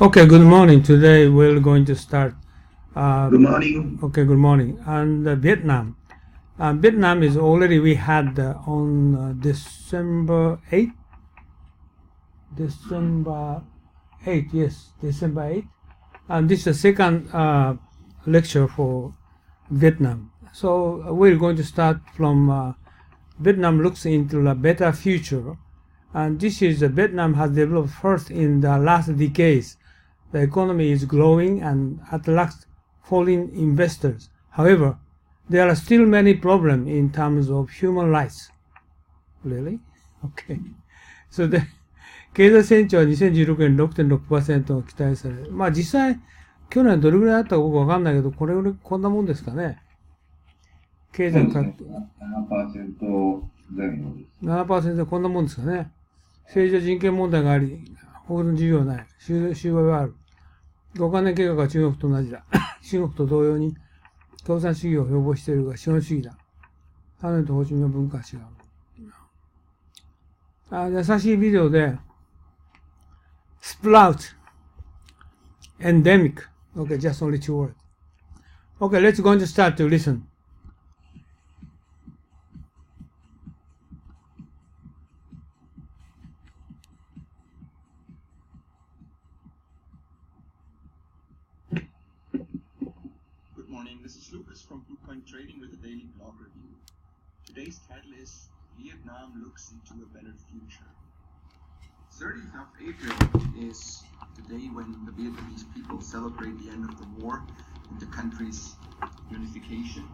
Okay, good morning. Today we're going to start. Good morning. Okay, good morning. And Vietnam. Vietnam is already we had on December 8th. December 8th, yes, December 8th. And this is the second lecture for Vietnam. So we're going to start from Vietnam looks into a better future. And this is Vietnam has developed first in the last decades. The economy is growing and attracts foreign investors. However, there are still many problems in terms of human rights. Really? Okay. So the 経済成長は2016年 6.6% 期待される。まあ実際、去年どれぐらいあったか僕わかんないけど、こんなもんですかね。経済が 7% 前後です。7% こんなもんですかね。政治や人権問題があり、法の自由はない。収賄はある。5カ年計画は中国と同じだ。中国と同様に共産主義を標榜しているが資本主義だ。ハノイとホーチミンは文化は違う。優しいビデオで、Sprout, Endemic. Okay, just only 2 words. Okay, let's go to start to listen. This is Lucas from Bluepoint Trading with a daily blog review. Today's title is Vietnam Looks into a Better Future. 30th of April is the day when the Vietnamese people celebrate the end of the war and the country's unification.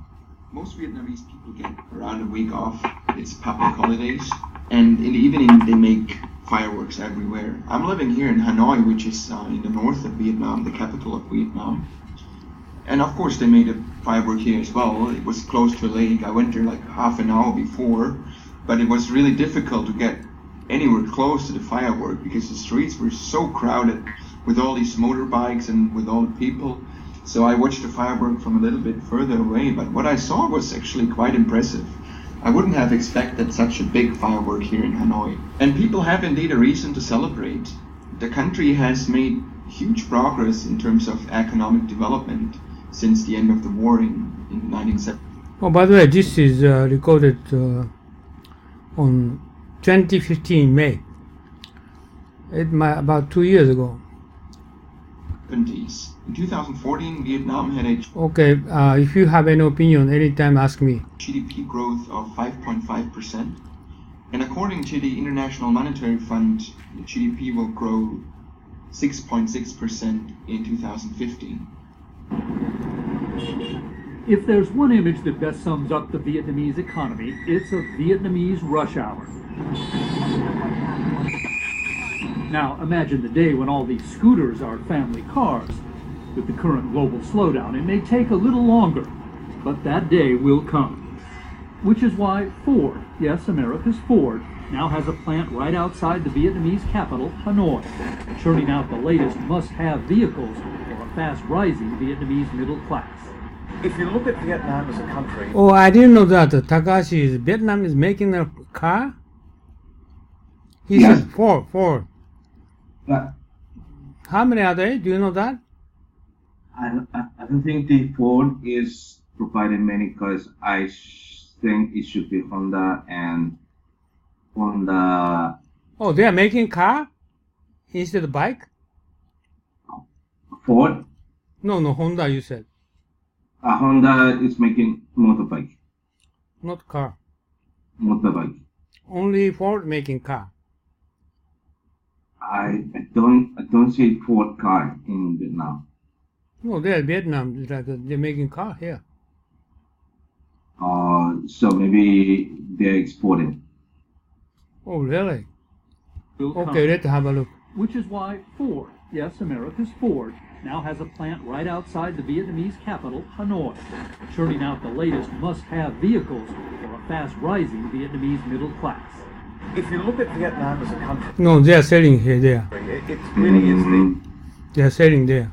Most Vietnamese people get around a week off. It's public holidays, and in the evening they make fireworks everywhere. I'm living here in Hanoi, which is in the north of Vietnam, the capital of Vietnam. And of course they made a firework here as well. It was close to a lake. I went there like half an hour before, but it was really difficult to get anywhere close to the firework because the streets were so crowded with all these motorbikes and with all the people. So I watched the firework from a little bit further away, but what I saw was actually quite impressive. I wouldn't have expected such a big firework here in Hanoi. And people have indeed a reason to celebrate. The country has made huge progress in terms of economic development since the end of the war in 1970. Oh, by the way, this is recorded on 2015 May. About 2 years ago. In 2014, Vietnam had a Okay, if you have any opinion, anytime ask me. GDP growth of 5.5%. And according to the International Monetary Fund, the GDP will grow 6.6% in 2015. If there's one image that best sums up the Vietnamese economy, it's a Vietnamese rush hour. Now, imagine the day when all these scooters are family cars. With the current global slowdown, it may take a little longer, but that day will come. Which is why Ford, yes, America's Ford, now has a plant right outside the Vietnamese capital, Hanoi, churning out the latest must-have vehicles for a fast-rising Vietnamese middle class. If you look at Vietnam as a country... Oh, I didn't know that. Takashi, Vietnam is making a car? He said Ford. But How many are they? Do you know that? I don't think the Ford is providing many cars. I think it should be Honda and Honda. Oh, they are making car instead of bike? Ford? No, Honda you said. Honda is making motorbike. Not car. Motorbike. Only Ford making car. I don't see Ford car in Vietnam. No, they're Vietnam. They're making car here. So maybe they're exporting. Oh, really? Will come. Okay, let's have a look. Which is why Ford, yes, America's Ford, now has a plant right outside the Vietnamese capital, Hanoi, churning out the latest must-have vehicles for a fast-rising Vietnamese middle class. If you look at Vietnam as a country... No, they are selling here, there. It really is They are selling there.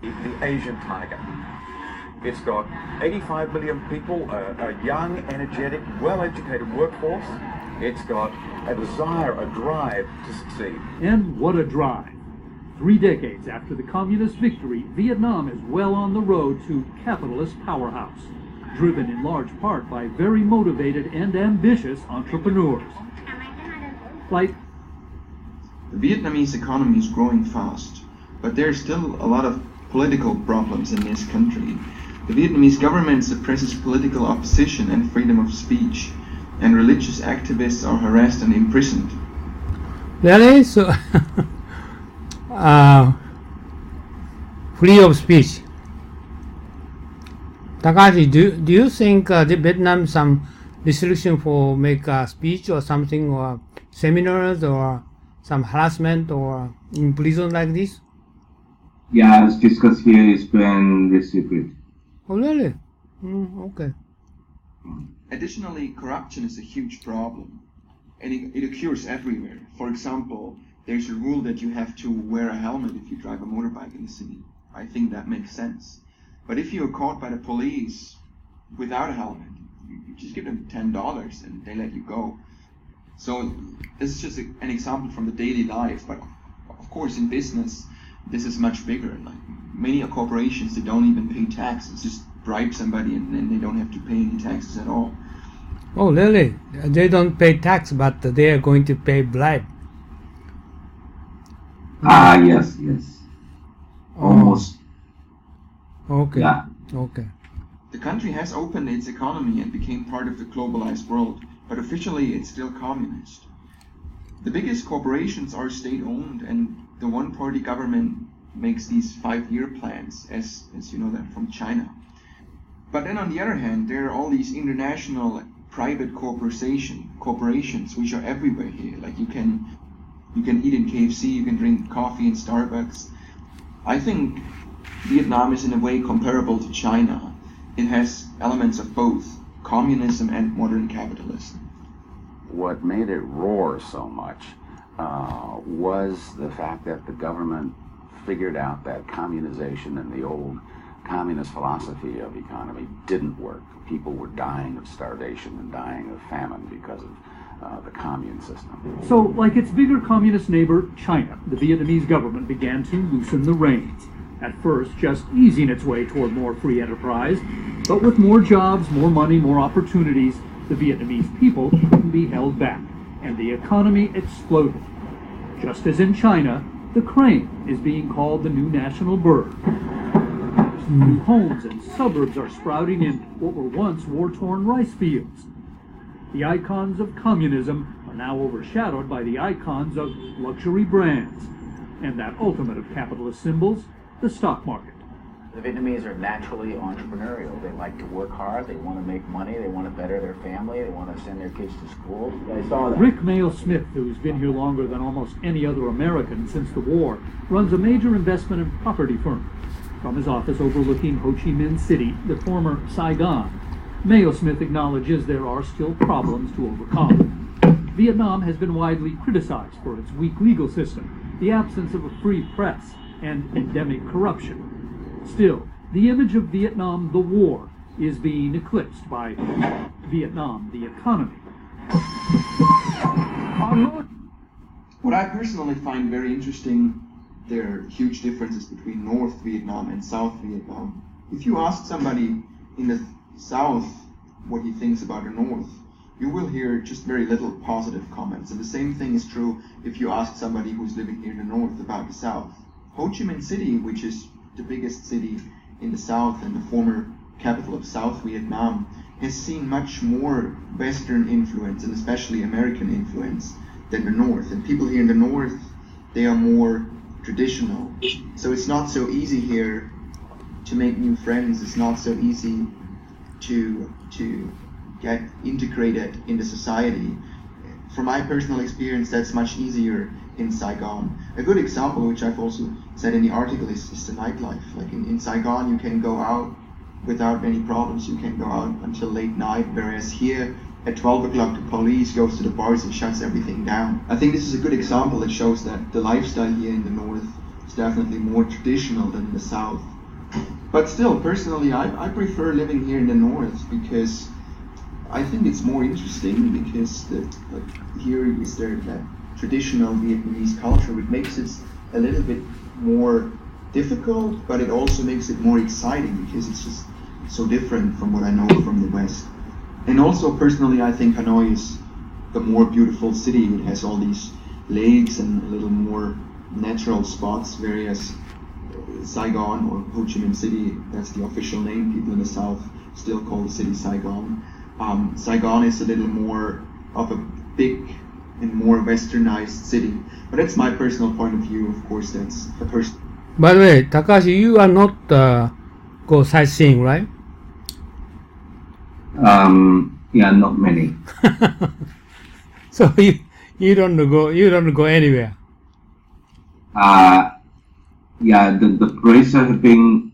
the Asian tiger. It's got 85 million people, a young, energetic, well-educated workforce. It's got a desire, a drive to succeed. And what a drive. 3 decades after the communist victory, Vietnam is well on the road to capitalist powerhouse, driven in large part by very motivated and ambitious entrepreneurs. Like The Vietnamese economy is growing fast, but there's still a lot of political problems in this country. The Vietnamese government suppresses political opposition and freedom of speech, and religious activists are harassed and imprisoned. Really? So, free of speech. Takashi, do you think the Vietnam some restriction for make a speech or something, or seminars or some harassment or in prison like this? Yeah, as discussed here, it's been restricted. Oh, really? Okay. Additionally, corruption is a huge problem, and it occurs everywhere. For example, there's a rule that you have to wear a helmet if you drive a motorbike in the city. I think that makes sense. But if you're caught by the police without a helmet, you just give them $10 and they let you go. So this is just an example from the daily life, but of course in business this is much bigger. Like many corporations, they don't even pay taxes, just bribe somebody and then they don't have to pay any taxes at all. Oh, really? They don't pay tax, but they are going to pay bribe. Yes. Almost. Okay. Yeah. Okay. The country has opened its economy and became part of the globalized world, but officially it's still communist. The biggest corporations are state-owned, and the one-party government makes these 5-year plans, as you know that from China. But then on the other hand, there are all these international private corporations which are everywhere here. Like you can eat in KFC, you can drink coffee in Starbucks. I think Vietnam is in a way comparable to China. It has elements of both communism and modern capitalism. What made it roar so much was the fact that the government figured out that communization and the old communist philosophy of economy didn't work. People were dying of starvation and dying of famine because of the commune system. So, like its bigger communist neighbor, China, the Vietnamese government began to loosen the reins. At first, just easing its way toward more free enterprise, but with more jobs, more money, more opportunities, the Vietnamese people couldn't be held back, and the economy exploded. Just as in China, the crane is being called the new national bird. New homes and suburbs are sprouting in what were once war-torn rice fields. The icons of communism are now overshadowed by the icons of luxury brands, and that ultimate of capitalist symbols, the stock market. The Vietnamese are naturally entrepreneurial. They like to work hard, they want to make money, they want to better their family, they want to send their kids to school. I saw that. Rick Mayo Smith, who's been here longer than almost any other American since the war, runs a major investment and property firm. From his office overlooking Ho Chi Minh City, the former Saigon, Mayo Smith acknowledges there are still problems to overcome. Vietnam has been widely criticized for its weak legal system, the absence of a free press, and endemic corruption. Still, the image of Vietnam, the war, is being eclipsed by Vietnam, the economy. What I personally find very interesting, there are huge differences between North Vietnam and South Vietnam. If you ask somebody in the South what he thinks about the North, you will hear just very little positive comments. And the same thing is true if you ask somebody who's living here in the North about the South. Ho Chi Minh City, which is the biggest city in the South and the former capital of South Vietnam, has seen much more Western influence and especially American influence than the North. And people here in the North, they are more traditional. So it's not so easy here to make new friends. It's not so easy to get integrated into society. From my personal experience, that's much easier in Saigon. A good example, which I've also said in the article, is the nightlife. Like in Saigon, you can go out without any problems. You can go out until late night, whereas here at 12 o'clock the police goes to the bars and shuts everything down. I think this is a good example that shows that the lifestyle here in the North is definitely more traditional than in the South. But still, personally, I prefer living here in the North because I think it's more interesting, because here is there that traditional Vietnamese culture, which makes it a little bit more difficult, but it also makes it more exciting because it's just so different from what I know from the West. And also personally, I think Hanoi is the more beautiful city. It has all these lakes and a little more natural spots, whereas Saigon or Ho Chi Minh City, that's the official name, people in the south still call the city Saigon. Saigon is a little more of a big and more westernized city. But that's my personal point of view. Of course, that's a person. By the way, Takashi, you are not go sightseeing, right? Yeah, not many. So you don't go anywhere. Yeah, the place I have been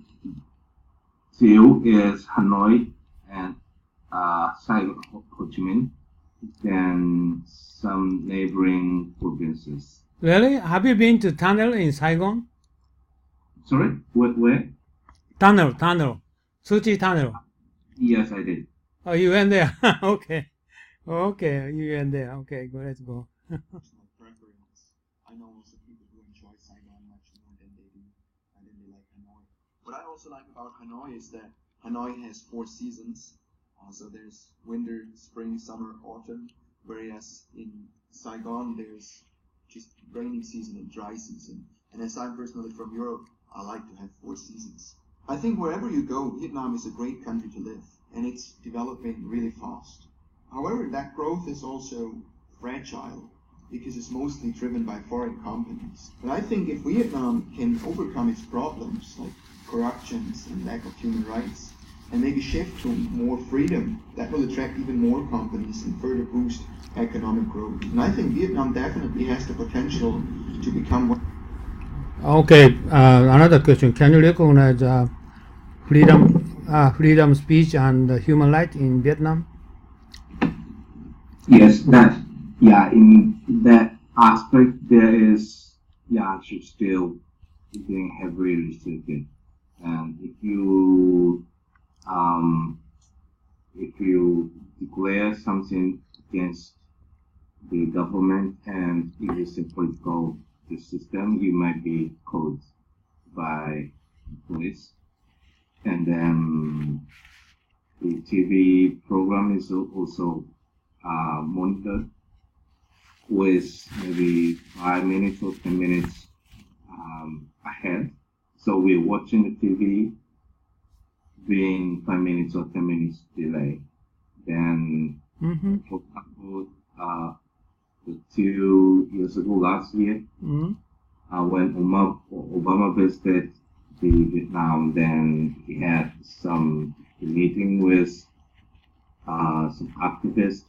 to is Hanoi and Saigon, Ho Chi Minh, then some neighboring provinces. Really? Have you been to tunnel in Saigon? Sorry, where? Tunnel, Suchi Tunnel. Yes, I did. Oh, you went there. Okay, you went there. Okay, let's go. Personal preference. I know also people who enjoy Saigon much more than they like Hanoi. What I also like about Hanoi is that Hanoi has 4 seasons. So there's winter, spring, summer, autumn. Whereas in Saigon, there's just rainy season and dry season. And as I'm personally from Europe, I like to have 4 seasons. I think wherever you go, Vietnam is a great country to live. And it's developing really fast. However, that growth is also fragile because it's mostly driven by foreign companies. But I think if Vietnam can overcome its problems like corruption and lack of human rights and maybe shift to more freedom, that will attract even more companies and further boost economic growth. And I think Vietnam definitely has the potential to become one. Okay, another question. Can you recognize freedom speech and human rights in Vietnam? Yes, in that aspect there is should still being heavily restricted. And if you declare something against the government and it is a political system, you might be caught by police. And then the TV program is also monitored with maybe 5 minutes or 10 minutes ahead. So we're watching the TV being 5 minutes or 10 minutes delay. Then, for example, 2 years ago, last year, when Obama visited Vietnam, then he had some meeting with some activists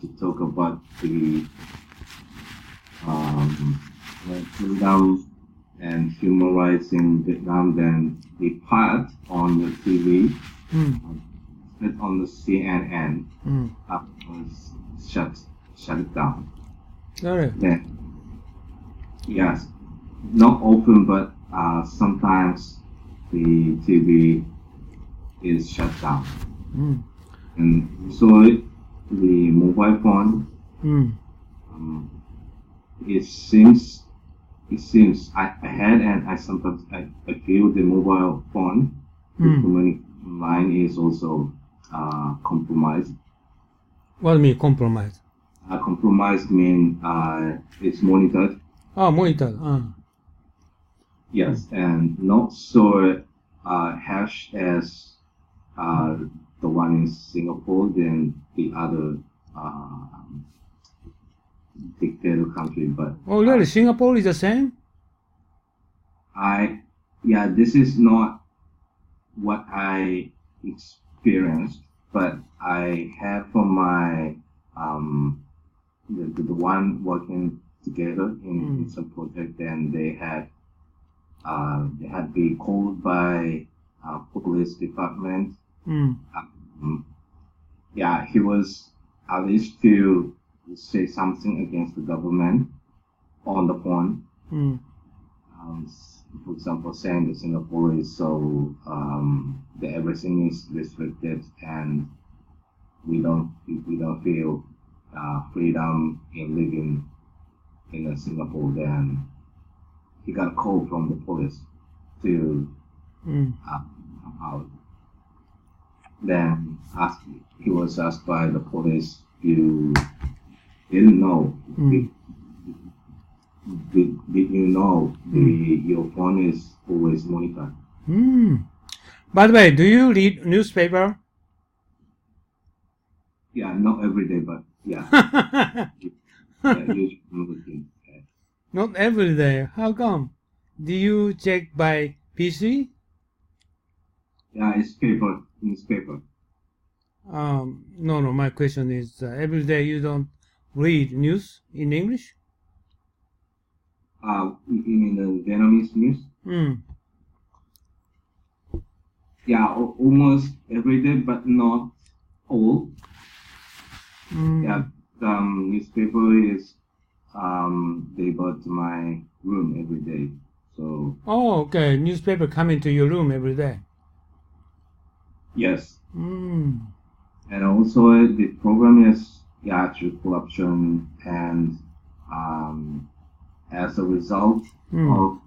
to talk about the freedom and human rights in Vietnam. Then the part on the TV, on the CNN, was shut it down. Sorry. Then, yes, not open, but sometimes the TV is shut down. And so the mobile phone, it seems I had, and I sometimes I feel the mobile phone communication line is also compromised. What do you mean compromised? Compromised means it's monitored. Oh, monitored. Yes, and not so harsh as the one in Singapore than the other dictator country. But oh, really? Singapore is the same? This is not what I experienced, but I have from my the one working together in some project, and they had been called by police department. He was at least to say something against the government on the phone. For example, saying that Singapore is so that everything is restricted and we don't feel freedom in living in Singapore. Then he got a call from the police to out. Then he was asked by the police, you didn't know, did you know your phone is always monitored? By the way, do you read newspaper? Yeah, not every day, but yeah. Usually. Not every day. How come? Do you check by PC? Yeah, it's newspaper. No. My question is, every day you don't read news in English? You mean the Vietnamese news? Yeah, almost every day, but not all. Yeah, newspaper is delivered to my room every day. So. Oh, okay. Newspaper coming to your room every day. Yes. And also the program is actual corruption, and as a result of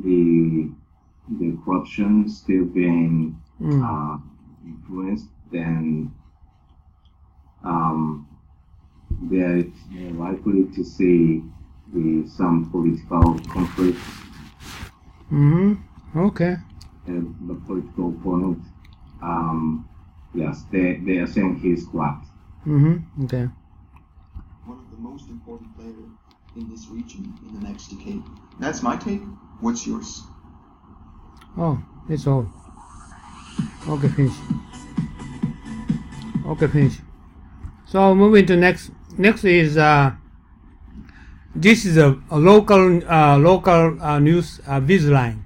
the corruption still being influenced, then they're likely to see some political conflict. Okay. And the political opponent, yes, they are saying he's corrupt. Okay. One of the most important players in this region in the next decade. That's my take. What's yours? Oh, it's all. Okay, finish. So moving to next. Next is this is a local news Bizline.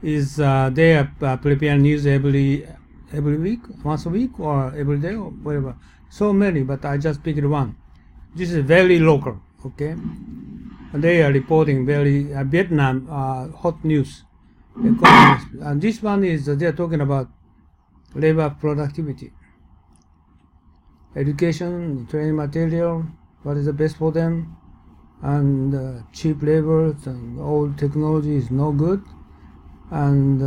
Is they prepare news every week, once a week, or every day, or whatever. So many, but I just picked one. This is very local, okay? They are reporting very Vietnam hot news. And this one is they are talking about labor productivity, education, training material, what is the best for them, and cheap labor and old technology is no good. And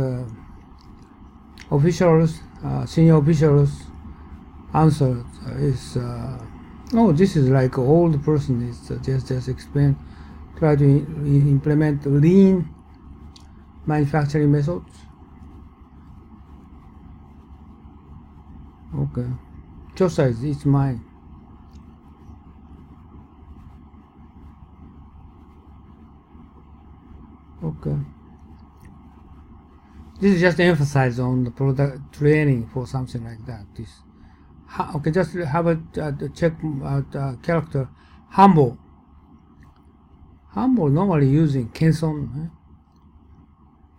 officials, senior officials answer is, no, this is like an old person is just explain, try to implement lean manufacturing methods. Okay, just size, it's mine. Okay. This is just emphasize on the product training for something like that. This, okay, just have a check character. Humble normally using Kenson,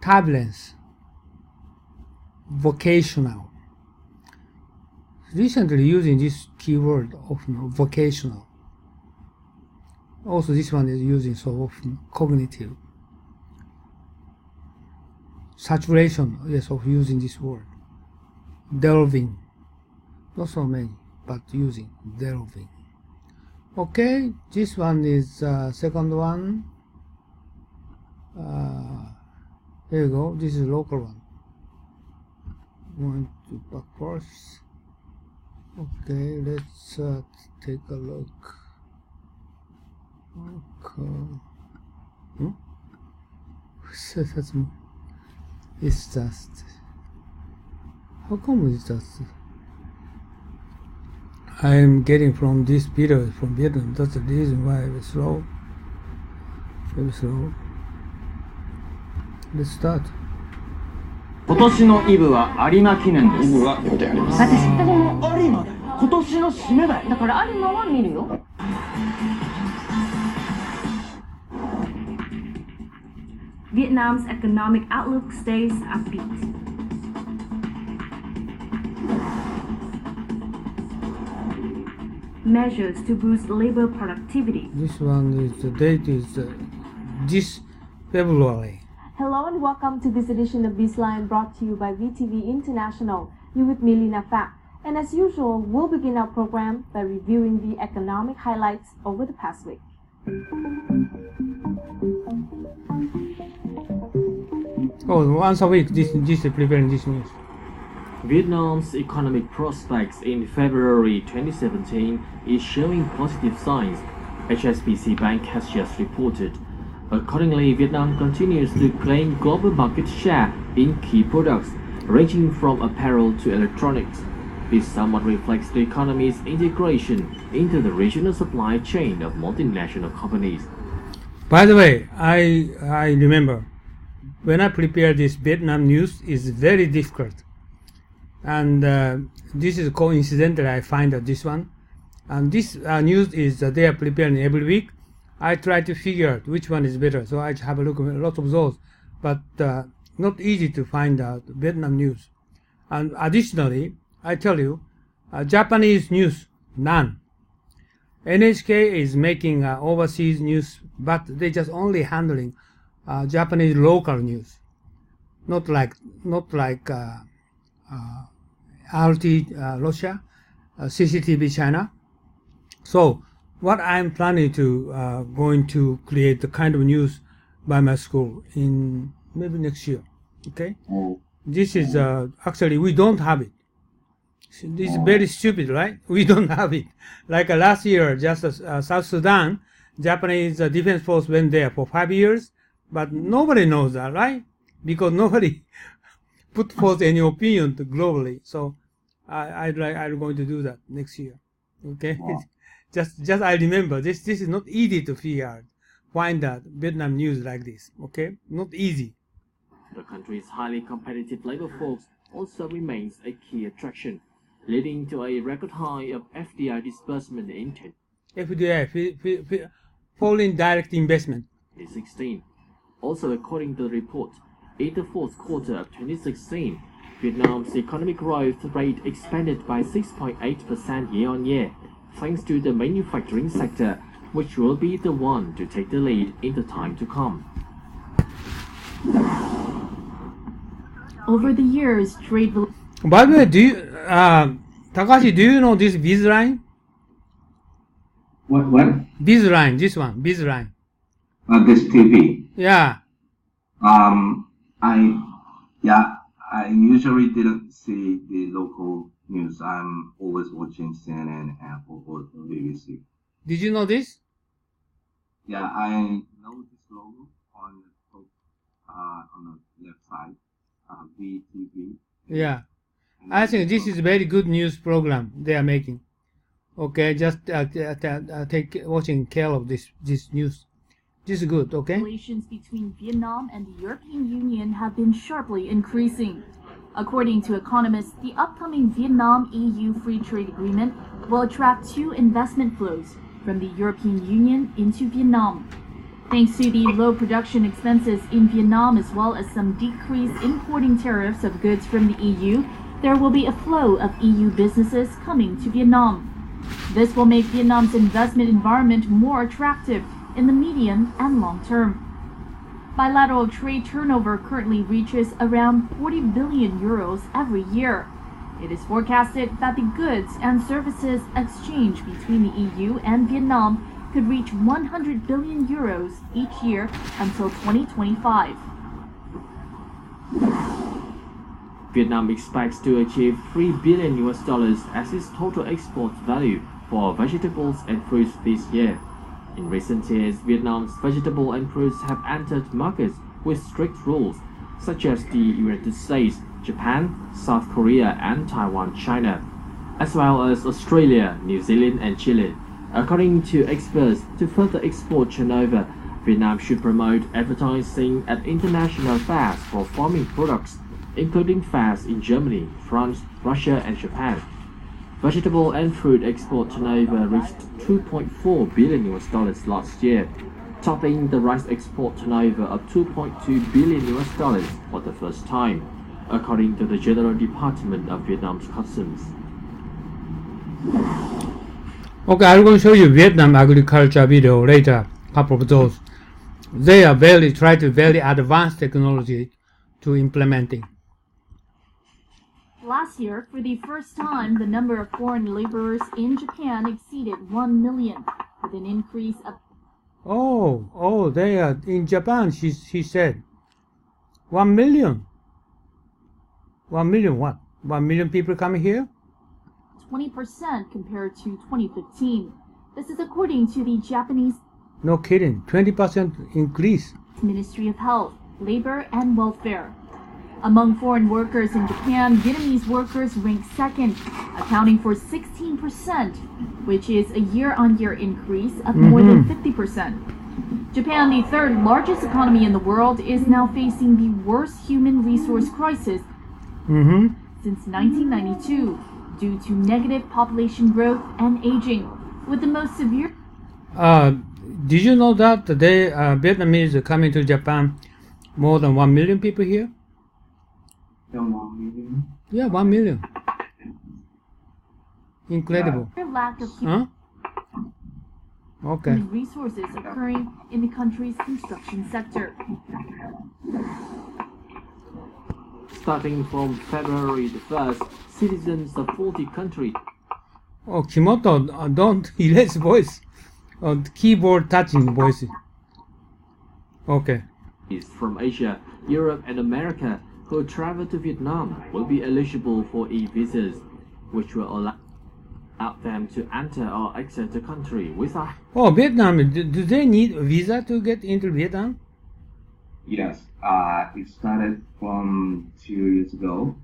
turbulence, vocational. Recently using this keyword often, vocational. Also this one is using so often, cognitive. Saturation, yes, of using this word. Delving, not so many, but using delving. Okay, this one is second one. There you go, this is local one. Going to back first. Okay, let's take a look. Okay. That's it's just, how come it's just, I am getting from this video from Vietnam, that's the reason why it's slow, very slow. Let's start. 今年のイブは有馬記念です。イブは予定あります。私、でも有馬だよ。今年の締めだよ。だから有馬は見るよ。Vietnam's economic outlook stays upbeat. Measures to boost labor productivity. This one is, the date is this February. Hello and welcome to this edition of Bizline brought to you by VTV International. You with me, Lina Pham. And as usual, we'll begin our program by reviewing the economic highlights over the past week. Oh, once a week, this is preparing this news. Vietnam's economic prospects in February 2017 is showing positive signs, HSBC Bank has just reported. Accordingly, Vietnam continues to claim global market share in key products, ranging from apparel to electronics. This somewhat reflects the economy's integration into the regional supply chain of multinational companies. By the way, I remember when I prepared this Vietnam news is very difficult. And this is coincidental, I find out this one. And this news is they are preparing every week. I try to figure out which one is better. So I have a look at lots of those. But not easy to find out Vietnam news. And additionally, I tell you, Japanese news, none. NHK is making overseas news, but they just only handling Japanese local news, not like RT Russia, CCTV China. So what I'm planning to going to create the kind of news by my school in maybe next year. Okay, this is actually we don't have it. This is very stupid, right? We don't have it. Like last year, just South Sudan, Japanese defense force went there for 5 years, but nobody knows that, right? Because nobody put forth any opinion globally. So I'm going to do that next year. Okay, just I remember this is not easy to figure out, find out Vietnam news like this. Okay, not easy. The country's highly competitive labor force also remains a key attraction, leading to a record high of FDI disbursement in FDI, foreign direct investment. 2016. Also, according to the report, in the fourth quarter of 2016, Vietnam's economic growth rate expanded by 6.8% year-on-year, thanks to the manufacturing sector, which will be the one to take the lead in the time to come. Over the years, trade... By the way, do you, Takashi, do you know this Bizline? What? Bizline, this one, Bizline. This TV. Yeah. I usually didn't see the local news. I'm always watching CNN and or BBC. Did you know this? Yeah, I know this logo on the top, on the left side, VTV. Yeah, I think this is a very good news program they are making. Okay, just watching care of this news. This is good, okay? Relations between Vietnam and the European Union have been sharply increasing. According to economists, the upcoming Vietnam-EU Free Trade Agreement will attract 2 investment flows from the European Union into Vietnam. Thanks to the low production expenses in Vietnam as well as some decreased importing tariffs of goods from the EU, there will be a flow of EU businesses coming to Vietnam. This will make Vietnam's investment environment more attractive in the medium and long term. Bilateral trade turnover currently reaches around 40 billion euros every year. It is forecasted that the goods and services exchange between the EU and Vietnam could reach 100 billion euros each year until 2025. Vietnam expects to achieve $3 billion as its total export value for vegetables and fruits this year. In recent years, Vietnam's vegetable and fruits have entered markets with strict rules, such as the United States, Japan, South Korea, and Taiwan, China, as well as Australia, New Zealand, and Chile. According to experts, to further export turnover, Vietnam should promote advertising at international fairs for farming products, including fairs in Germany, France, Russia, and Japan. Vegetable and fruit export turnover reached $2.4 billion last year, topping the rice export turnover of $2.2 billion for the first time, according to the General Department of Vietnam's Customs. Okay, I'm going to show you Vietnam agriculture video later, couple of those. They are very advanced technology to implementing. Last year, for the first time, the number of foreign laborers in Japan exceeded 1 million, with an increase of Oh, they are in Japan. He said 1 million. 1 million what? 1 million people coming here? 20% compared to 2015. This is according to the Japanese No kidding. 20% increase. Ministry of Health, Labor and Welfare. Among foreign workers in Japan, Vietnamese workers rank second, accounting for 16%, which is a year-on-year increase of more than 50%. Japan, the third largest economy in the world, is now facing the worst human resource crisis since 1992 due to negative population growth and aging, with the most severe. Did you know that today Vietnamese are coming to Japan? More than 1 million people here? 1 million? Yeah, 1 million. Incredible. Lack of Okay. human resources occurring in the country's construction sector. Starting from February the 1st, citizens of 40 countries. Oh, Kimoto, don't erase voice. Keyboard touching voice. Okay. From Asia, Europe, and America who travel to Vietnam will be eligible for e-visas, which will allow them to enter or exit the country without. Oh, Vietnam, do they need a visa to get into Vietnam? Yes, it started from 2 years ago.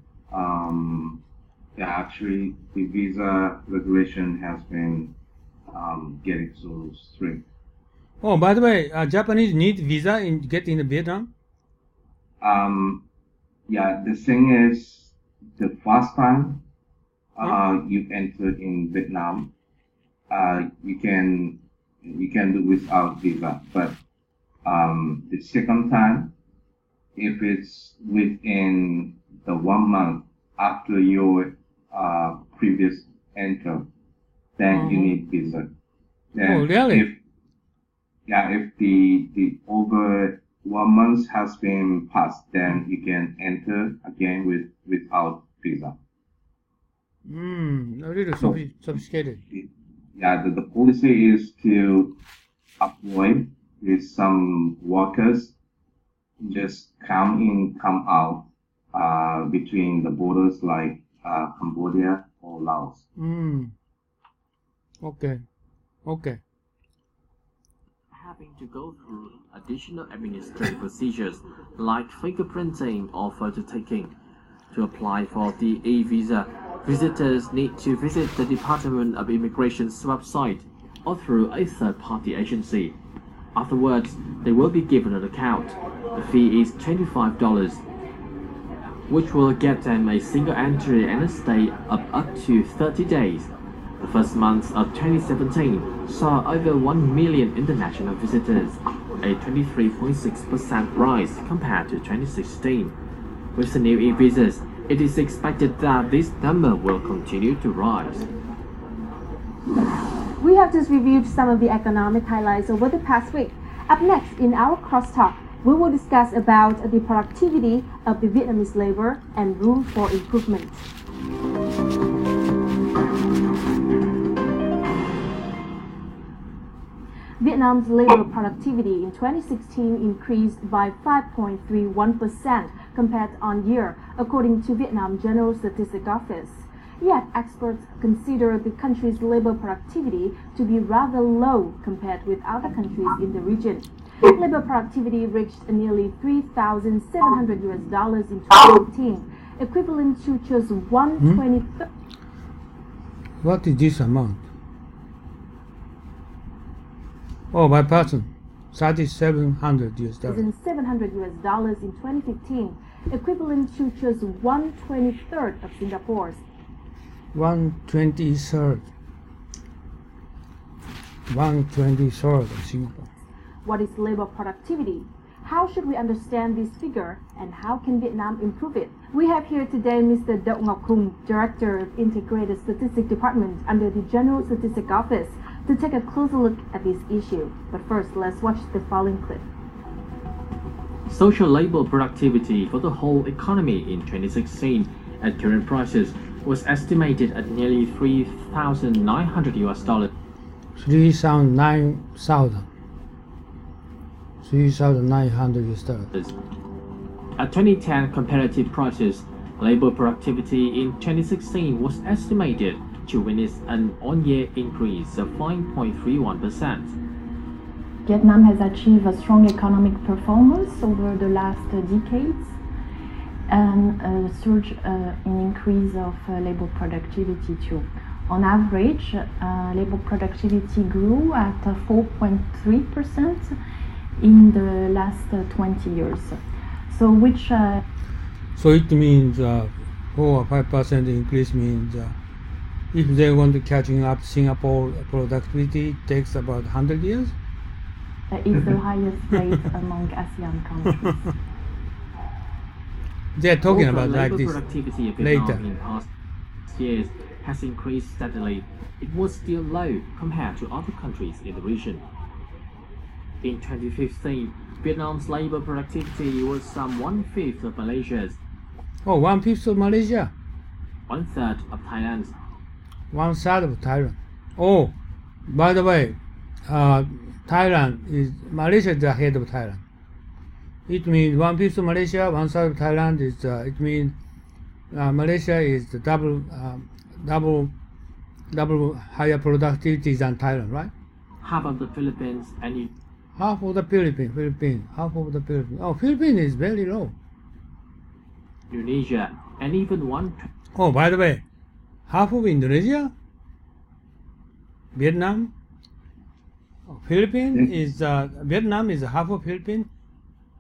Actually, the visa regulation has been getting so strict. Oh, by the way, Japanese need visa in get into Vietnam? The thing is, the first time you enter in Vietnam, you can do without visa. But the second time, if it's within the 1 month after your previous enter, then you need visa. Then really? If the over 1 month has been passed, then you can enter again without visa. A little sophisticated. The policy is to avoid with some workers just come in, come out between the borders like Cambodia or Laos. Okay. Having to go through additional administrative procedures like fingerprinting or photo taking. To apply for the e-visa, visitors need to visit the Department of Immigration's website or through a third-party agency. Afterwards, they will be given an account. The fee is $25, which will get them a single entry and a stay of up to 30 days. The first month of 2017 saw over 1 million international visitors, a 23.6% rise compared to 2016. With the new e-visas, it is expected that this number will continue to rise. We have just reviewed some of the economic highlights over the past week. Up next, in our crosstalk, we will discuss about the productivity of the Vietnamese labor and room for improvement. Vietnam's labor productivity in 2016 increased by 5.31% compared on year, according to Vietnam General Statistics Office. Yet, experts consider the country's labor productivity to be rather low compared with other countries in the region. Labor productivity reached nearly $3,700 in 2018, equivalent to just 1/23. What is this amount? Oh, by person, $3,700. $700 in 2015, equivalent to just 1/23 of Singapore's. 1/23. 1/23 of Singapore. What is labor productivity? How should we understand this figure, and how can Vietnam improve it? We have here today Mr. Đậu Ngọc Hùng, Director of Integrated Statistics Department under the General Statistics Office, to take a closer look at this issue. But first, let's watch the following clip. Social labor productivity for the whole economy in 2016 at current prices was estimated at nearly $3,900. 3,900. $3,900. A 2010 comparative process, labor productivity in 2016 was estimated to witness an on-year increase of 5.31%. Vietnam has achieved a strong economic performance over the last decades and a surge in increase of labor productivity too. On average, labor productivity grew at 4.3% in the last 20 years. So which So it means 4 or 5% increase means if they want to catching up Singapore productivity, it takes about 100 years. Is the highest rate among ASEAN countries. They are talking Although about like labor this productivity of Vietnam later. in past years has increased steadily, it was still low compared to other countries in the region. In 2015, Vietnam's labor productivity was some 1/5 of Malaysia's, Oh, 1/5 of Malaysia, 1/3 of Thailand's. 1/3 of Thailand. Oh, by the way, Malaysia is ahead of Thailand. It means 1/5 of Malaysia, 1/3 of Thailand is. It means Malaysia is the double higher productivity than Thailand, right? Half of the Philippines and Half of the Philippines. Half of the Philippines. Oh, Philippines is very low. Indonesia, and even one. Oh, by the way, half of Indonesia, Vietnam, Philippines is Vietnam is half of Philippines.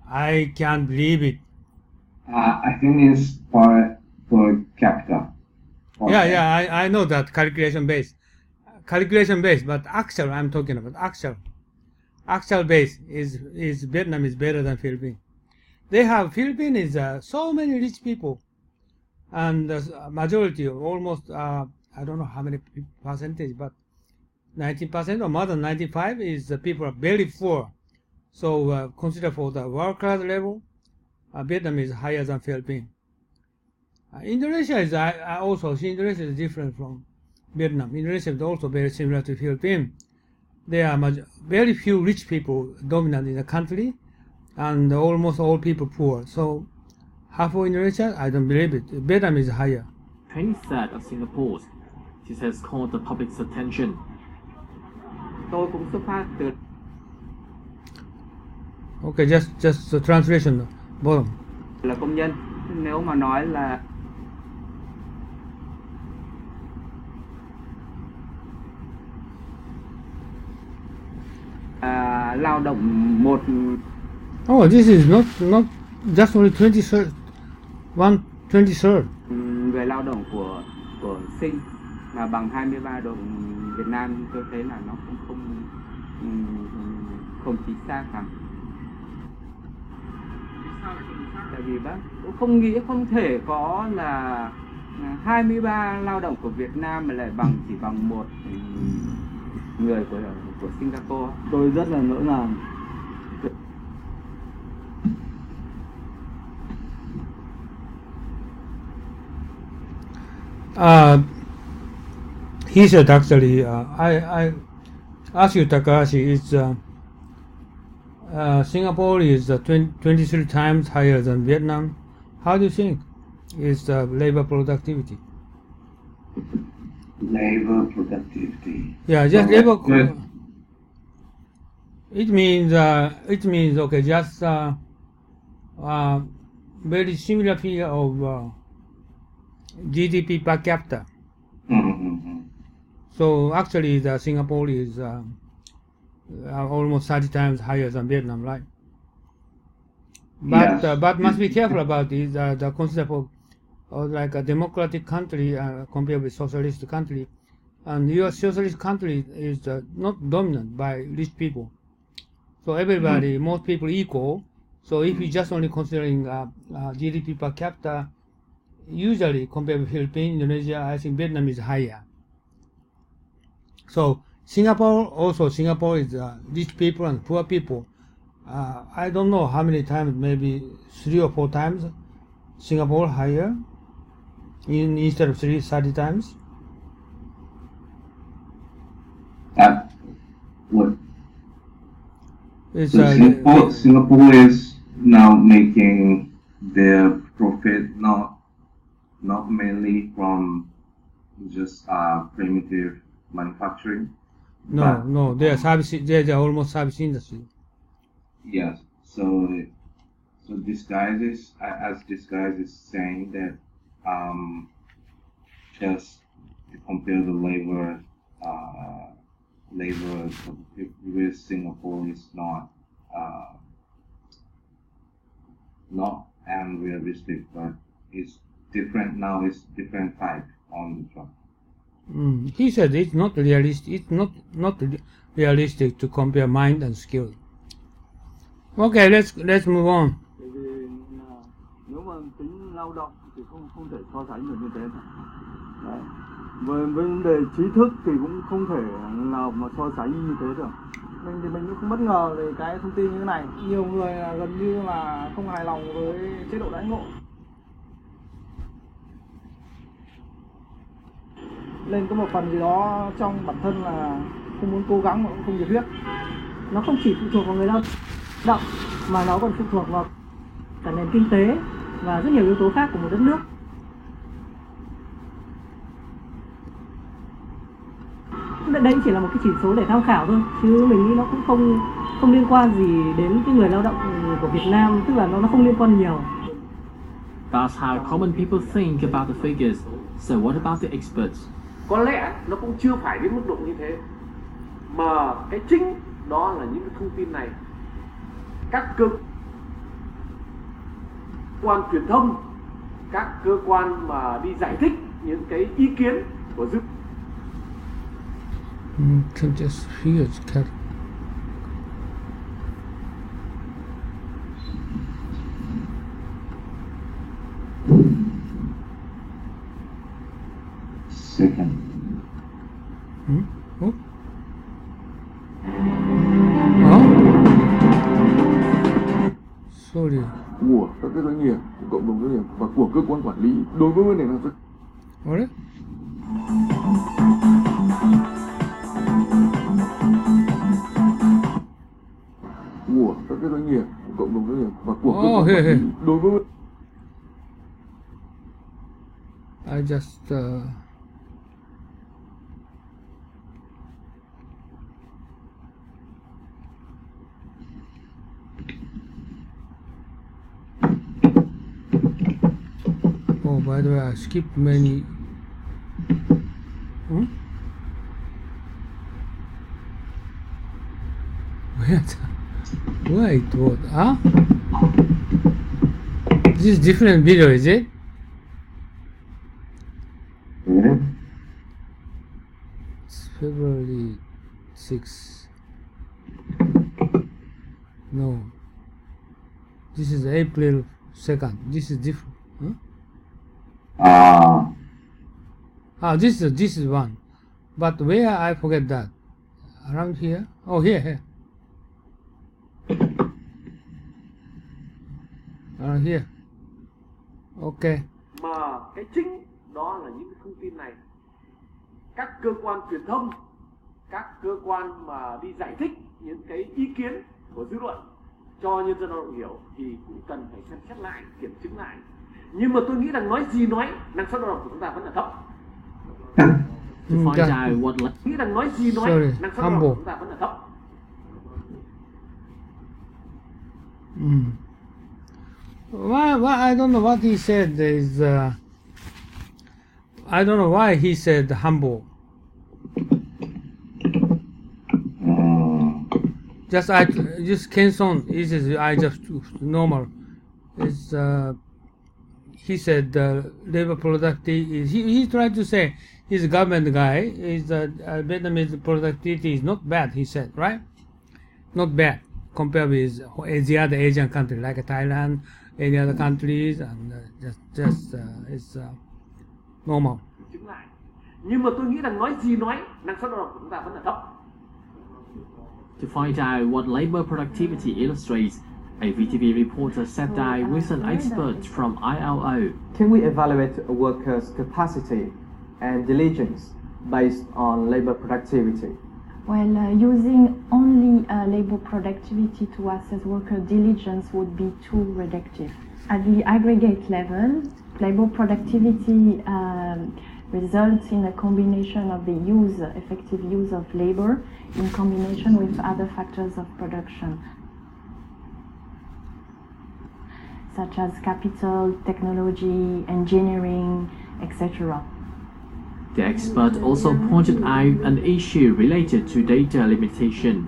I can't believe it. I think it's per capita. Yeah, I know that calculation base, but actual I'm talking about actual base is Vietnam is better than Philippines. They have Philippines is so many rich people, and the majority of almost I don't know how many percentage, but 90% or more than 95 is the people are very poor. So consider for the workers level, Vietnam is higher than Philippines. Indonesia is Indonesia is different from Vietnam. Indonesia is also very similar to Philippines. There are very few rich people dominant in the country, and almost all people poor. So half of Indonesia, I don't believe it. Vietnam is higher. 23rd of Singapore. This has caught the public's attention. Tôi cũng xuất phát từ. Okay, just the translation bottom. Là công nhân, nếu mà nói là lao động một. Oh, this is not just only 23rd. Về lao động của Sinh mà bằng 23 đồng Việt Nam, tôi thấy là nó cũng không chính xác lắm. Tại vì bác cũng không nghĩ không thể có là 23 lao động của Việt Nam mà lại chỉ bằng một người của Singapore. Tôi rất là ngỡ ngàng. He said actually, I asked you, Takahashi, is Singapore is 23 times higher than Vietnam. How do you think is labor productivity? Labor productivity. Yeah, just labor. It means okay, just very similar figure of GDP per capita. Mm-hmm. So actually, the Singapore is almost 30 times higher than Vietnam, right? But Yes. But must be careful about this. The concept of like a democratic country compared with socialist country, and your socialist country is not dominant by rich people. So everybody, most people equal. So if you just only considering GDP per capita, usually compared with Philippines, Indonesia, I think Vietnam is higher. So Singapore is rich people and poor people. I don't know how many times, maybe 3 or 4 times Singapore higher instead of 30 times. What? It's, So Singapore is now making their profit not mainly from just primitive manufacturing. No, they are service. They are almost service industry. Yes. So this guy is saying that just to compare the labor with Singapore is not unrealistic, but it's different now. It's different type on the job. He said it's not realistic. It's not realistic to compare mind and skill. Okay, let's move on. Bởi vì nếu mà tính lao động thì không thể so sánh được như thế. Đấy. Với vấn đề trí thức thì cũng không thể nào mà so sánh như thế được. Mình thì mình cũng không bất ngờ về cái thông tin như thế này. Nhiều người gần như là không hài lòng với chế độ đãi ngộ. Nên có một phần gì đó trong bản thân là không muốn cố gắng mà cũng không nhiệt huyết. Nó không chỉ phụ thuộc vào người lao động mà nó còn phụ thuộc vào cả nền kinh tế và rất nhiều yếu tố khác của một đất nước. Đây chỉ là một cái chỉ số để tham khảo thôi, chứ mình nghĩ nó cũng không liên quan gì đến cái người lao động của Việt Nam, tức là nó không liên quan nhiều. That's how common people think about the figures. So what about the experts? Có lẽ nó cũng chưa phải đến mức độ như thế, mà cái chính đó là những cái thông tin này các cơ quan truyền thông, các cơ quan mà đi giải thích những cái ý kiến của dư Can just hear it, cat. Second. Oh? Huh? Sorry. Của các cái doanh nghiệp, của cộng đồng doanh nghiệp và của cơ quan quản lý đối với vấn đề năng suất. What? Của các cái doanh nghiệp, của cộng đồng doanh nghiệp và của cơ quan quản lý đối với I just Oh, by the way, I skipped many. Wait, what? Huh? This is different video, is it? It's February 6th. No. This is April 2nd. This is different. This is one. But where I forget that? Around here? Oh, here. Around here. Okay. Mà cái chính đó là những cái thông tin này các cơ quan truyền thông, các cơ quan mà đi giải thích những cái ý kiến của dư luận cho nhân dân lao động hiểu thì cũng cần phải xem xét lại, kiểm chứng lại. Nhưng mà tôi nghĩ rằng nói gì nói, năng suất lao động của chúng ta vẫn là thấp. To find out what Nghĩ rằng nói gì nói, năng suất lao động của chúng ta vẫn là thấp. Why I don't know what he said is I don't know why he said humble. Just Kenson is I just vietnam is he said labor productivity is he tried to say he's a government guy is Vietnamese productivity is not bad, he said, right? Not bad compared with the other Asian countries like Thailand, any other countries, and just it's normal. Nhưng mà tôi nghĩ rằng nói gì nói, năng suất lao động của chúng ta vẫn là thấp. To find out what labor productivity illustrates, a VTV reporter sat down with an expert from ILO. Can we evaluate a worker's capacity and diligence based on labor productivity? Well, using only labor productivity to assess worker diligence would be too reductive. At the aggregate level, labor productivity results in a combination of the effective use of labor in combination with other factors of production, such as capital, technology, engineering, etc. The expert also pointed out an issue related to data limitation.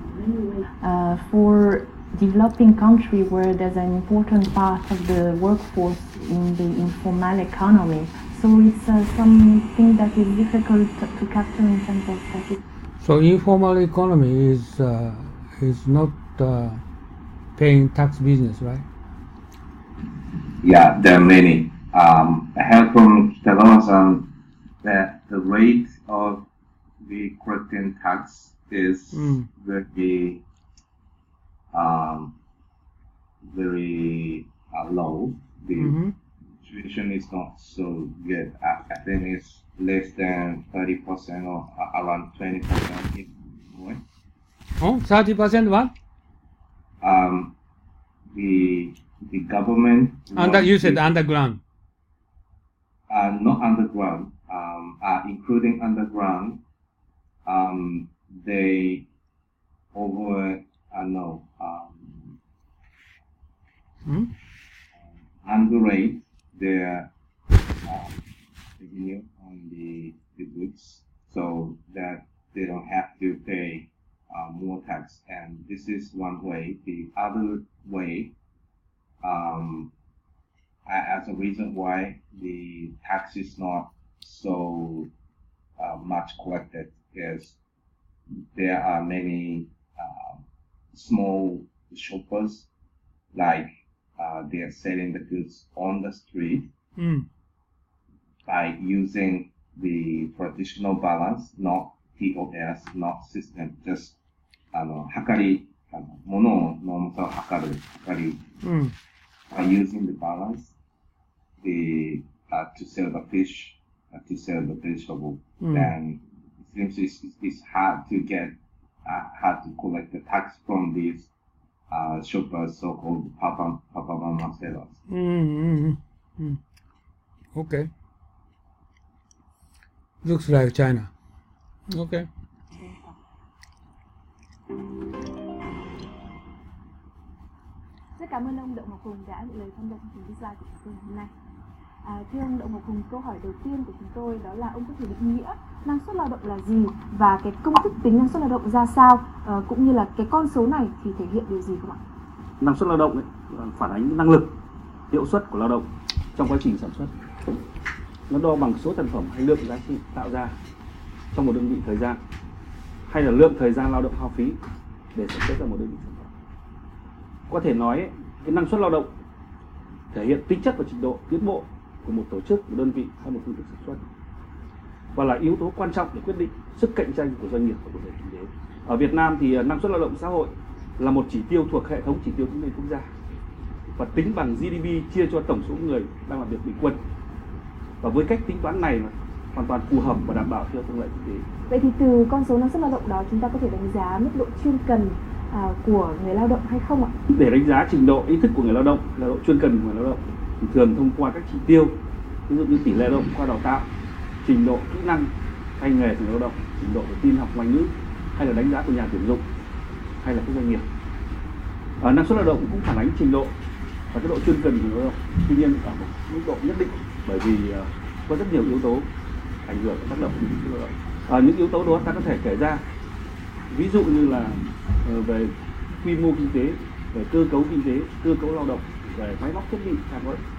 For developing country where there's an important part of the workforce in the informal economy, so it's something that is difficult to capture in terms of statistics. So informal economy is not paying tax business, right? Yeah, there are many. I heard from Kitagawa-san that the rate of the collecting tax is very low. The situation is not so good. I think it's less than 30% or around 20%. Oh, 30% what? The government. You said underground. Not underground. Including underground. They underrate their revenue on the goods, so that they don't have to pay more tax. And this is one way. The other way, as a reason why the tax is not so much collected, is there are many small shoppers, like they are selling the goods on the street by using the traditional balance, not POS, not system, just 測り、物の重さを測る、by using the balance, to sell the fish, to sell the vegetable. Then it seems it's hard to collect the tax from these shoppers, so-called Papa Mama sellers. Okay. Looks like China. Okay. Rất cảm ơn ông Đậu Ngọc Hùng đã nhận lời tham gia chương trình Design của chúng tôi hôm nay. Thưa ông Đậu Ngọc Hùng, câu hỏi đầu tiên của chúng tôi đó là ông có thể định nghĩa năng suất lao động là gì và cái công thức tính năng suất lao động ra sao, cũng như là cái con số này thì thể hiện điều gì không ạ? Năng suất lao động ấy, phản ánh năng lực, hiệu suất của lao động trong quá trình sản xuất. Nó đo bằng số sản phẩm hay lượng giá trị tạo ra trong một đơn vị thời gian, hay là lượng thời gian lao động hao phí để sản xuất ra một đơn vị sản phẩm. Có thể nói cái năng suất lao động thể hiện tính chất và trình độ tiến bộ của một tổ chức, một đơn vị hay một phương thức sản xuất, và là yếu tố quan trọng để quyết định sức cạnh tranh của doanh nghiệp và của nền kinh tế. Ở Việt Nam thì năng suất lao động xã hội là một chỉ tiêu thuộc hệ thống chỉ tiêu thống kê quốc gia và tính bằng GDP chia cho tổng số người đang làm việc bình quân. Và với cách tính toán này là hoàn toàn phù hợp và đảm bảo theo thông lệ quốc tế. Vậy thì từ con số năng suất lao động đó chúng ta có thể đánh giá mức độ chuyên cần của người lao động hay không ạ? Để đánh giá trình độ ý thức của người lao động chuyên cần của người lao động thì thường thông qua các chỉ tiêu, ví dụ như tỷ lệ lao động qua đào tạo, trình độ kỹ năng, tay nghề của người lao động, trình độ về tin học ngoại ngữ, hay là đánh giá của nhà tuyển dụng hay là các doanh nghiệp. Năng suất lao động cũng phản ánh trình độ và cái độ chuyên cần của người lao động, tuy nhiên ở một mức độ nhất định, bởi vì có rất nhiều yếu tố ảnh hưởng và tác động đến năng suất lao động. Những yếu tố đó ta có thể kể ra, ví dụ như là về quy mô kinh tế, về cơ cấu kinh tế, cơ cấu lao động, về máy móc thiết bị,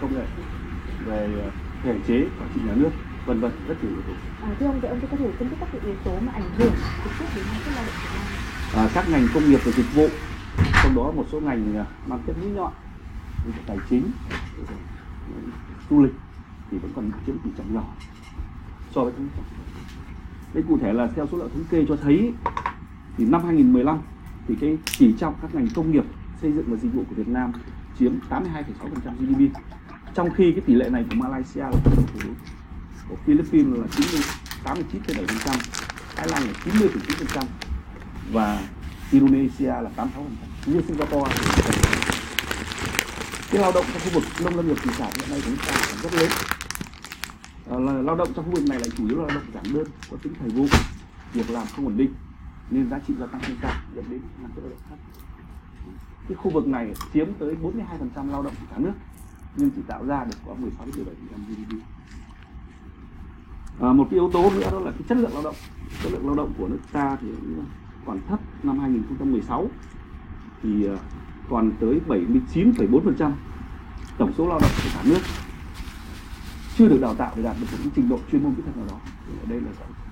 công nghệ, về thể chế, quản trị nhà nước, vân vân, rất nhiều yếu tố. Thưa ông, vậy ông có thể phân tích các yếu tố mà ảnh hưởng trực tiếp đến năng suất lao động Việt Nam? Các ngành công nghiệp và dịch vụ, trong đó một số ngành mang chất mũi nhọn như tài chính, du lịch thì vẫn còn chiếm tỷ trọng nhỏ so với các. Đây cụ thể là theo số liệu thống kê cho thấy thì năm 2015 thì cái chỉ trọng các ngành công nghiệp, xây dựng và dịch vụ của Việt Nam chiếm 82,6% GDP. Trong khi cái tỷ lệ này của Malaysia là của Philippines là 89,7%, Thái Lan là 90,9%, và Indonesia là 86%. Như Singapore thì cái lao động trong khu vực nông lâm nghiệp thủy sản hiện nay của chúng ta rất lớn. Lao động trong khu vực này lại chủ yếu là lao động giản đơn, có tính thời vụ, việc làm không ổn định nên giá trị gia tăng không cao, dẫn đến năng suất lao động thấp. Cái khu vực này chiếm tới 42% lao động của cả nước nhưng chỉ tạo ra được có 16-17% GDP. Một cái yếu tố nữa đó là cái chất lượng lao động. Chất lượng lao động của nước ta thì còn thấp. Năm 2016 thì còn tới 79,4% tổng số lao động của cả nước chưa được đào tạo để đạt được một cái trình độ chuyên môn kỹ thuật nào đó. Ở đây là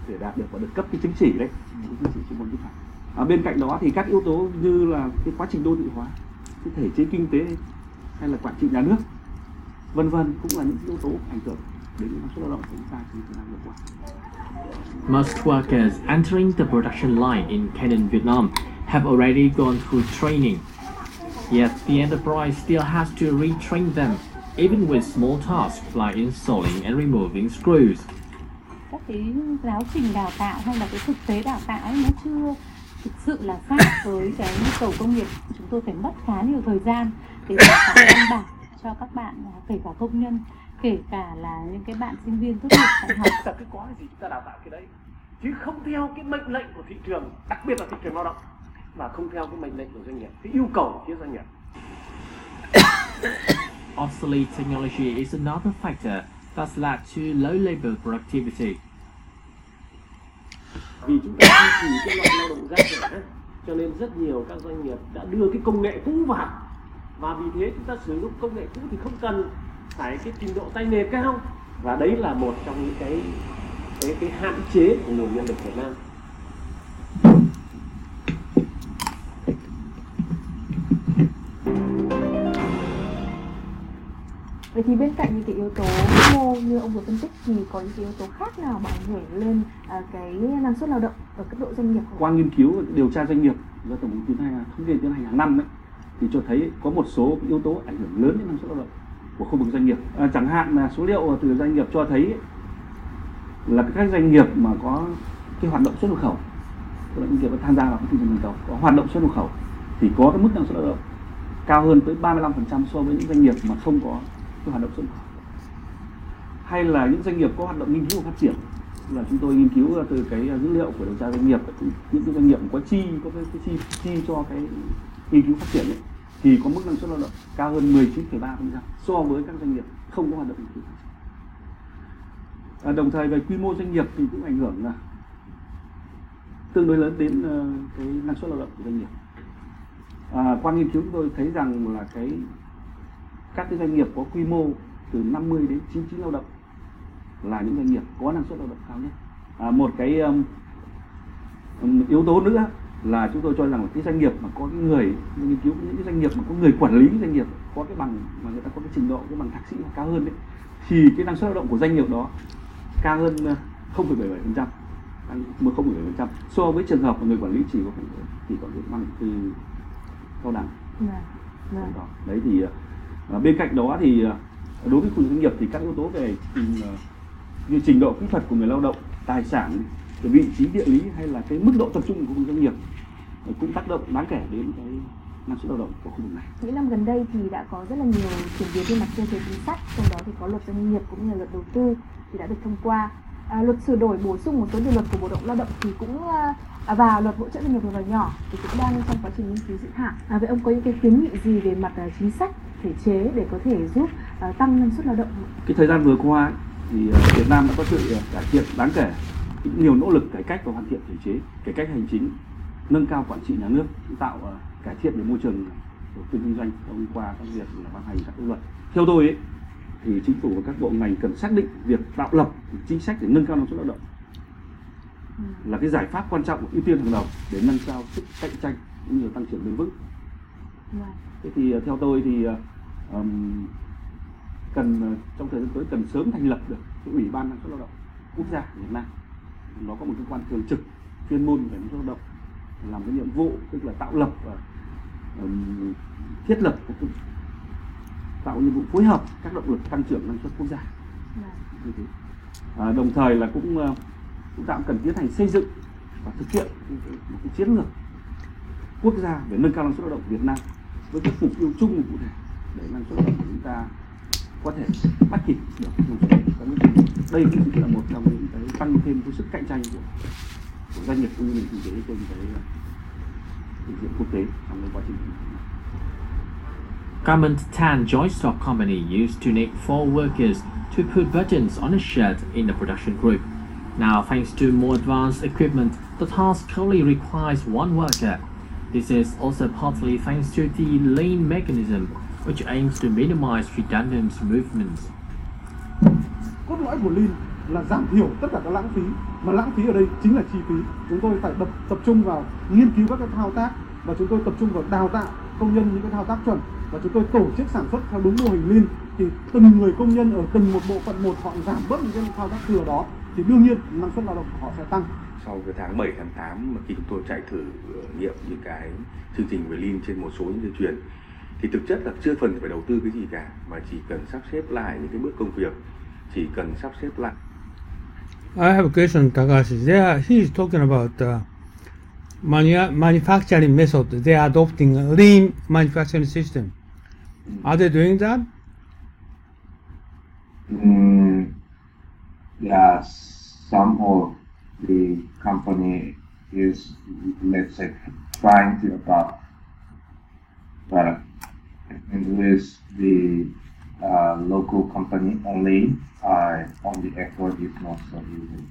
để đạt được và được cấp cái chứng chỉ đấy, chứng chỉ chuyên môn kỹ thuật. Bên cạnh đó thì các yếu tố như là cái quá trình đô thị hóa, cái thể chế kinh tế hay là quản trị nhà nước, vân vân cũng là những yếu tố ảnh hưởng đến năng suất lao động của chúng ta trong thời gian vừa qua. Most workers entering the production line in Canon, Vietnam have already gone through training. Yet the enterprise still has to retrain them, even with small tasks like installing and removing screws. Các cái giáo trình đào tạo hay là cái thực tế đào tạo ấy nó chưa thực sự là sát với cái nhu cầu công nghiệp. Chúng tôi phải mất khá nhiều thời gian để đào tạo căn bản cho các bạn, kể cả công nhân, kể cả là những cái bạn sinh viên tốt nghiệp đại học. Cái có cái gì chúng ta đào tạo cái đấy, chứ không theo cái mệnh lệnh của thị trường, đặc biệt là thị trường lao động, và không theo cái mệnh lệnh của doanh nghiệp, cái yêu cầu của phía doanh nghiệp. Obsolete technology is another factor that's led to low labor productivity. Vì chúng ta duy trì cái loại lao động giá rẻ, cho nên rất nhiều các doanh nghiệp đã đưa cái công nghệ cũ vào, và vì thế chúng ta sử dụng công nghệ cũ thì không cần phải cái trình độ tay nghề cao, và đấy là một trong những cái hạn chế của nguồn nhân lực Việt Nam. Vậy thì bên cạnh những cái yếu tố vĩ mô như ông vừa phân tích thì có những cái yếu tố khác nào mà ảnh hưởng lên cái năng suất lao động ở cấp độ doanh nghiệp không? Qua nghiên cứu điều tra doanh nghiệp do Tổng cục Thống kê tiến hành hàng năm ấy, thì cho thấy có một số yếu tố ảnh hưởng lớn đến năng suất lao động của khu vực doanh nghiệp. Chẳng hạn là số liệu từ doanh nghiệp cho thấy là các doanh nghiệp mà có cái hoạt động xuất nhập khẩu, các doanh nghiệp tham gia vào cái thị trường toàn cầu có hoạt động xuất nhập khẩu thì có cái mức năng suất lao động cao hơn tới 35% so với những doanh nghiệp mà không có cái hoạt động xuất nhập khẩu. Hay là những doanh nghiệp có hoạt động nghiên cứu và phát triển, là chúng tôi nghiên cứu từ cái dữ liệu của điều tra doanh nghiệp, những cái doanh nghiệp có cái chi cho cái nghiên cứu phát triển ấy, thì có mức năng suất lao động cao hơn 19,3% so với các doanh nghiệp không có hoạt động nghiên cứu. Đồng thời về quy mô doanh nghiệp thì cũng ảnh hưởng là tương đối lớn đến cái năng suất lao động của doanh nghiệp. Qua nghiên cứu chúng tôi thấy rằng là các cái doanh nghiệp có quy mô từ 50 đến 99 lao động là những doanh nghiệp có năng suất lao động cao nhất. Một cái yếu tố nữa là chúng tôi cho rằng là cái doanh nghiệp mà có cái người nghiên cứu, những cái doanh nghiệp mà có người quản lý doanh nghiệp có cái bằng mà người ta có cái trình độ, cái bằng thạc sĩ hoặc cao hơn đấy, thì cái năng suất lao động của doanh nghiệp đó cao hơn 0,77%, 0,7% so với trường hợp mà người quản lý chỉ có cái bằng từ cao đẳng. Đấy thì bên cạnh đó thì đối với khu doanh nghiệp thì các yếu tố về như trình độ kỹ thuật của người lao động, tài sản, vị trí địa lý hay là cái mức độ tập trung của khu doanh nghiệp cũng tác động đáng kể đến cái năng suất lao động của khu vực này. Những năm gần đây thì đã có rất là nhiều chuyển biến về mặt cơ chế chính sách, trong đó thì có luật doanh nghiệp cũng như là luật đầu tư thì đã được thông qua. Luật sửa đổi bổ sung một số điều luật của Bộ Lao động thì cũng và luật hỗ trợ doanh nghiệp vừa và nhỏ thì cũng đang trong quá trình nghiên cứu dự thảo. Vậy ông có những cái khuyến nghị gì về mặt chính sách, thể chế để có thể giúp tăng năng suất lao động? Cái thời gian vừa qua thì Việt Nam đã có sự cải thiện đáng kể, nhiều nỗ lực cải cách và hoàn thiện thể chế, cải cách hành chính, nâng cao quản trị nhà nước, tạo cải thiện về môi trường đầu tư kinh doanh thông qua các việc là ban hành các luật. Theo tôi ấy, thì chính phủ và các bộ ngành cần xác định việc tạo lập chính sách để nâng cao năng suất lao động là cái giải pháp quan trọng, ưu tiên hàng đầu để nâng cao sức cạnh tranh cũng như tăng trưởng bền vững. Thế thì theo tôi thì trong thời gian tới cần sớm thành lập được cái Ủy ban năng suất lao động quốc gia của Việt Nam. Nó có một cơ quan thường trực chuyên môn về năng suất lao động làm cái nhiệm vụ tức là tạo lập và thiết lập tạo nhiệm vụ phối hợp các động lực tăng trưởng năng suất quốc gia. Đồng thời là chúng ta cũng cần tiến hành xây dựng và thực hiện một cái chiến lược quốc gia về nâng cao năng suất lao động Việt Nam với các mục tiêu chung cụ thể để năng suất lao động của chúng ta có thể bắt kịp được năng suất của các nước. Đây cũng là một trong những cái tăng thêm cái sức cạnh tranh của doanh nghiệp cũng như nền kinh tế trên cái thị trường quốc tế trong cái quá trình. Garment tan joint-stock company used to need 4 workers to put buttons on a shirt in the production group. Now, thanks to more advanced equipment, the task only requires 1 worker. This is also partly thanks to the lean mechanism, which aims to minimize redundant movements. Cốt lõi của lean là giảm thiểu tất cả các lãng phí, mà lãng phí ở đây chính là chi phí. Chúng tôi phải tập trung vào nghiên cứu các cái thao tác và chúng tôi tập trung vào đào tạo công nhân những cái thao tác chuẩn và chúng tôi tổ chức sản xuất theo đúng mô hình lean. Thì từng người công nhân ở từng một bộ phận một họ giảm bớt những cái thao tác thừa đó thì đương nhiên năng suất lao động của họ sẽ tăng. Sau cái tháng 7, tháng 8 mà khi chúng tôi chạy thử nghiệm những cái chương trình về lean trên một số những dây chuyền thì thực chất là chưa cần phải đầu tư cái gì cả, mà chỉ cần sắp xếp lại những cái bước công việc, chỉ cần sắp xếp lại. I have a question, Takashi. He is talking about manufacturing method. They are adopting a lean manufacturing system. Are they doing that? Yeah, some of the company is, let's say, trying to adopt, but with the local company only, on the effort is not so easy.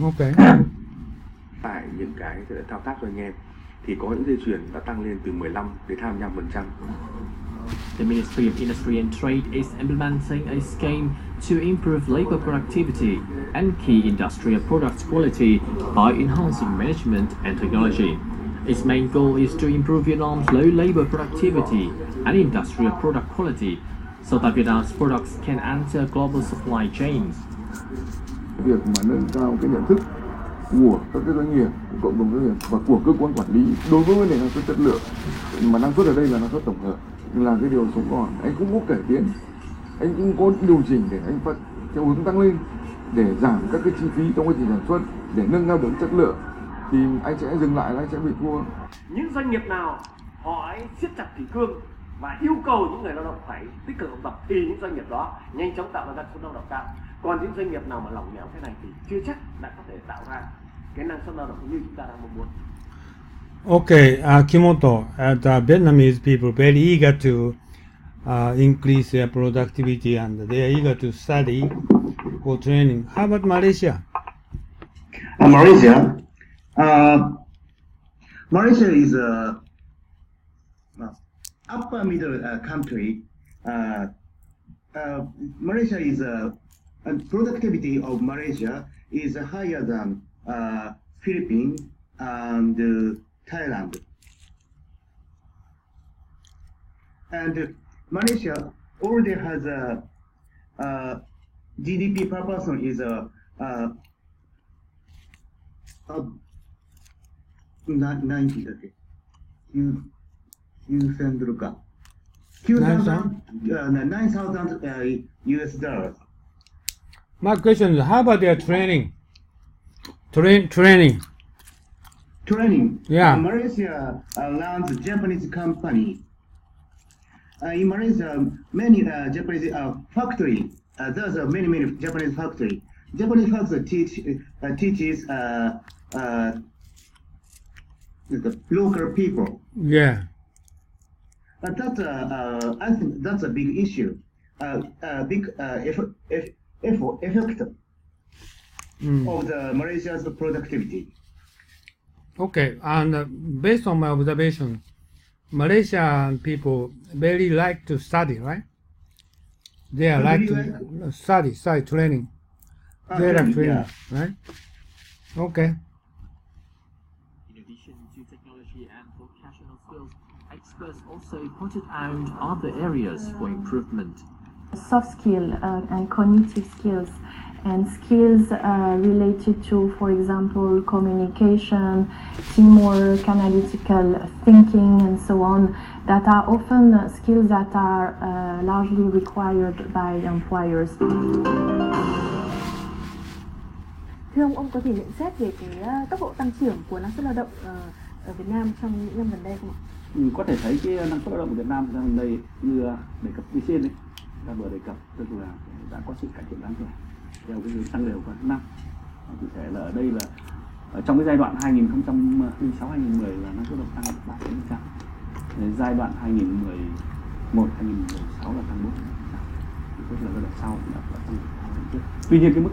Okay. Tại những cái thao tác cho anh em thì có những dây chuyền đã tăng lên từ 15 đến 25%. The Ministry of Industry and Trade is implementing a scheme to improve labor productivity and key industrial products quality by enhancing management and technology. Its main goal is to improve Vietnam's low labor productivity and industrial product quality so that Vietnam's products can enter global supply chains. Việc mà nâng cao cái nhận thức của các cái doanh nghiệp, của cộng đồng doanh nghiệp và của cơ quan quản lý đối với vấn đề năng suất chất lượng, mà năng suất ở đây là năng suất tổng hợp, là cái điều sống còn. Anh cũng có cải tiến, anh cũng có điều chỉnh để anh phát theo hướng tăng lên để giảm các cái chi phí trong quá trình sản xuất, để nâng cao được chất lượng, thì anh sẽ dừng lại là anh sẽ bị thua. Những doanh nghiệp nào họ siết chặt kỷ cương và yêu cầu những người lao động phải tích cực học tập thì những doanh nghiệp đó nhanh chóng tạo ra năng suất lao động cao. Còn những doanh nghiệp nào mà lỏng lẻo thế này thì chưa chắc đã có thể tạo ra cái năng suất lao động như chúng ta đang mong muốn. Okay, Kimoto, the Vietnamese people very eager to increase their productivity and they are eager to study for training. How about Malaysia? Malaysia is a upper middle country. Malaysia is productivity of Malaysia is higher than Philippines and Thailand. And Malaysia already has a GDP per person is 90 だっけ9,000ドルか 9,000 US dollars. My question is, how about their training? Training. Yeah. Malaysia runs Japanese company. In Malaysia, many Japanese factory. There's many Japanese factory. Japanese factory teaches the local people. Yeah. That's I think that's a big issue. Big effect of the Malaysia's productivity. Okay, and based on my observation, Malaysian people very like to study, right? They are like to study training. They like training, right? Okay. In addition to technology and vocational skills, experts also pointed out other areas for improvement. Soft skill and cognitive skills and skills related to, for example, communication, teamwork, analytical thinking, and so on, that are often skills that are largely required by employers. Thưa ông có thể nhận xét về cái tốc độ tăng trưởng của năng suất lao động ở Việt Nam trong những năm gần đây không ạ? Có thể thấy cái năng suất lao động của Việt Nam gần đây như đề cập phía trên đấy, ta vừa đề cập, tức là đã có sự cải thiện đáng kể theo cái hướng tăng đều qua năm. Cụ thể là ở đây là ở trong cái giai đoạn 2006-2010 là năng suất lao động tăng 3%, giai đoạn 2011-2016 là tăng 4%, tức là giai đoạn sau là tăng. Tuy nhiên cái mức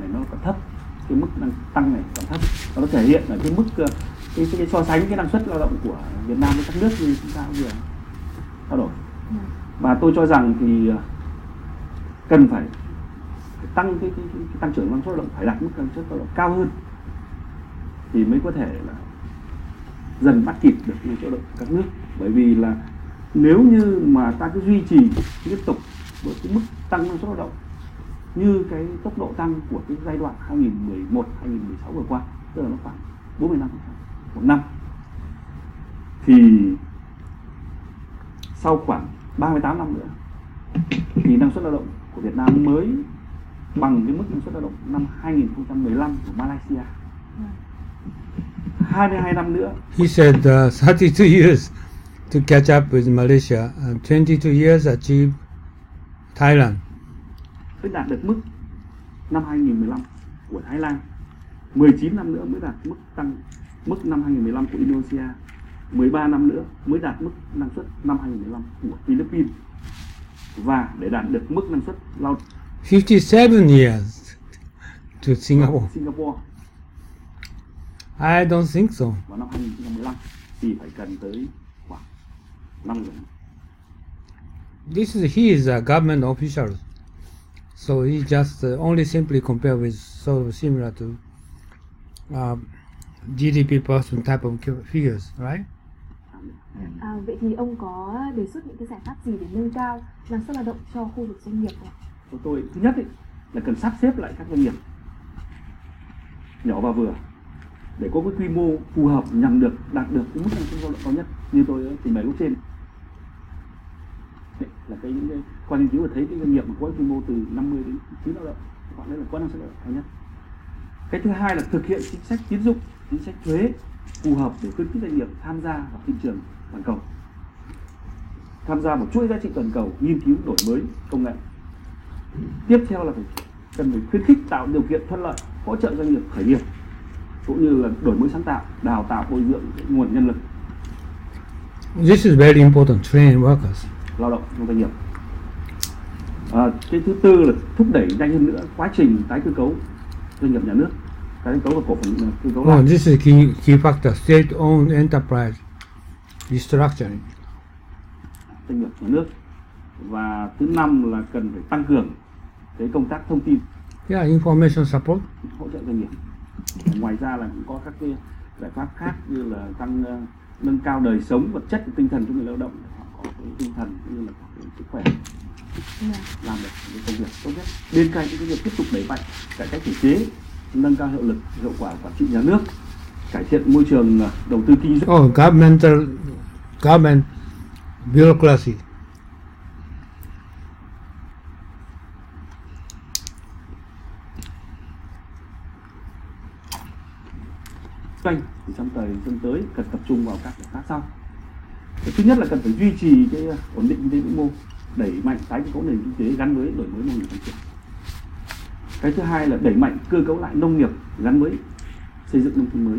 này nó còn thấp, cái mức tăng này còn thấp, nó thể hiện ở cái mức cái so sánh cái năng suất lao động của Việt Nam với các nước như chúng ta vừa trao đổi. Và tôi cho rằng thì cần phải tăng cái tăng trưởng năng suất lao động, phải đạt mức năng suất lao động cao hơn thì mới có thể là dần bắt kịp được năng suất lao động các nước. Bởi vì là nếu như mà ta cứ duy trì liên tục với cái mức tăng năng suất lao động như cái tốc độ tăng của cái giai đoạn 2011-2016 vừa qua, tức là nó khoảng 45% một năm, thì sau khoảng 38 năm nữa thì năng suất lao động của Việt Nam mới bằng cái mức năng suất lao động năm 2015 của Malaysia. 22 năm nữa. He said 32 years to catch up with Malaysia and 22 years achieve Thailand. Mới đạt được mức năm 2015 của Thái Lan, 19 năm nữa mới đạt mức năm 2015 của Indonesia, 13 năm nữa mới đạt mức năng suất năm 2015 của Philippines, và để đạt được mức năng suất lao động 57 years to Singapore. I don't think so. Vào năm 2015 thì phải cần tới khoảng 5 năm. He is a government official, so he just only simply compare with sort of similar to GDP person type of figures, right? Vậy thì ông có đề xuất những cái giải pháp gì để nâng cao năng suất lao động cho khu vực doanh nghiệp không? Của tôi thứ nhất là cần sắp xếp lại các doanh nghiệp nhỏ và vừa để có cái quy mô phù hợp nhằm đạt được cái mức năng suất lao động cao nhất như tôi trình bày lúc trên. Là những cái qua nghiên cứu và thấy cái doanh nghiệp mà có quy mô từ 50 đến 90 lao động, gọi đây là có năng suất lao động cao nhất. Cái thứ hai là thực hiện chính sách tín dụng, chính sách thuế phù hợp để khuyến khích doanh nghiệp tham gia vào thị trường toàn cầu, tham gia một chuỗi giá trị toàn cầu, nghiên cứu đổi mới công nghệ. Tiếp theo là cần phải khuyến khích tạo điều kiện thuận lợi, hỗ trợ doanh nghiệp khởi nghiệp cũng như là đổi mới sáng tạo, đào tạo bồi dưỡng nguồn nhân lực. This is very important, train workers. Lao động trong doanh nghiệp. Cái thứ tư là thúc đẩy nhanh hơn nữa quá trình tái cơ cấu doanh nghiệp nhà nước, tái cơ cấu và cổ phần cơ cấu lại. This is key factor, state-owned enterprise restructuring. Doanh nghiệp nhà nước. Và thứ năm là cần phải tăng cường cái công tác thông tin. Yeah, information support. Hỗ trợ doanh nghiệp. Ngoài ra là cũng có các cái giải pháp khác như là nâng cao đời sống vật chất và tinh thần cho người lao động, họ có cái tinh thần cũng như là có cái sức khỏe, làm được cái công việc tốt nhất. Bên cạnh cái việc tiếp tục đẩy mạnh cải cách thể chế, nâng cao hiệu quả quản trị nhà nước, cải thiện môi trường đầu tư kinh doanh. Government bureaucracy. Thì trong thời gian tới cần tập trung vào các giải pháp sau. Thứ nhất là cần phải duy trì cái ổn định kinh tế vĩ mô, đẩy mạnh tái cơ cấu nền kinh tế gắn với đổi mới mô hình phát triển. Cái thứ hai là đẩy mạnh cơ cấu lại nông nghiệp gắn với xây dựng nông thôn mới,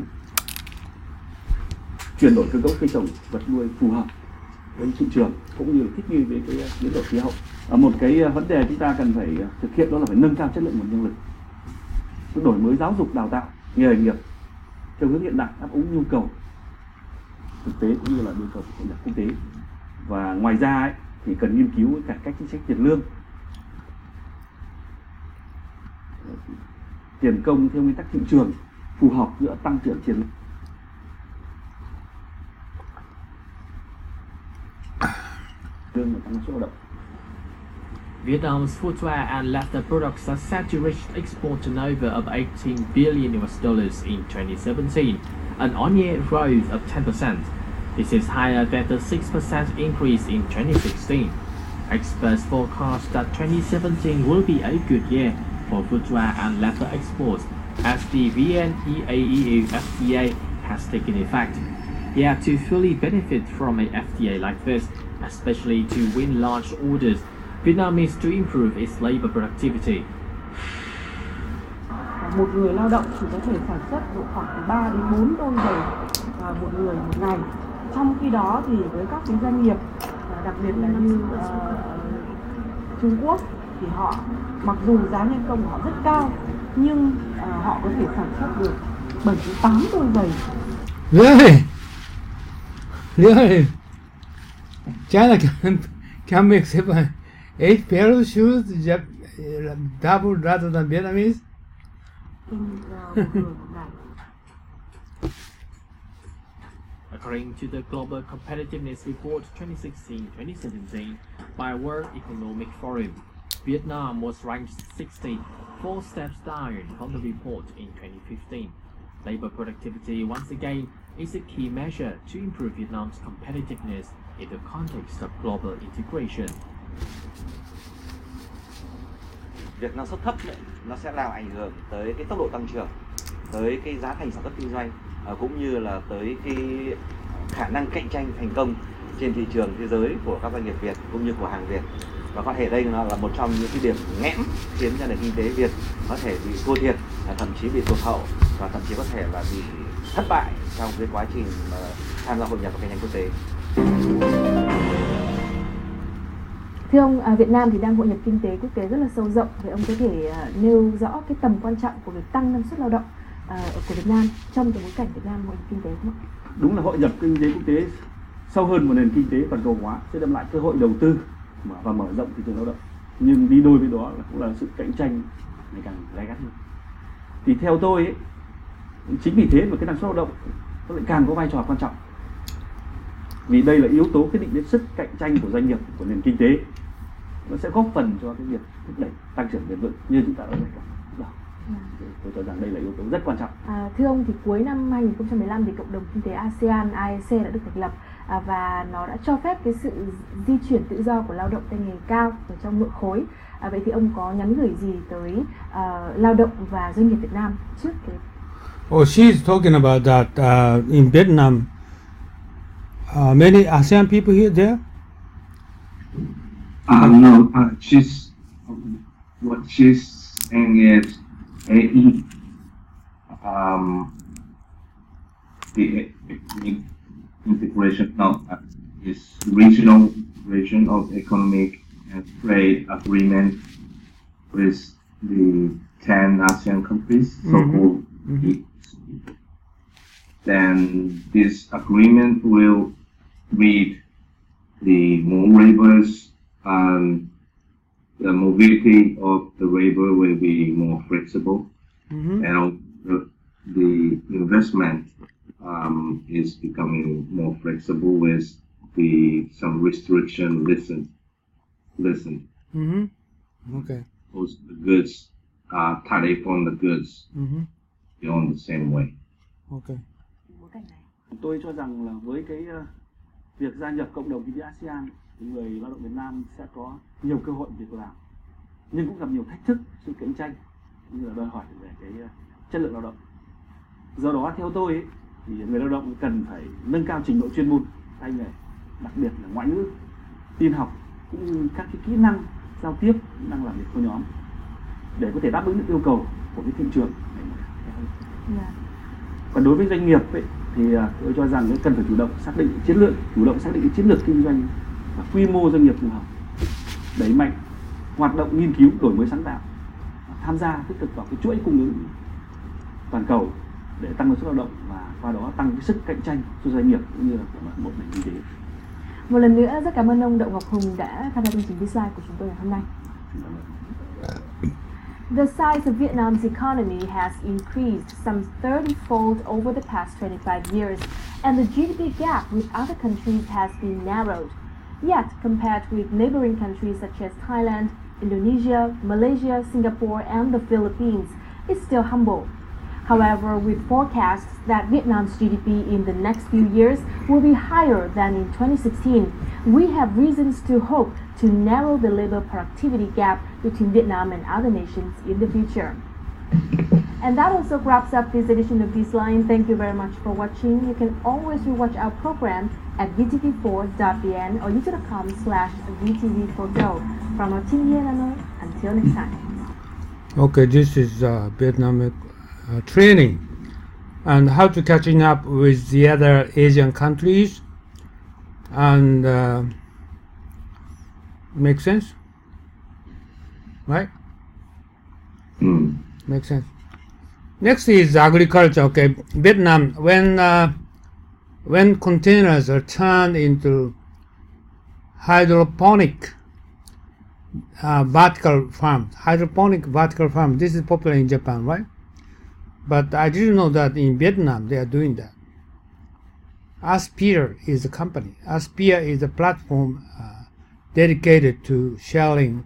chuyển đổi cơ cấu cây trồng vật nuôi phù hợp với thị trường cũng như là thích nghi với cái biến đổi khí hậu. Một cái vấn đề chúng ta cần phải thực hiện đó là phải nâng cao chất lượng nguồn nhân lực, đổi mới giáo dục đào tạo nghề nghiệp theo hướng hiện đại, đáp ứng nhu cầu thực tế cũng như là nhu cầu của hội nhập quốc tế. Và ngoài ra thì cần nghiên cứu cải cách chính sách tiền lương, tiền công theo nguyên tắc thị trường phù hợp giữa tăng trưởng tiền lương và tăng năng suất lao động. Vietnam's footwear and leather products are set to reach export turnover of $18 billion in 2017, an on-year growth of 10%. This is higher than the 6% increase in 2016. Experts forecast that 2017 will be a good year for footwear and leather exports as the VN-EAEU FTA has taken effect. Yet to fully benefit from a FTA like this, especially to win large orders, Vietnam needs to improve its labor productivity. Một người lao động chỉ có thể sản xuất độ khoảng từ 3 đến 4 đôi giày một người một ngày. Trong khi đó thì với các cái doanh nghiệp, đặc biệt là như Trung Quốc, thì họ mặc dù giá nhân công của họ rất cao nhưng họ có thể sản xuất được 7 đến 8 đôi giày. Really? China can make 8 pairs of shoes, double rather than Vietnamese? According to the Global Competitiveness Report 2016-2017 by World Economic Forum, Vietnam was ranked 60, 4 steps down from the report in 2015. Labor productivity, once again, is a key measure to improve Vietnam's competitiveness in the context of global integration. Việc năng suất thấp nữa, nó sẽ làm ảnh hưởng tới cái tốc độ tăng trưởng, tới cái giá thành sản xuất kinh doanh, cũng như là tới cái khả năng cạnh tranh thành công trên thị trường thế giới của các doanh nghiệp Việt cũng như của hàng Việt. Và có thể đây nó là một trong những cái điểm nghẽn khiến cho nền kinh tế Việt có thể bị thua thiệt, thậm chí bị tụt hậu và thậm chí có thể là bị thất bại trong cái quá trình tham gia hội nhập và cạnh tranh quốc tế. Thưa ông, Việt Nam thì đang hội nhập kinh tế quốc tế rất là sâu rộng. Vậy ông có thể nêu rõ cái tầm quan trọng của việc tăng năng suất lao động của Việt Nam trong cái bối cảnh Việt Nam hội nhập kinh tế không ạ? Đúng là hội nhập kinh tế quốc tế sâu hơn một nền kinh tế toàn cầu hóa sẽ đem lại cơ hội đầu tư và mở rộng thị trường lao động. Nhưng đi đôi với đó là cũng là sự cạnh tranh ngày càng gay gắt hơn. Thì theo tôi ấy, chính vì thế mà cái năng suất lao động nó lại càng có vai trò quan trọng. Vì đây là yếu tố quyết định đến sức cạnh tranh của doanh nghiệp, của nền kinh tế. Nó sẽ góp phần cho cái việc thúc đẩy tăng trưởng bền vững như chúng ta đã đề cập. Tôi cho rằng đây là yếu tố rất quan trọng. Thưa ông, thì cuối năm 2015 thì cộng đồng kinh tế ASEAN AEC đã được thành lập và nó đã cho phép cái sự di chuyển tự do của lao động tay nghề cao ở trong nội khối. Vậy thì ông có nhắn gửi gì tới lao động và doanh nghiệp Việt Nam trước cái? Oh, she's talking about that in Vietnam. Many ASEAN people here there? No, what she's saying is the integration is region of economic and trade agreement with the 10 ASEAN countries, so-called. Then this agreement will lead the more laborers and the mobility of the labor will be more flexible, and the investment is becoming more flexible with some restriction lessened. Okay. Also the goods tariff on the goods on the same way. Okay. Tôi cho rằng là với cái việc gia nhập cộng đồng kinh tế ASEAN thì người lao động Việt Nam sẽ có nhiều cơ hội việc làm, nhưng cũng gặp nhiều thách thức, sự cạnh tranh như là đòi hỏi về cái chất lượng lao động. Do đó theo tôi ấy, thì người lao động cần phải nâng cao trình độ chuyên môn, tay nghề, đặc biệt là ngoại ngữ, tin học cũng như các cái kỹ năng giao tiếp, kỹ năng làm việc của nhóm để có thể đáp ứng được yêu cầu của cái thị trường. Còn đối với doanh nghiệp ấy, thì tôi cho rằng cần phải chủ động xác định chiến lược, chiến lược kinh doanh và quy mô doanh nghiệp phù hợp, đẩy mạnh hoạt động nghiên cứu, đổi mới sáng tạo, tham gia tích cực vào cái chuỗi cung ứng toàn cầu để tăng năng suất lao động và qua đó tăng cái sức cạnh tranh cho doanh nghiệp cũng như là của một nền kinh tế. Một lần nữa rất cảm ơn ông Đậu Ngọc Hùng đã tham gia chương trình Business của chúng tôi ngày hôm nay. The size of Vietnam's economy has increased some 30-fold over the past 25 years, and the GDP gap with other countries has been narrowed. Yet, compared with neighboring countries such as Thailand, Indonesia, Malaysia, Singapore, and the Philippines, it's still humble. However, with forecasts that Vietnam's GDP in the next few years will be higher than in 2016, we have reasons to hope to narrow the labor productivity gap between Vietnam and other nations in the future. And that also wraps up this edition of This Line. Thank you very much for watching. You can always rewatch our program at vtv4.vn or youtube.com/vtv4go. From our team here in Unno, until next time. Okay, this is Vietnam training and how to catching up with the other Asian countries, and make sense, right? Makes sense. Next is agriculture. Okay, Vietnam, when containers are turned into hydroponic vertical farms, this is popular in Japan, right? But I didn't know that in Vietnam they are doing that. Aspire is a company. Aspire is a platform dedicated to sharing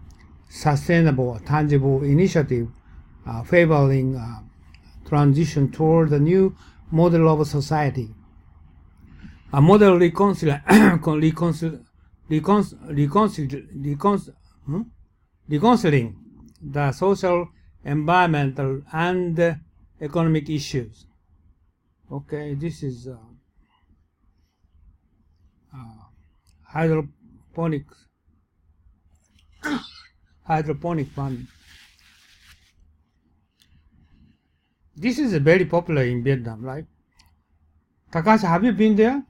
sustainable, tangible initiative favoring transition toward a new model of society. A model reconciling the social, environmental, and economic issues. Okay, this is hydroponic farming. This is very popular in Vietnam, right? Takashi, have you been there?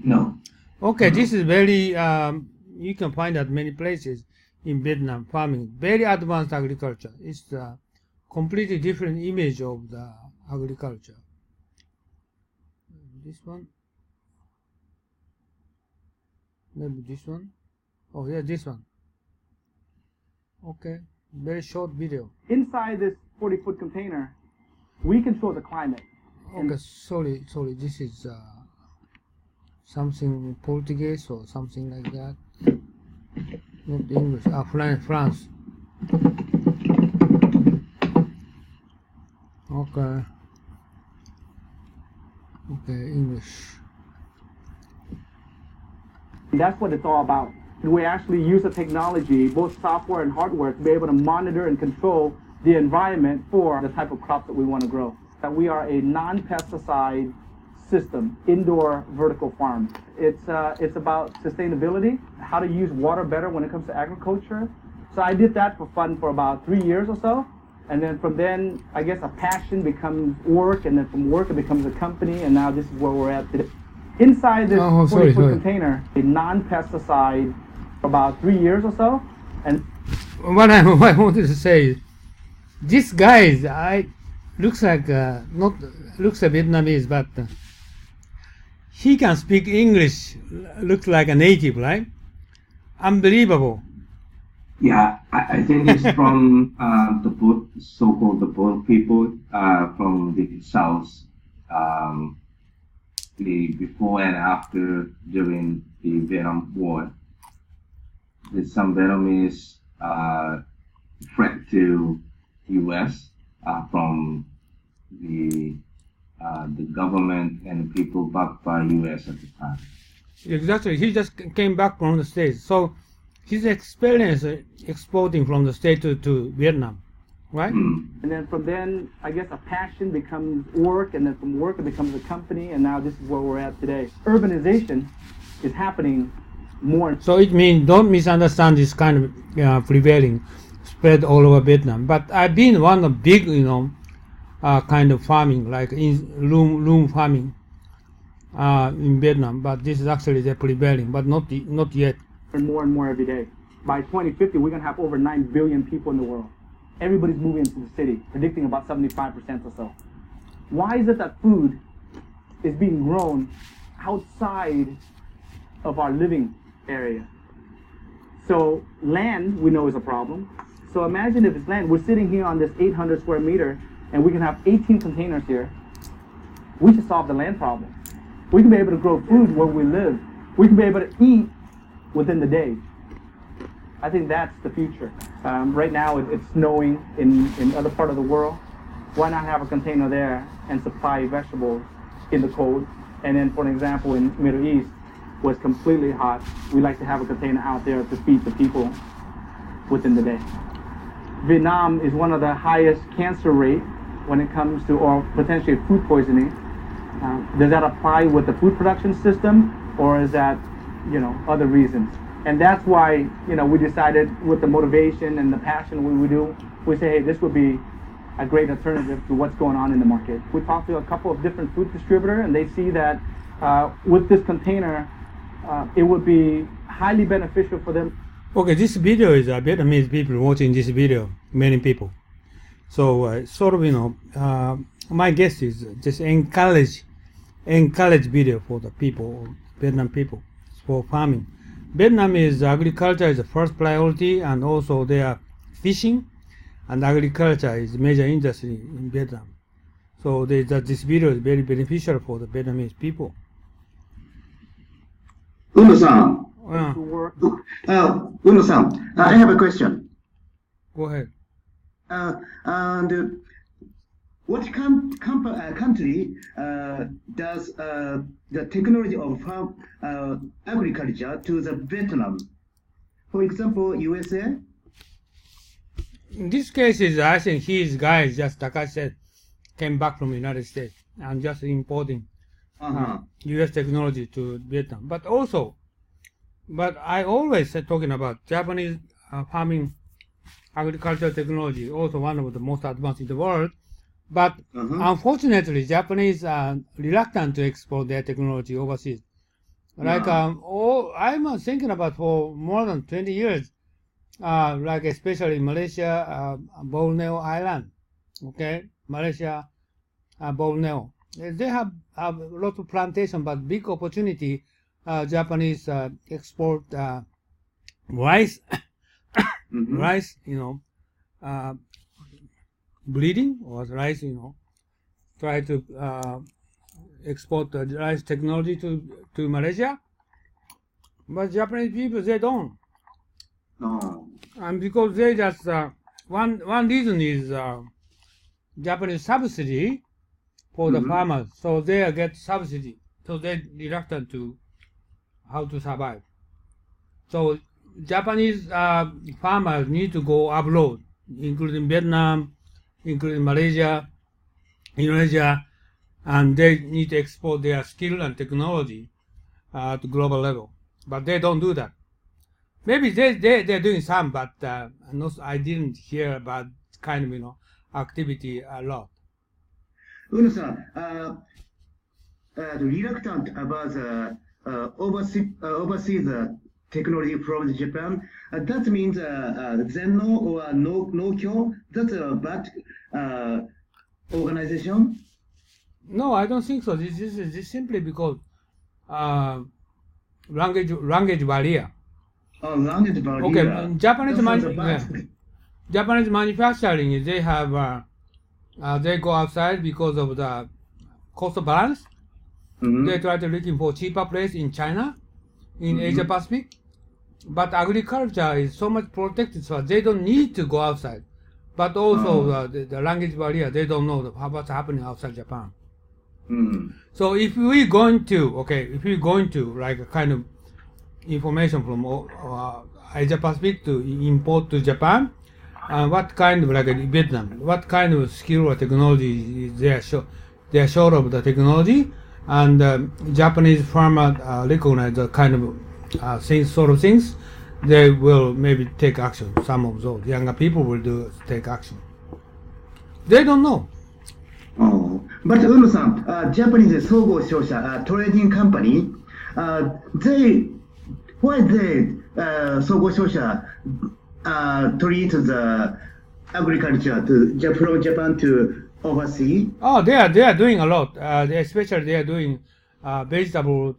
No. Okay, this is very, you can find at many places in Vietnam, farming. Very advanced agriculture. It's a completely different image of the agriculture. This one? Maybe this one? Oh yeah, this one. Okay, very short video. Inside this 40-foot container, we control the climate. Okay, sorry, this is something Portuguese or something like that. Not English. France. Okay, English. That's what it's all about. We actually use the technology, both software and hardware, to be able to monitor and control the environment for the type of crops that we want to grow. That we are a non-pesticide system, indoor vertical farm. It's about sustainability, how to use water better when it comes to agriculture. So I did that for fun for about 3 years or so. And then from then, I guess a passion becomes work, and then from work it becomes a company, and now this is where we're at today. Inside this 40-foot container, a non-pesticide for about 3 years or so. And what I wanted to say is, this guy looks like looks a Vietnamese, but he can speak English. Looks like a native, right? Unbelievable. Yeah, I think it's from the boat, so-called the boat people from the south. The before and after during the Vietnam War, there's some Vietnamese threat to U.S. From the government and people backed by U.S. at the time. Exactly. He just came back from the States, so his experience exporting from the States to Vietnam, right? And then from then, I guess a passion becomes work, and then from work it becomes a company, and now this is where we're at today. Urbanization is happening more. So it means, don't misunderstand this kind of prevailing spread all over Vietnam. But I've been one of big, kind of farming, like in loom farming in Vietnam. But this is actually the prevailing, but not yet. And more every day. By 2050, we're going to have over 9 billion people in the world. Everybody's moving into the city, predicting about 75% or so. Why is it that food is being grown outside of our living area? So land, we know, is a problem. So imagine if it's land, we're sitting here on this 800 square meter, and we can have 18 containers here. We should solve the land problem. We can be able to grow food where we live. We can be able to eat within the day. I think that's the future. Right now it's snowing in other part of the world. Why not have a container there and supply vegetables in the cold? And then, for example, in Middle East, where it's completely hot, we like to have a container out there to feed the people within the day. Vietnam is one of the highest cancer rate when it comes to, or potentially food poisoning. Does that apply with the food production system, or is that, other reasons? And that's why, we decided with the motivation and the passion we do, we say, hey, this would be a great alternative to what's going on in the market. We talked to a couple of different food distributors, and they see that with this container, it would be highly beneficial for them. Okay, this video is Vietnamese people watching this video, many people. So my guess is just encourage video for the people, Vietnam people, for farming. Vietnam is agriculture is the first priority, and also they are fishing, and agriculture is major industry in Vietnam. So this video is very beneficial for the Vietnamese people. Unno-san, Unno-san, I have a question. Go ahead. And what country does the technology of farm agriculture to the Vietnam? For example, USA? In this case, I think his guys, just like I said, came back from the United States and just importing US technology to Vietnam. But I always said talking about Japanese farming agricultural technology, also one of the most advanced in the world. But unfortunately, Japanese are reluctant to export their technology overseas. Like I'm thinking about for more than 20 years, like especially Malaysia, Borneo Island, okay, Malaysia, Borneo. They have a lot of plantation, but big opportunity. Japanese export rice, rice, breeding or rice, try to export the rice technology to Malaysia. But Japanese people, they don't. No. And because they just, one reason is Japanese subsidy for the farmers. So they get subsidy. So they're reluctant to how to survive. So Japanese farmers need to go abroad, including Vietnam, including Malaysia, Indonesia, and they need to export their skill and technology to global level. But they don't do that. Maybe they're doing some, but I didn't hear about kind of activity a lot. Unno-san, reluctant about the overseas technology from Japan. That means Zenno or Nokyo. That's a bad organization. No, I don't think so. This is simply because language barrier. Oh, language barrier. Okay, Japanese manufacturing, they have they go outside because of the cost balance. They try to looking for cheaper place in China, in Asia Pacific. But agriculture is so much protected, so they don't need to go outside. But also the language barrier, they don't know what's happening outside Japan. So if we're going to like a kind of information from Asia Pacific to import to Japan, what kind of like Vietnam, what kind of skill or technology is there? They are short of the technology, and Japanese farmer recognize the kind of sort of things. They will maybe take action. Some of those younger people will take action. They don't know. Oh, but Unno-san, Japanese Sogo Shosha trading company, why they Sogo Shosha treat the agriculture from Japan to overseas? Oh, they are doing a lot. Especially they are doing vegetable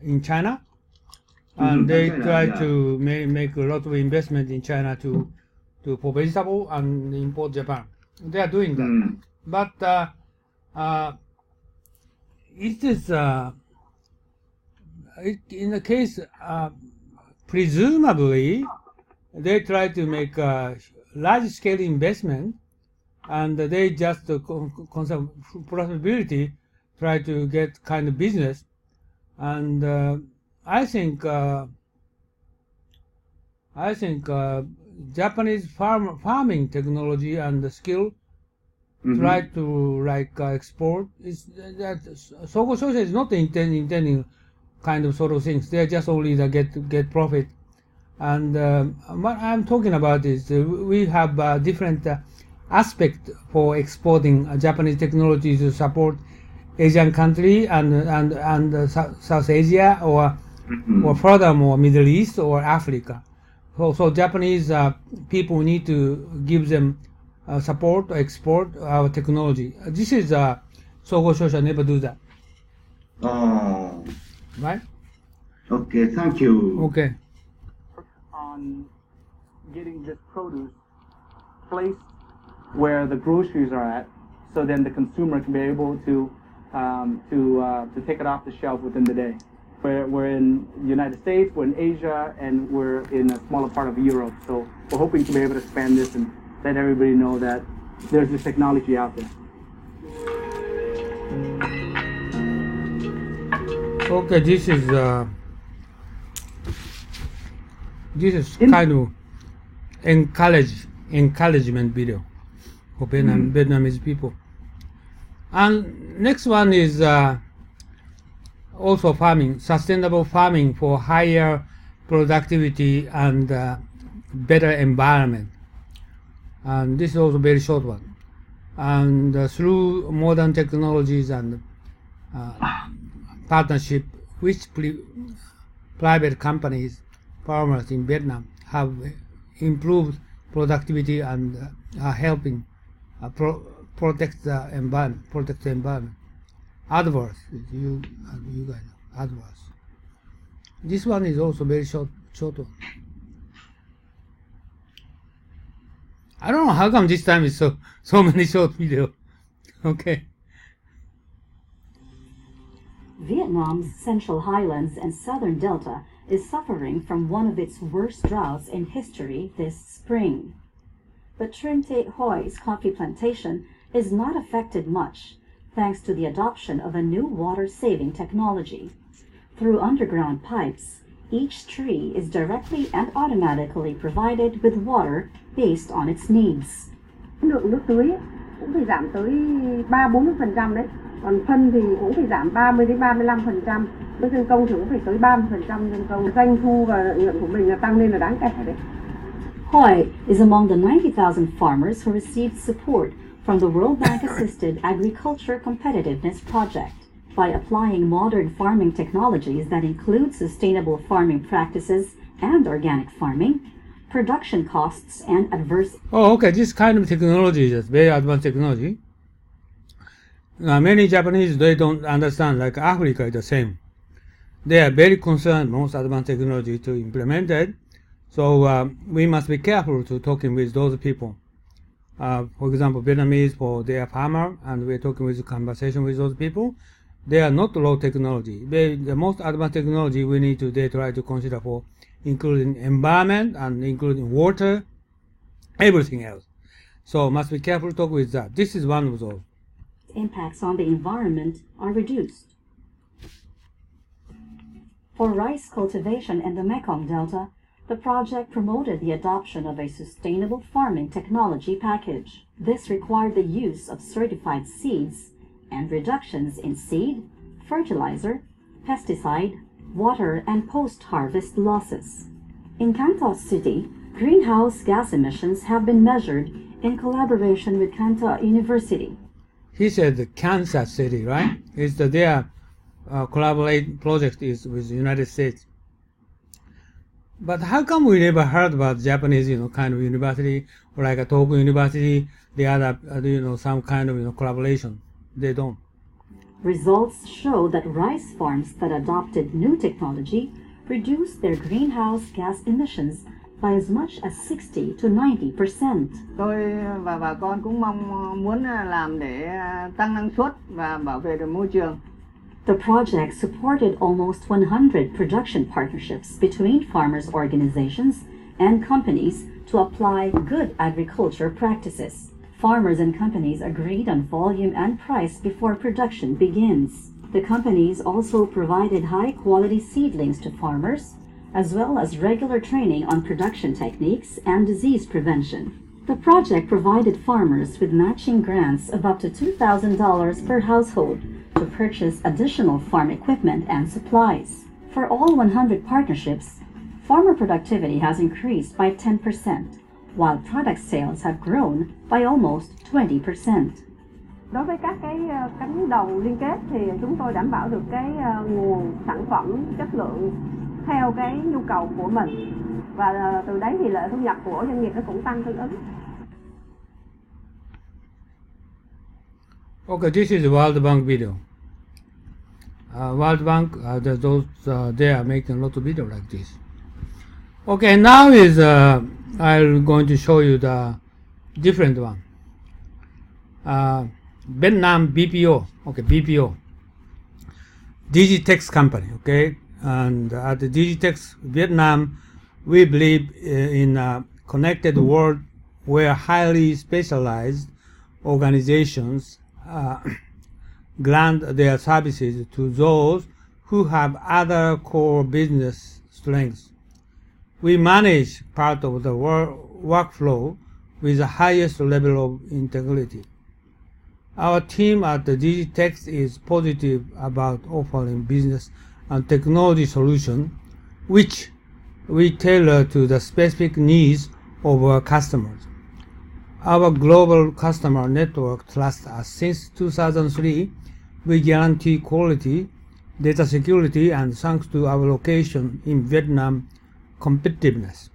in China, and they try to make a lot of investment in China for vegetable and import Japan. They are doing that, but it is in the case presumably they try to make a large-scale investment, and they just consider profitability, try to get kind of business, and I think Japanese farming technology and the skill try to export. Is that Sogo Shosha is not intending kind of sort of things. They are just only to get profit. And what I'm talking about is we have different aspect for exporting Japanese technology to support Asian country and South Asia or furthermore Middle East or Africa. So Japanese people need to give them support or export our technology. This is Sogo Shosha never do that. Right? Okay, thank you. Okay. On getting this produce placed where the groceries are at, so then the consumer can be able to take it off the shelf within the day. We're in the United States, we're in Asia, and we're in a smaller part of Europe. So we're hoping to be able to expand this and let everybody know that there's this technology out there. Okay, this is kind of encouragement video for Vietnamese people. And next one is also farming, sustainable farming for higher productivity and better environment. And this is also a very short one. And through modern technologies and partnership with private companies, farmers in Vietnam have improved productivity and are helping protect the environment. Adverse, you guys know, adverse. This one is also very short one. I don't know how come this time is so many short videos. Okay. Vietnam's Central Highlands and Southern Delta is suffering from one of its worst droughts in history this spring. But Trin Tệ Hoi's coffee plantation is not affected much, thanks to the adoption of a new water-saving technology. Through underground pipes, each tree is directly and automatically provided with water based on its needs. Lượng nước tưới cũng phải giảm tới 3-40% đấy. Còn phân thì cũng phải giảm 30 đến 35%. Với nhân công thì cũng phải tới 30% nhân công. Doanh thu và lợi nhuận của mình là tăng lên là đáng kể đấy. Hoi is among the 90,000 farmers who received support from the World Bank-assisted Agriculture Competitiveness Project. By applying modern farming technologies that include sustainable farming practices and organic farming, production costs and adverse... Oh, okay, this kind of technology is very advanced technology. Many Japanese, they don't understand, like Africa is the same. They are very concerned most advanced technology to implement it. So we must be careful to talking with those people. For example, Vietnamese, for their farmer, and we're talking with conversation with those people. They are not low technology. The most advanced technology we need to try to consider for including environment and including water, everything else. So must be careful to talk with that. This is one of those. Impacts on the environment are reduced. For rice cultivation in the Mekong Delta, the project promoted the adoption of a sustainable farming technology package. This required the use of certified seeds and reductions in seed, fertilizer, pesticide, water, and post-harvest losses. In Kanto City, greenhouse gas emissions have been measured in collaboration with Kanto University. He said Kansas City, right? It's their collaborate project is with the United States. But how come we never heard about Japanese, kind of university, or like a Tohoku University, the other, some kind of, collaboration? They don't. Results show that rice farms that adopted new technology reduced their greenhouse gas emissions by as much as 60 to 90%. Tôi và bà con cũng muốn làm để tăng năng suất và bảo vệ được môi trường. The project supported almost 100 production partnerships between farmers' organizations and companies to apply good agriculture practices. Farmers and companies agreed on volume and price before production begins. The companies also provided high-quality seedlings to farmers, as well as regular training on production techniques and disease prevention. The project provided farmers with matching grants of up to $2,000 per household to purchase additional farm equipment and supplies. For all 100 partnerships, farmer productivity has increased by 10%, while product sales have grown by almost 20%. Đối với các cái cánh đồng liên kết thì chúng tôi đảm bảo được cái nguồn sản phẩm chất lượng theo cái nhu cầu của mình, và từ đấy thì lợi thu nhập của doanh nghiệp nó cũng tăng tương ứng. Okay, this is World Bank video. World Bank, they are making a lot of video like this. Okay, now is I'm going to show you the different one. Vietnam BPO, okay, BPO, Digitex company, okay, and at the Digitex Vietnam, we believe in a connected world where highly specialized organizations grant their services to those who have other core business strengths. We manage part of the workflow with the highest level of integrity. Our team at the Digitex is positive about offering business and technology solutions which we tailor to the specific needs of our customers. Our global customer network trusts us. Since 2003, we guarantee quality, data security, and thanks to our location in Vietnam, competitiveness.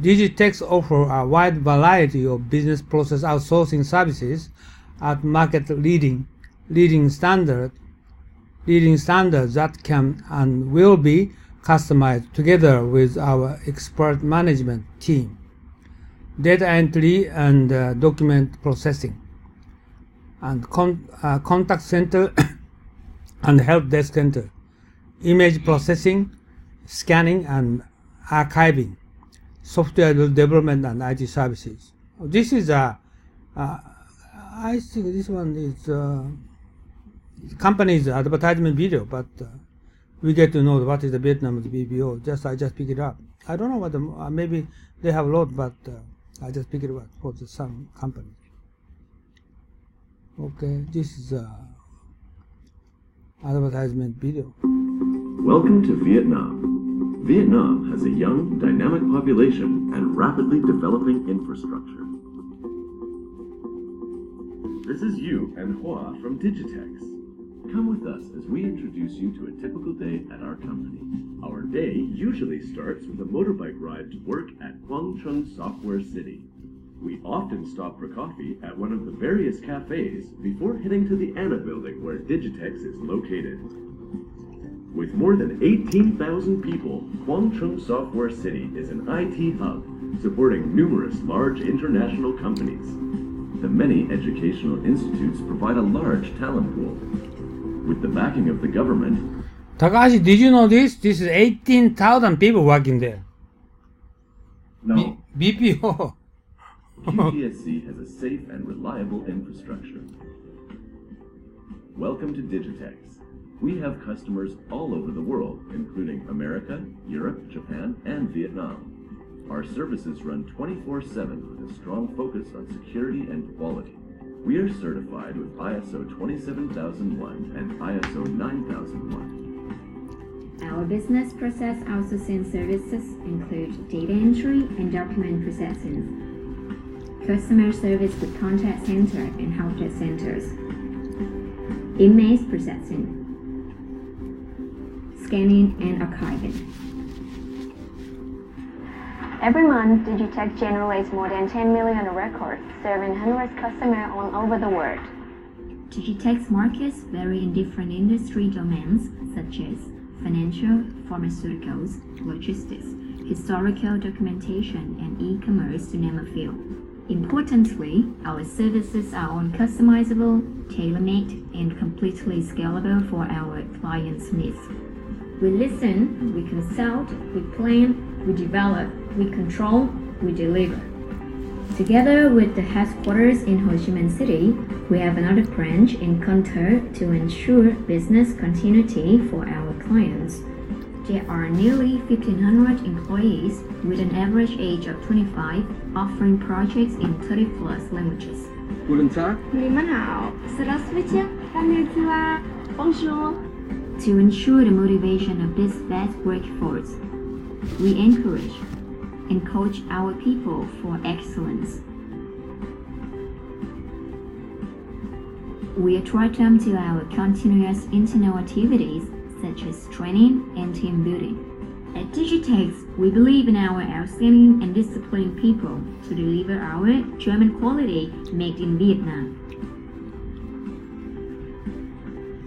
Digitex offers a wide variety of business process outsourcing services at market leading standards that can and will be customized together with our expert management team. Data entry and document processing, and contact center and help desk center, image processing, scanning and archiving, software development and IT services. This is I think this one is company's advertisement video, but we get to know what is the Vietnam's BPO. I just pick it up. I don't know what maybe they have a lot, but I just pick it up for some company. Okay, this is advertisement video. Welcome to Vietnam. Vietnam has a young, dynamic population and rapidly developing infrastructure. This is Yu and Hua from Digitex. Come with us as we introduce you to a typical day at our company. Our day usually starts with a motorbike ride to work at Quang Trung Software City. We often stop for coffee at one of the various cafes before heading to the Anna building where Digitex is located. With more than 18,000 people, Quang Trung Software City is an IT hub supporting numerous large international companies. The many educational institutes provide a large talent pool. With the backing of the government, Takahashi, did you know this? This is 18,000 people working there. No. BPO. QTSC has a safe and reliable infrastructure. Welcome to Digitex. We have customers all over the world, including America, Europe, Japan, and Vietnam. Our services run 24/7 with a strong focus on security and quality. We are certified with ISO 27001 and ISO 9001. Our business process outsourcing services include data entry and document processing, customer service with contact center and help desk centers, image processing, scanning and archiving. Every month, Digitex generates more than 10 million records, serving hundreds of customers all over the world. Digitex markets vary in different industry domains such as financial, pharmaceuticals, logistics, historical documentation, and e-commerce, to name a few. Importantly, our services are all customizable, tailor-made, and completely scalable for our clients' needs. We listen, we consult, we plan, we develop, we control, we deliver. Together with the headquarters in Ho Chi Minh City, we have another branch in Con Tum to ensure business continuity for our clients. There are nearly 1,500 employees with an average age of 25, offering projects in 30 plus languages. Guten Tag. 你们好. Здравствуйте. Konnichiwa. Bonjour. To ensure the motivation of this vast workforce, we encourage and coach our people for excellence. We attract them to our continuous internal activities such as training and team building. At Digitex, we believe in our outstanding and disciplined people to deliver our German quality made in Vietnam.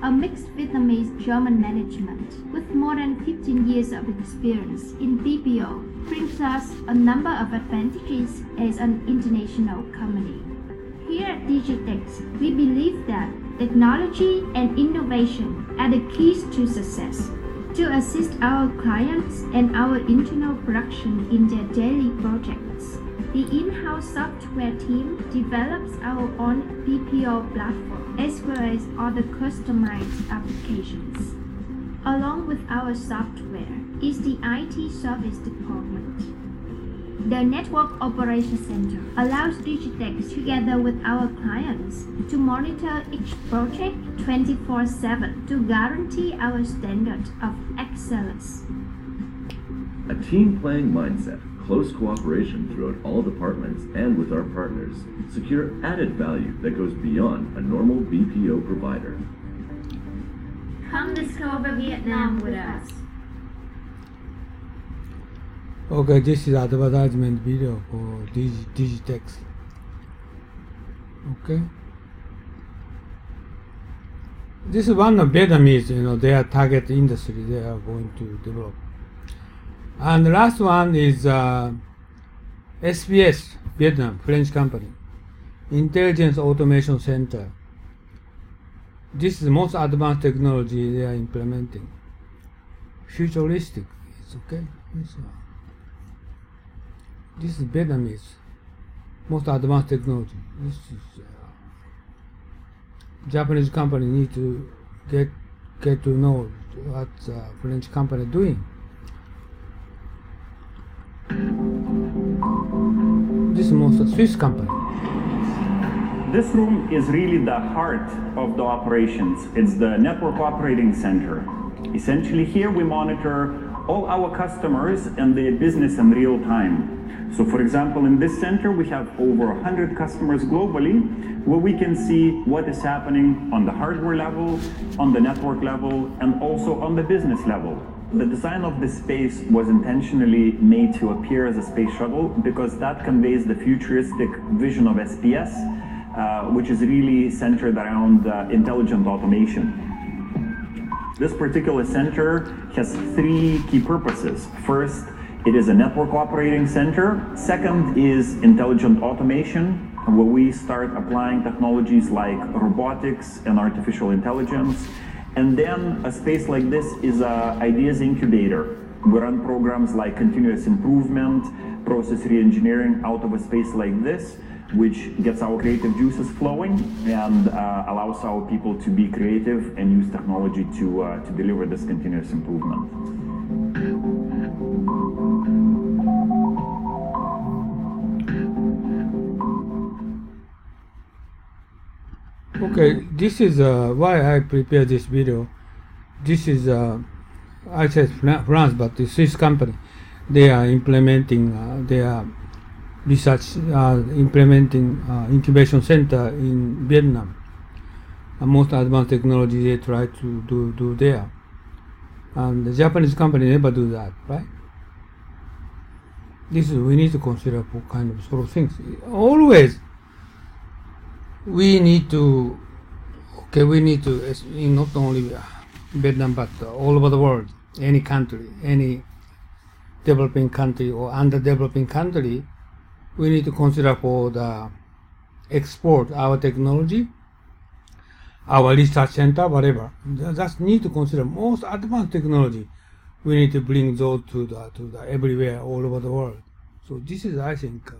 A mixed Vietnamese-German management with more than 15 years of experience in BPO brings us a number of advantages as an international company. Here at Digitex, we believe that technology and innovation are the keys to success. To assist our clients and our internal production in their daily projects, the in-house software team develops our own BPO platform as well as other customized applications. Along with our software is the IT service department. The Network Operations Center allows Digitex together with our clients to monitor each project 24/7 to guarantee our standard of excellence. A team playing mindset, close cooperation throughout all departments and with our partners secure added value that goes beyond a normal BPO provider. Come discover Vietnam with us. Okay, this is advertisement video for Digitex. Okay. This is one of Vietnamese, their target industry they are going to develop. And the last one is SBS, Vietnam, French company, Intelligence Automation Center. This is the most advanced technology they are implementing. Futuristic, it's okay. This is Vietnamese, most advanced technology. This is Japanese company need to get to know what French company doing. This is most Swiss company. This room is really the heart of the operations. It's the network operating center. Essentially here we monitor all our customers and their business in real time. So for example, in this center we have over 100 customers globally where we can see what is happening on the hardware level, on the network level, and also on the business level. The design of this space was intentionally made to appear as a space shuttle because that conveys the futuristic vision of SPS, which is really centered around intelligent automation. This particular center has three key purposes. First, it is a network operating center. Second is intelligent automation, where we start applying technologies like robotics and artificial intelligence. And then a space like this is an ideas incubator. We run programs like continuous improvement, process re-engineering out of a space like this, which gets our creative juices flowing and allows our people to be creative and use technology to deliver this continuous improvement. Okay, this is why I prepared this video. This is, I said France, but the Swiss company. They are implementing their research, implementing incubation center in Vietnam. Most advanced technology they try to do there. And the Japanese company never do that, right? This is, we need to consider for kind of sort of things. Always, we need to, in not only Vietnam, but all over the world, any country, any developing country or underdeveloping country, we need to consider for the export our technology, our research center, whatever. Just need to consider most advanced technology. We need to bring those to the everywhere, all over the world. So this is, I think,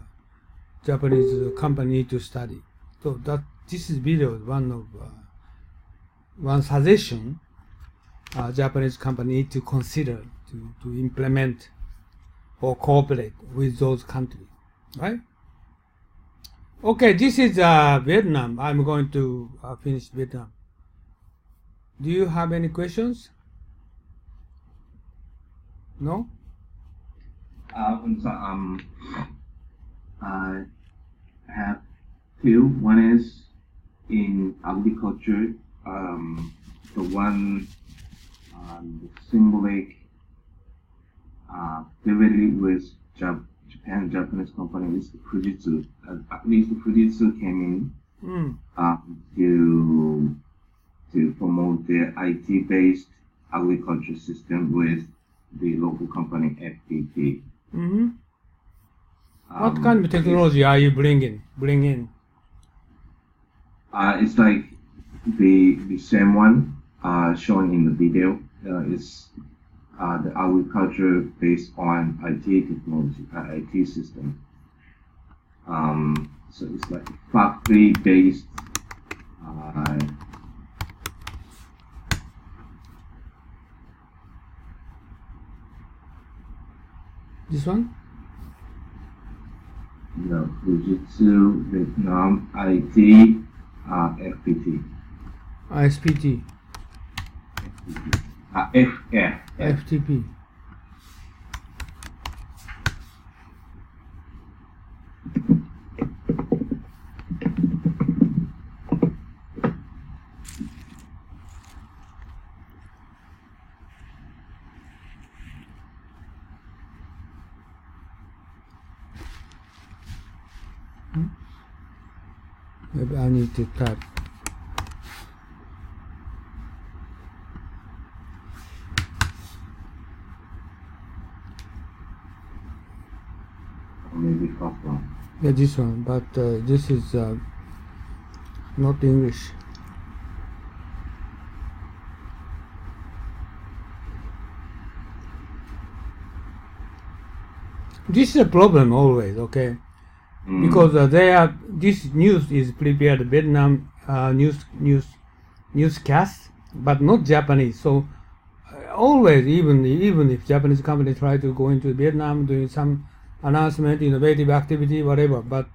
Japanese company need to study. So this is video one suggestion Japanese company need to consider to implement or cooperate with those countries, right? Okay, this is Vietnam. I'm going to finish Vietnam. Do you have any questions? No? I have two. One is in agriculture. The one, the symbolic activity with Japanese company is Fujitsu. At least Fujitsu came in to promote their IT-based agriculture system with the local company FPT. Mm-hmm. What kind of technology are you bringing in? It's like the same one shown in the video. It's the agriculture based on IT technology, IT system. So it's like factory based. This one? No, Fujitsu, Vietnam, IT, FPT. SPT. FTP. Maybe I need to type. Maybe first one. Yeah, this one, but this is not English. This is a problem always, okay? Because this news is prepared Vietnam newscast, but not Japanese. So always, even if Japanese company try to go into Vietnam doing some announcement, innovative activity, whatever, but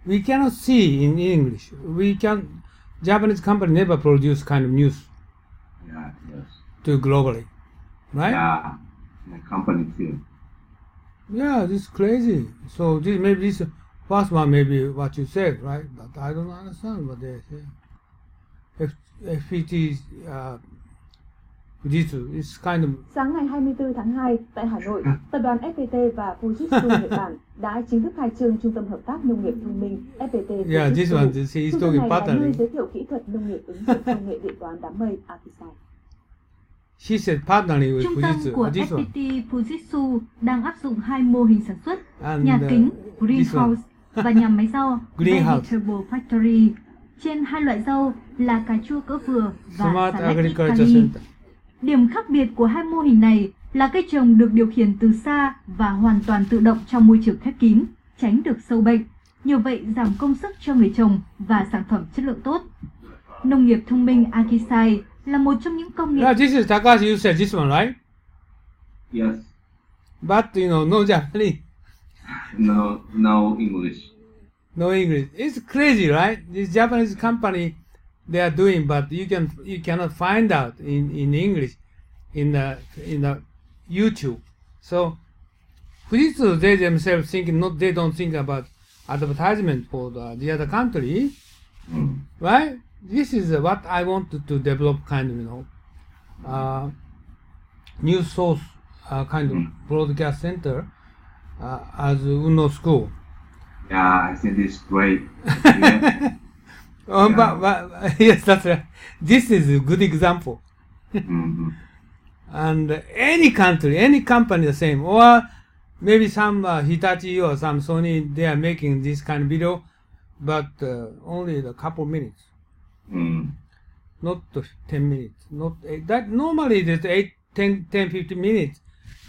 we cannot see in English. Japanese company never produce kind of news to globally, right? Yeah, the company too. Yeah, this is crazy. So this first one maybe what you said, right? But I don't understand what they say. FPT Fujitsu is kind of. Sáng ngày 24 tháng 2 tại Hà Nội, tập đoàn FPT và Fujitsu Nhật Bản đã chính thức khai trương trung tâm hợp tác nông nghiệp thông minh FPT. Yeah, this one is talking partly. Trung tâm này là nơi giới thiệu kỹ thuật nông nghiệp ứng dụng công nghệ điện toán đám mây Akisai. She said partnering with Trung Fujitsu. tâm của FPT Fujitsu đang áp dụng hai mô hình sản xuất, nhà kính greenhouse và nhà máy rau vegetable factory trên hai loại rau là cà chua cỡ vừa và xà lách Italy. Điểm khác biệt của hai mô hình này là cây trồng được điều khiển từ xa và hoàn toàn tự động trong môi trường khép kín, tránh được sâu bệnh. Nhờ vậy giảm công sức cho người trồng và sản phẩm chất lượng tốt. Nông nghiệp thông minh Akisai là một trong những công nghệ. Yeah, this is Takashi. You said this one, right? Yes. But no Japanese. No English. No English. It's crazy, right? This Japanese company they are doing, but you cannot find out in English in the YouTube. So Fujitsu they themselves they don't think about advertisement for the other country, right? This is what I wanted to develop kind of news source kind of broadcast center as Unno school. Yeah, I think it's great. But yes, that's right. This is a good example. And any country, any company the same, or maybe some Hitachi or some Sony, they are making this kind of video, but only a couple minutes. Not 10 minutes. Not that normally it's 10, 15 minutes.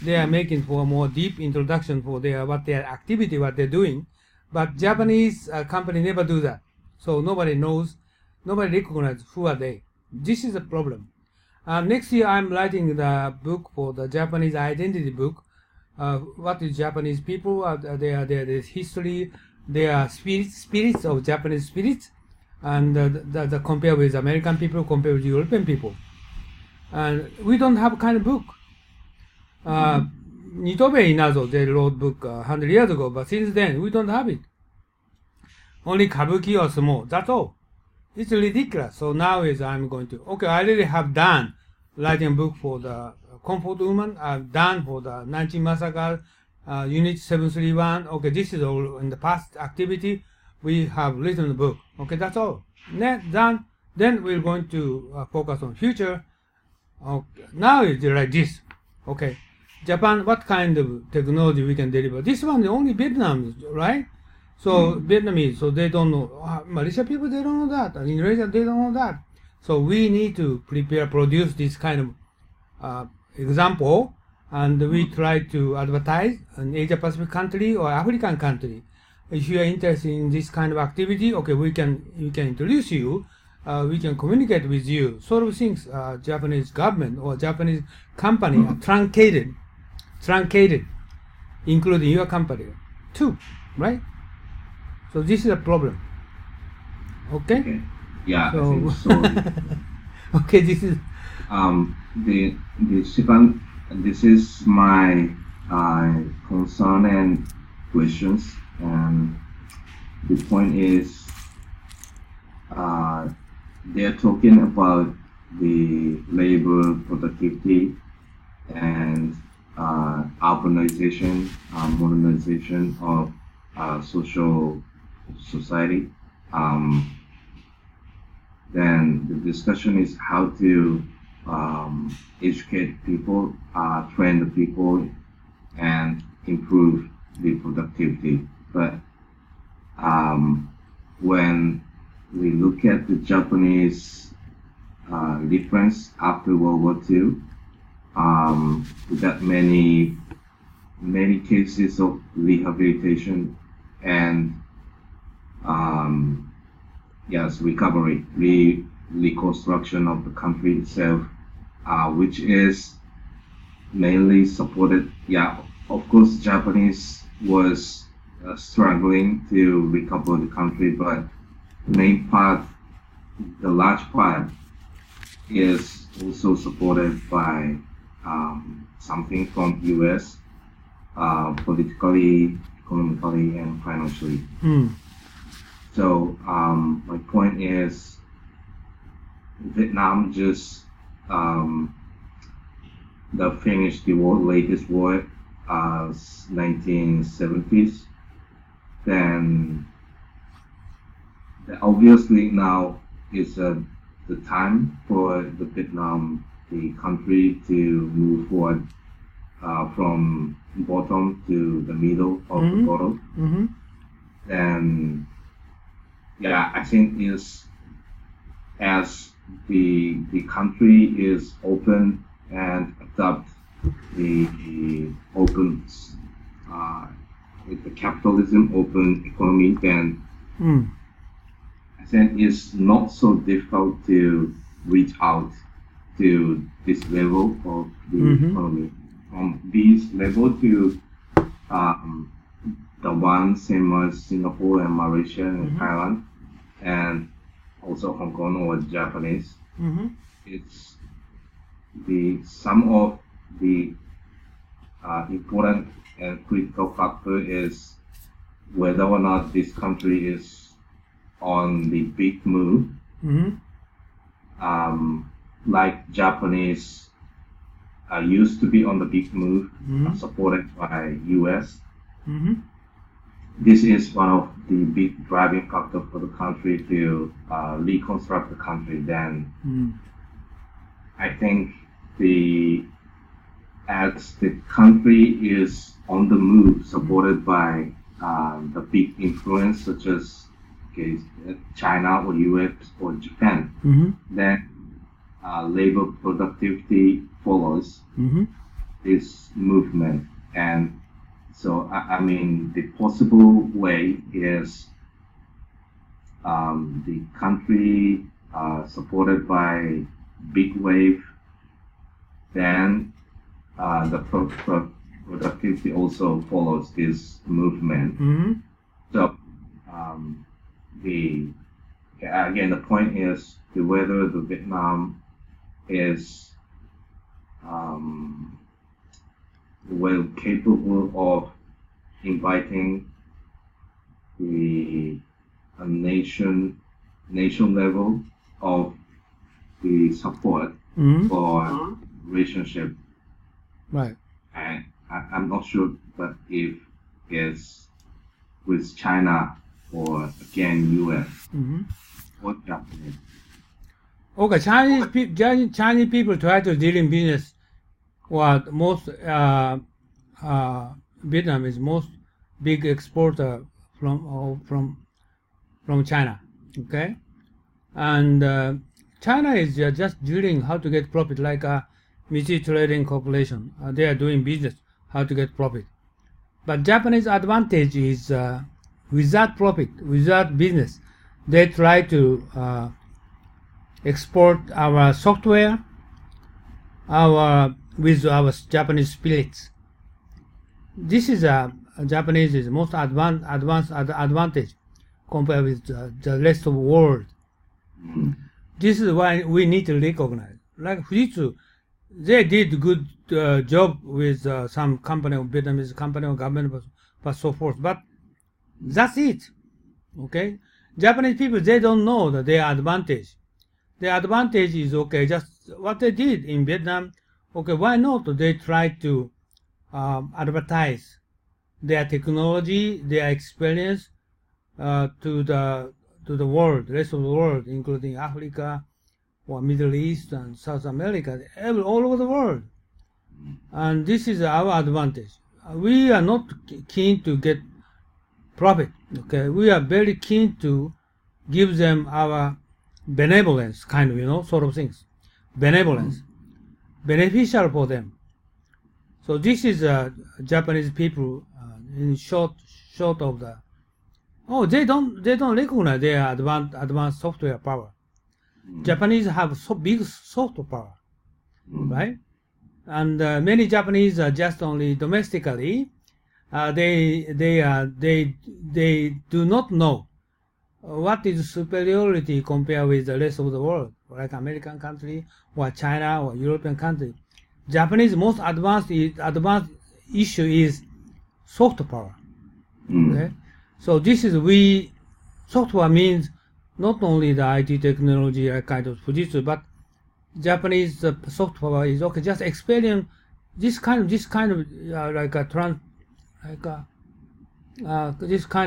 They are making for a more deep introduction for their activity, what they're doing. But Japanese company never do that. So nobody knows, nobody recognizes who are they. This is a problem. Next year, I'm writing the book for the Japanese identity book. What is Japanese people? Their history, their spirits of Japanese spirits, and the compare with American people, compare with European people. And we don't have kind of book. Nitobe Inazo, they wrote book 100 years ago, but since then, we don't have it. Only kabuki or sumo, that's all. It's ridiculous. So now I'm going to, okay, I already have done writing a book for the Comfort Woman. I've done for the 19 Massacre, Unit 731. Okay, this is all in the past activity. We have written the book. Okay, that's all. Done. Then we're going to focus on future. Okay, now it's like this. Okay, Japan, what kind of technology we can deliver? This one is only Vietnam, right? So Vietnamese, so they don't know. Malaysia people, they don't know that. Indonesia, they don't know that. So we need to produce this kind of example, and we try to advertise an Asia Pacific country or African country. If you are interested in this kind of activity, okay, we can introduce you. We can communicate with you. Sort of things. Japanese government or Japanese company are truncated, including your company too, right? So this is a problem. Okay? Yeah. So, so okay, this is the second. This is my concern and questions, and the point is they're talking about the labor productivity and urbanization, modernization of social society. Then the discussion is how to educate people, train the people, and improve the productivity. But when we look at the Japanese difference after World War II, we got many cases of rehabilitation and recovery, reconstruction of the country itself, which is mainly supported. Yeah, of course, Japanese was struggling to recover the country, but the large part is also supported by something from US, politically, economically, and financially. So my point is, Vietnam just finished the latest war, 1970s. Then obviously now is the time for the Vietnam, the country, to move forward from bottom to the middle of the bottom. And yeah, I think is as the country is open and adopt the open with the capitalism, open economy, then I think it's not so difficult to reach out to this level of the economy. From this level to the one same as Singapore and Malaysia and Thailand, and also Hong Kong or Japanese. It's some of the important and critical factor is whether or not this country is on the big move. Like Japanese used to be on the big move, supported by US. This is one of the big driving factors for the country to reconstruct the country. Then I think as the country is on the move, supported by the big influence such as China or US or Japan, then labor productivity follows this movement. And so, I mean, the possible way is the country supported by big wave then the productivity also follows this movement. So the point is whether the Vietnam is well capable of inviting the nation level of the support for relationship. Right. And I'm not sure, but if it's with China or again US or Japanese. Okay, Chinese people try to deal in business. What most Vietnam is most big exporter from China. Okay, and China is just dealing how to get profit, like Mitsubishi Trading Corporation. They are doing business how to get profit. But Japanese advantage is without profit, without business, they try to export our software, with our Japanese spirits. This is Japanese is most advanced advantage compared with the rest of the world. This is why we need to recognize. Like Fujitsu, they did good job with some company, Vietnamese company or government, but so forth. But that's it. Okay, Japanese people, they don't know that their advantage. Their advantage is okay. Just what they did in Vietnam. Okay, why not? They try to advertise their technology, their experience to the world, rest of the world, including Africa or Middle East and South America, all over the world. And this is our advantage. We are not keen to get profit. Okay, we are very keen to give them our benevolence, kind of, sort of things. Benevolence, beneficial for them. So this is Japanese people in short of the. Oh, they don't recognize their advanced software power. Japanese have so big software power, right? And many Japanese are just only domestically. They do not know what is superiority compared with the rest of the world, like American country or China or European country. Japanese most advanced issue is software power. Okay, so this is software means not only the IT technology kind of Fujitsu, but Japanese software is okay. Just experience this kind of this kind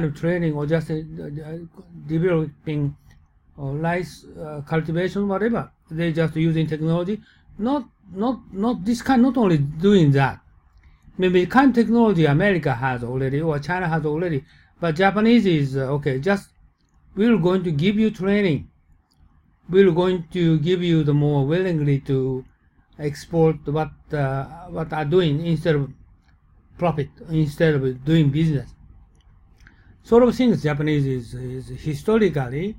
of training, or just developing or rice cultivation, whatever. They just using technology. Not this kind. Not only doing that. Maybe kind of technology America has already or China has already, but Japanese is okay. Just we're going to give you training. We're going to give you the more willingly to export what are doing instead of profit, instead of doing business. Sort of things Japanese is historically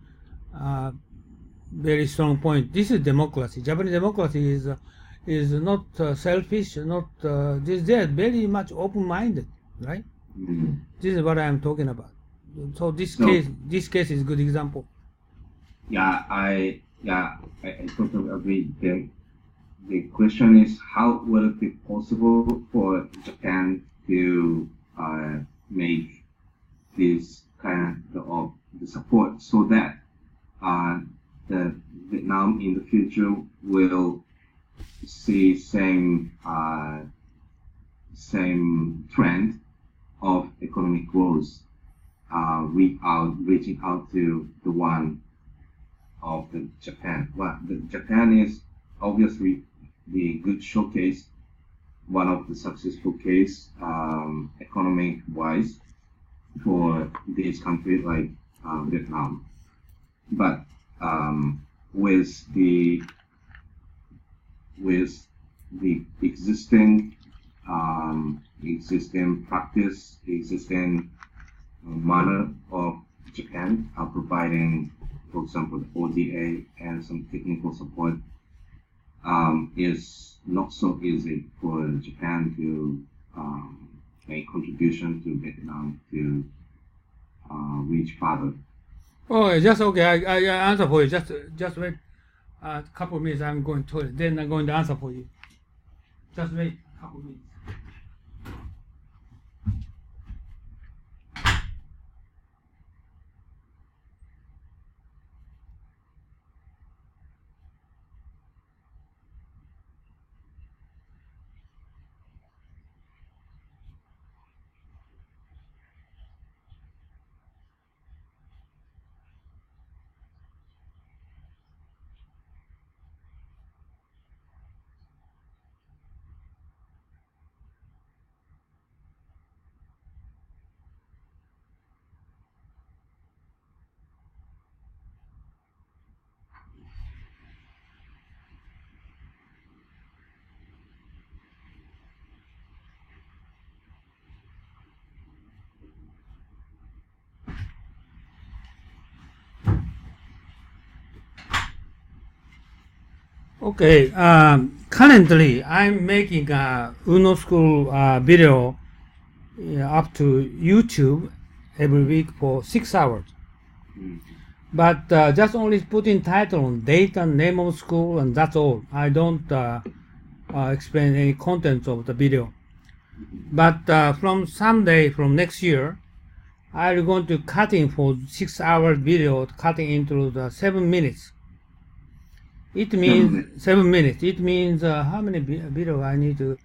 very strong point. This is democracy. Japanese democracy is not selfish, not they are very much open-minded, right? This is what I am talking about. So this case is a good example. I totally agree. The question is, how will it be possible for Japan to make this kind of the support so that the Vietnam in the future will see same trend of economic growth without reaching out to the one of the Japan. Well, the Japan is obviously the good showcase, one of the successful case economic wise for this country like Vietnam. But with the existing practice, existing manner of Japan providing, for example, the ODA and some technical support, is not so easy for Japan to make contribution to Vietnam to reach further. Oh, just okay. I answer for you. Just wait a couple of minutes. I'm going to it. Then I'm going to answer for you. Just wait a couple of minutes. Okay, currently I'm making a Unno School video up to YouTube every week for 6 hours. But just only putting title on date and name of school, and that's all. I don't explain any contents of the video. But from someday, from next year, I'm going to cutting for 6 hour video, cutting into the 7 minutes. It means 7 minutes. It means how many video I need to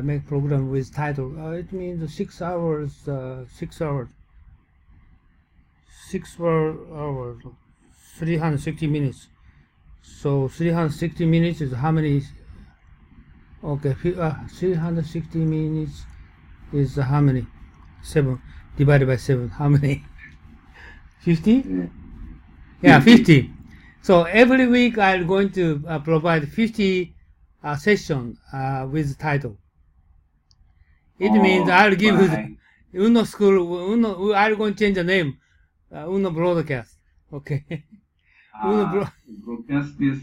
make program with title. It means 6 hours. 6 hours. 6 hours. 360 minutes. So 360 minutes is how many? Okay, 360 minutes is how many? 7 divided by 7. How many? 50? Yeah, 50. So every week I'm going to provide 50 session with title. It means I'll give you Unno School. I'm going to change the name. Unno Broadcast. Okay. Broadcast this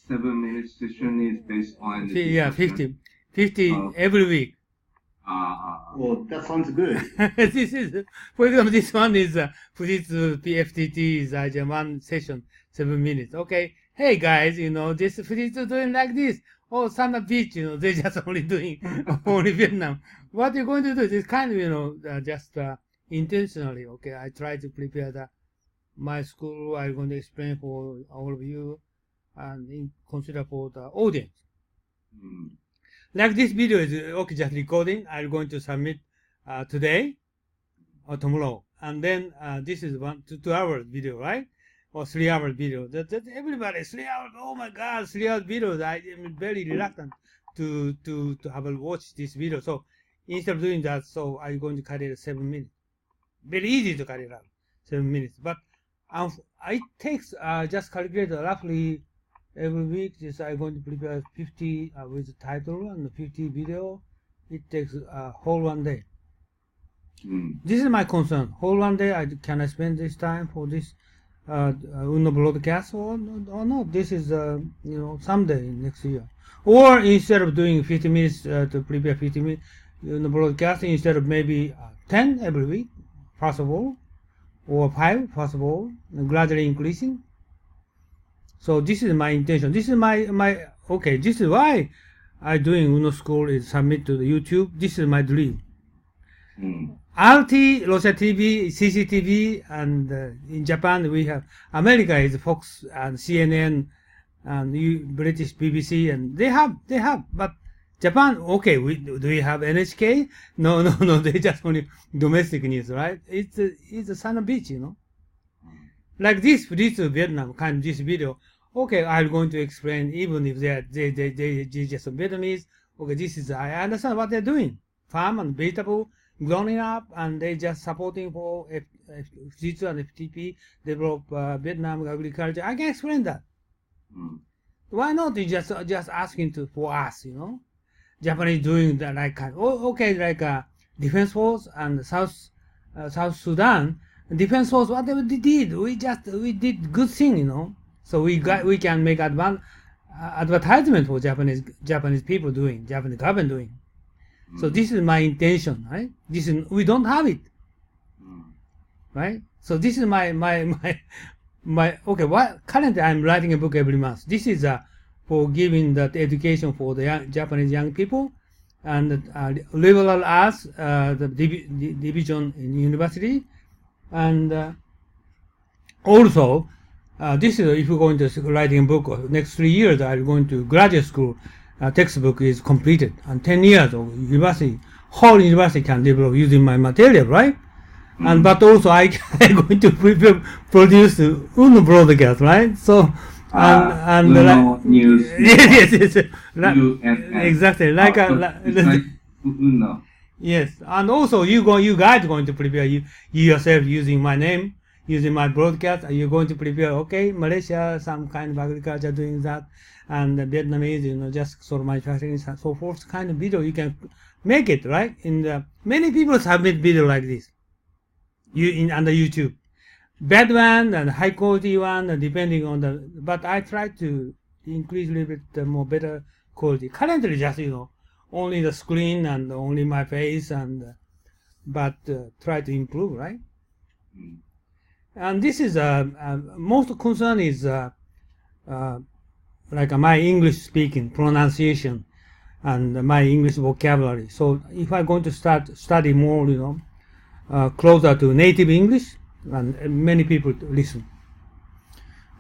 7 minute session is based on the 50 every week. Well, that sounds good. This is, for example, this one is Fujitsu PFTT is one session, 7 minutes. Okay, hey guys, this Fujitsu doing like this. Oh, Sana Beach, they just only doing only Vietnam. What you're going to do? This kind of, just intentionally. Okay, I try to prepare my school. I'm going to explain for all of you and consider for the audience. Like this video is okay, just recording. I'm going to submit today or tomorrow, and then this is 2 hours video, right? Or 3 hours video. That everybody 3 hours. Oh my God, 3 hours videos. I am very reluctant to have a watch this video. So instead of doing that, so I'm going to cut it 7 minutes. Very easy to cut it out, 7 minutes. But it takes just calculate roughly. Every week, I'm going to prepare 50 with the title and 50 video. It takes a whole 1 day. This is my concern. Whole 1 day, can I spend this time for this Unno broadcast or no? This is someday next year. Or instead of doing 50 minutes to prepare 50 minutes Unno broadcast, instead of maybe 10 every week, possible, or 5 possible, gradually increasing. So this is my intention. This is my okay. This is why I doing Unno School is submit to the YouTube. This is my dream. RT, Russia TV, CCTV, and in Japan we have America is Fox and CNN and British BBC, and they have. But Japan, okay, do we have NHK? No. They just only domestic news, right? It's a Sana Beach, Like this Vietnam kind of this video. Okay, I'm going to explain even if they just Vietnamese. Okay, this is I understand what they're doing. Farm and vegetable growing up, and they just supporting for Fujitsu and FTP develop Vietnam agriculture. I can explain that. Why not? You just asking for us, Japanese doing that like Defense Force and South Sudan. Defense Force, whatever they did, we did good thing, So we can make advertisement for Japanese people doing, Japanese government doing. So this is my intention, right? We don't have it, right? So this is my okay. Currently I'm writing a book every month. This is for giving that education for the Japanese young people, and liberal arts, the division in university, and also this is if you're going to writing a book. Next 3 years, I'm going to graduate school. Textbook is completed, and 10 years of university, whole university can develop using my material, right? And but also I'm going to produce Unno broadcast, right? So and Unno news. yes, exactly like Unno. Yes, and also you guys going to prepare you yourself using my name, using my broadcast. You're going to prepare, okay, Malaysia, some kind of agriculture doing that, and Vietnamese, just sort of manufacturing and so forth, kind of video you can make it, right? Many people submit video like this under YouTube. Bad one and high quality one, depending on but I try to increase a little bit more better quality. Currently just, only the screen and only my face, but try to improve, right? And this is, most concern is, like my English speaking, pronunciation, and my English vocabulary. So if I'm going to study more, closer to native English, and many people listen.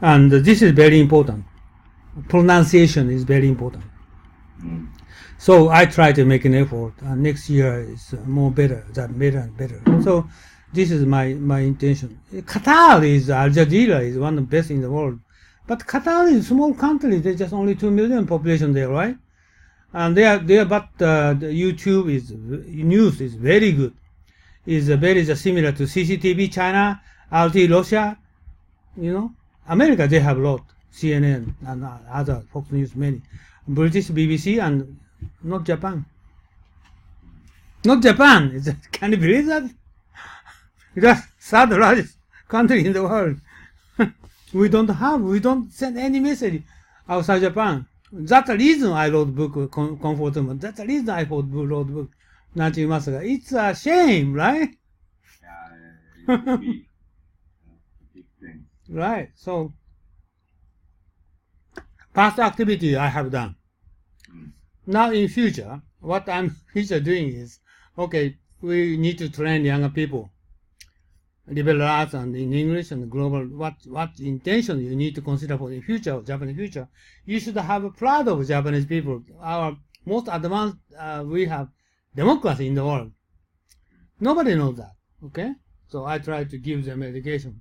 And this is very important. Pronunciation is very important. So I try to make an effort. Next year is better and better. So this is my intention. Qatar is, Al Jazeera is one of the best in the world. But Qatar is a small country. There's just only 2 million population there, right? And but the YouTube news is very good. Is very similar to CCTV China, RT Russia, America they have a lot, CNN and other Fox News, many, British BBC, and not Japan. Not Japan. Can you believe that? That's third largest country in the world. We don't send any message outside Japan. That's the reason I wrote book Comfortable. That's the reason I wrote book. It's a shame, right? Yeah, big thing. Right. So past activity I have done. Now in future, what I'm doing is, okay, we need to train younger people, liberal arts and in English and global. What intention you need to consider for the future of Japanese future? You should have a pride of Japanese people. Our most advanced, we have democracy in the world. Nobody knows that. Okay, so I try to give them education.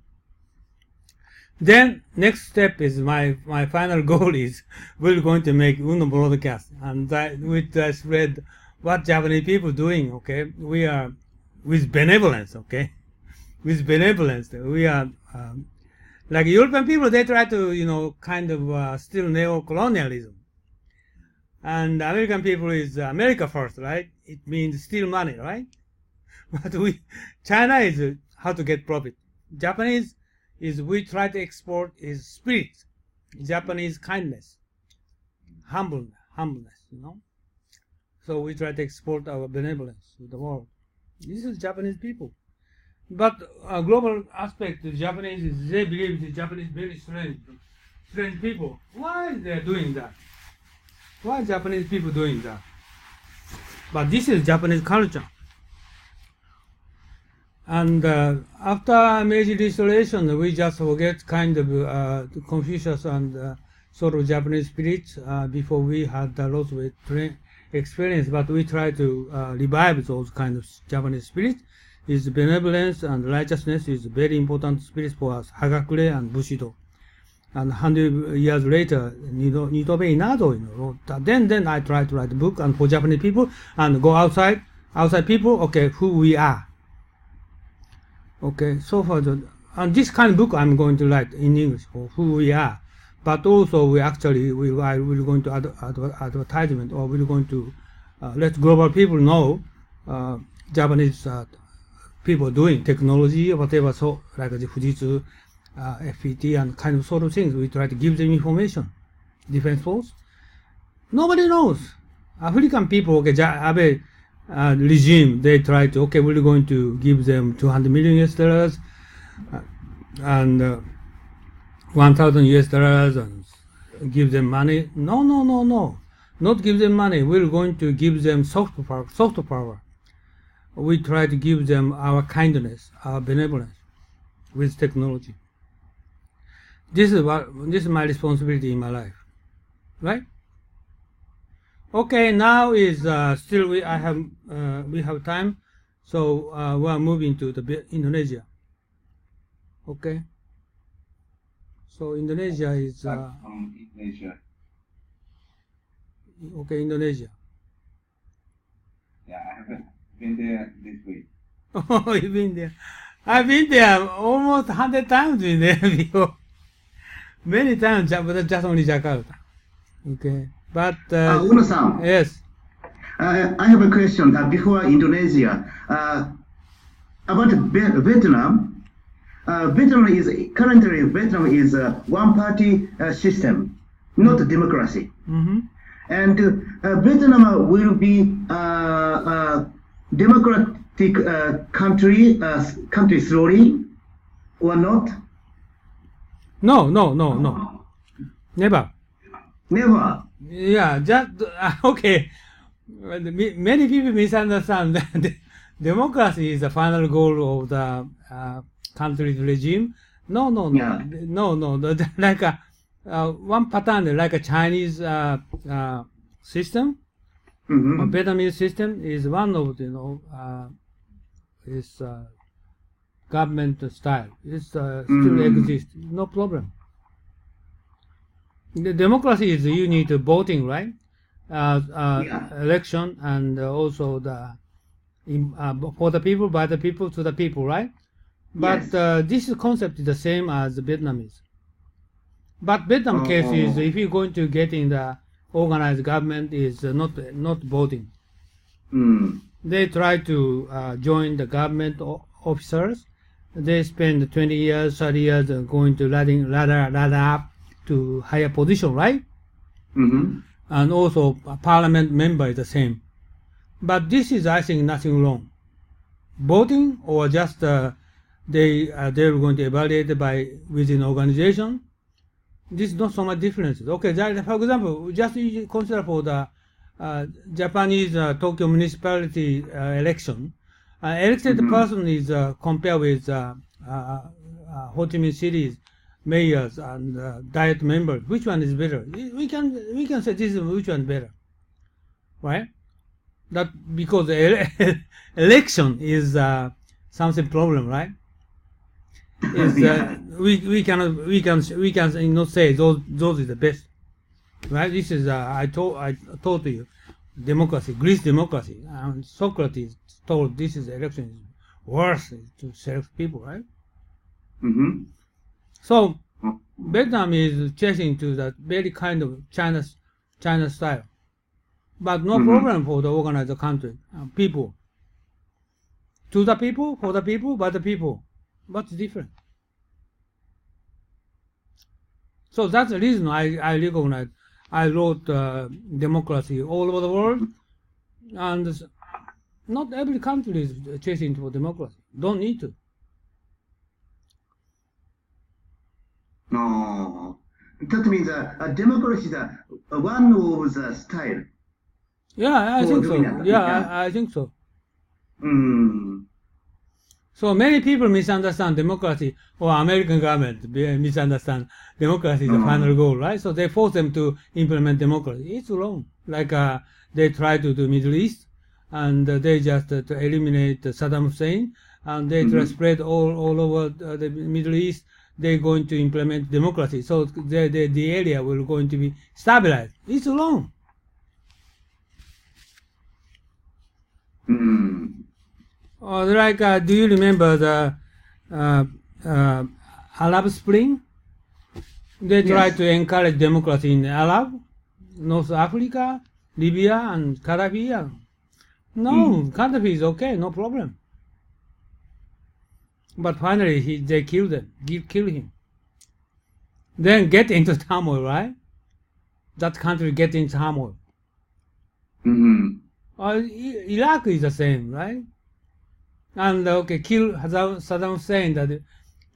Then next step is my final goal is we're going to make Unno broadcast, and with spread what Japanese people doing. Okay, we are with benevolence. Okay, with benevolence we are like European people. They try to kind of still neo-colonialism, and American people is America first, right? It means steal money, right? But China is how to get profit. Japanese is we try to export is spirit. Japanese kindness, humbleness, So we try to export our benevolence to the world. This is Japanese people. But a global aspect of Japanese is they believe the Japanese very strange people. Why they are doing that? Why are Japanese people doing that? But this is Japanese culture. And after Meiji Restoration, we just forget kind of Confucius and sort of Japanese spirit before we had a lot of experience. But we try to revive those kind of Japanese spirit. Is benevolence and righteousness is very important spirit for us. Hagakure and Bushido. And 100 years later, Nitobe Inado, then I try to write a book and for Japanese people and go outside people, okay, who we are. Okay, so for and this kind of book I'm going to write in English for who we are. But also we're going to advertisement, or we're going to let global people know Japanese people doing technology or whatever, so like the Fujitsu, FPT and kind of sort of things. We try to give them information defense force. Nobody knows. African people, okay, Abe regime, they try to, okay, we're going to give them 200 million US dollars and 1,000 US dollars and give them money. No. Not give them money. We're going to give them soft power. We try to give them our kindness, our benevolence with technology. This is my responsibility in my life, right? Okay, now is still we have time, so we are moving to the Indonesia. Okay. So Indonesia is Indonesia. Okay, Indonesia. Yeah, I haven't been there this week. Oh, you've been there. I've been there almost 100 times in there before. Many times, but just only Jakarta. Okay, but Unno-san. Yes. I have a question before Indonesia about Vietnam. Vietnam is one-party system, not a democracy. Mm-hmm. And Vietnam will be democratic country slowly or not? No. Never. Yeah, just okay. Many people misunderstand that democracy is the final goal of the country's regime. No. Like one pattern, like a Chinese system, or Vietnamese system is one of the is government style. It's still exists. No problem. The democracy is you need voting, right? Election and also the for the people, by the people, to the people, right? But this concept is the same as the Vietnamese. But Vietnam case is if you're going to get in the organized government is not voting. They try to join the government officers. They spend 20 years, 30 years going to ladder up to higher position, right? And also a parliament member is the same. But this is, I think, nothing wrong. Voting or just they're going to evaluate by within organization. This is not so much differences. Okay, for example, just consider for the Japanese Tokyo municipality election. Elected person is compared with Ho Chi Minh City's mayors and diet members. Which one is better? We can say this is which one better, right? That because the election is something problem, right? Is we can not say those is the best, right? This is I told you, democracy, Greece democracy, and Socrates told this is election is worse to select people, right? So Vietnam is chasing to that very kind of China style, but no problem for the organized country, people. To the people, for the people, by the people. What's different? So that's the reason I recognize. I wrote democracy all over the world, and not every country is chasing for democracy. Don't need to. No, that means democracy is one of the style. Yeah, I think so. Yeah, I think so. So many people misunderstand democracy, or American government misunderstand democracy is the final goal, right? So they force them to implement democracy. It's wrong. Like they try to do Middle East, and they just to eliminate Saddam Hussein, and they try to spread all over the Middle East. They're going to implement democracy, so the area will going to be stabilized. It's wrong. Like, do you remember the Arab Spring? They tried to encourage democracy in Arab, North Africa, Libya, and Caribbean. No, Gaddafi is okay, no problem. But finally, they killed him. Then get into turmoil, right? that country get into turmoil. Iraq is the same, right? And kill Saddam Hussein. That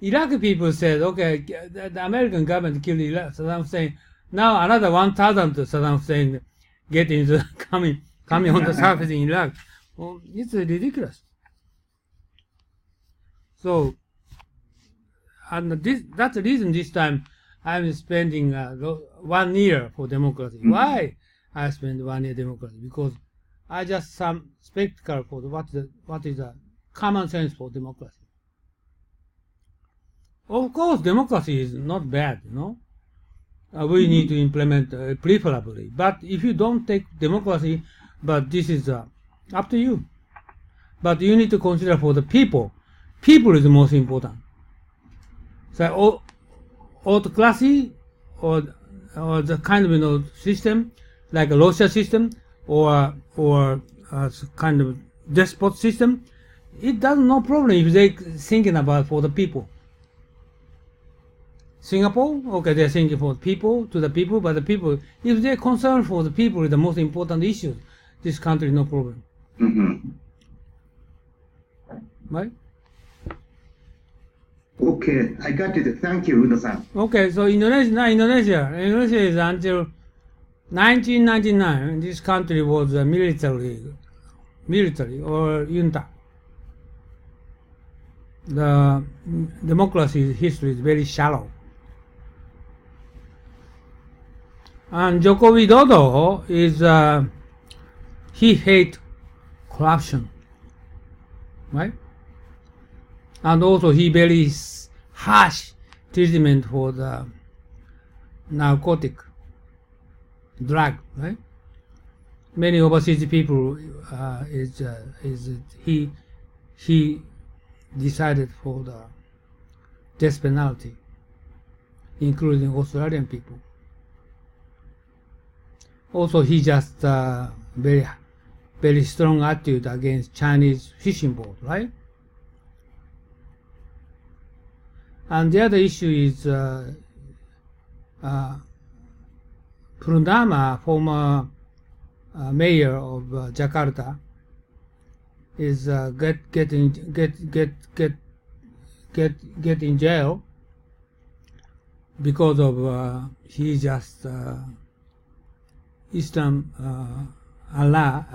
Iraqi people said, okay, the American government killed Saddam Hussein. Now another 1,000 Saddam Hussein get into coming on the surface in Iraq. Well, it's ridiculous. So, and that's the reason this time I'm spending 1 year for democracy. Why I spend 1 year democracy? Because I just some spectacle for what is the common sense for democracy. Of course, democracy is not bad, you know. We need to implement preferably. But if you don't take democracy, but this is up to you. But you need to consider for the people. People is the most important. So autocracy or the kind of system like a Russia system or kind of despot system, it does no problem if they thinking about for the people. Singapore, okay, they're thinking for people, to the people, but the people, if they're concerned for the people is the most important issue, this country, no problem. Right? Okay, I got it. Thank you, Unno-san. Okay, so Indonesia is until 1999, this country was military or junta. The democracy history is very shallow. And Joko Widodo is, he hates corruption, right? And also he very harsh treatment for the narcotic drug, right? Many overseas people he decided for the death penalty, including Australian people. Also, he just very strong attitude against Chinese fishing boat, right? And the other issue is Purnama, former mayor of Jakarta, is get in jail because of he just Islam Allah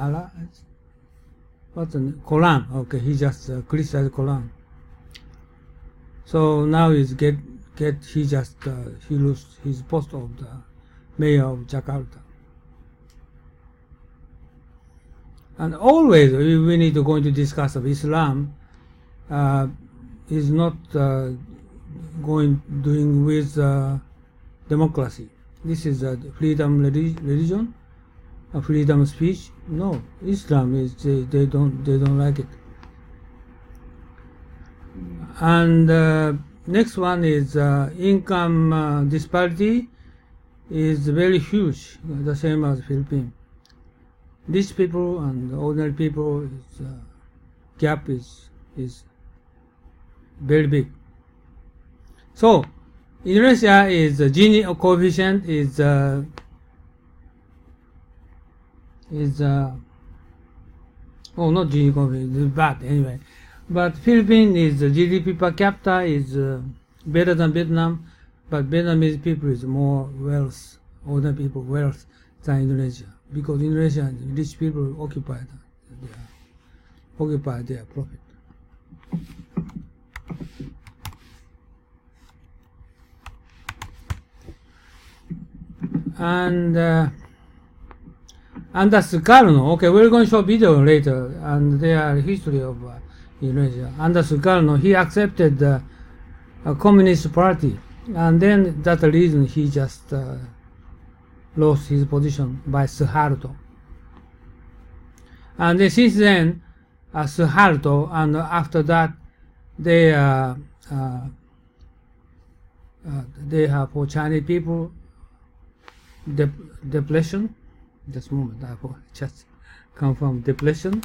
what's the name? Quran. Okay, he just criticized Quran. So now he lost his post of the mayor of Jakarta. And always we need to go into discuss of Islam is not doing with democracy. This is a freedom religion, a freedom of speech. No, Islam is they don't like it. And next one is income disparity is very huge, the same as Philippines. Rich people and ordinary people gap is very big. So Indonesia is Gini coefficient is not Gini coefficient, it's bad anyway. But Philippines is GDP per capita is better than Vietnam, but Vietnamese people is more wealth, ordinary people wealth than Indonesia, because Indonesia rich people occupy their profit. And under Sukarno, okay, we're going to show video later, and their history of Indonesia. Under Sukarno, he accepted a communist party, and then that's the reason he just lost his position by Suharto. And then since then, Suharto, and after that, they have for Chinese people depletion. Just a moment, I will just confirm depletion.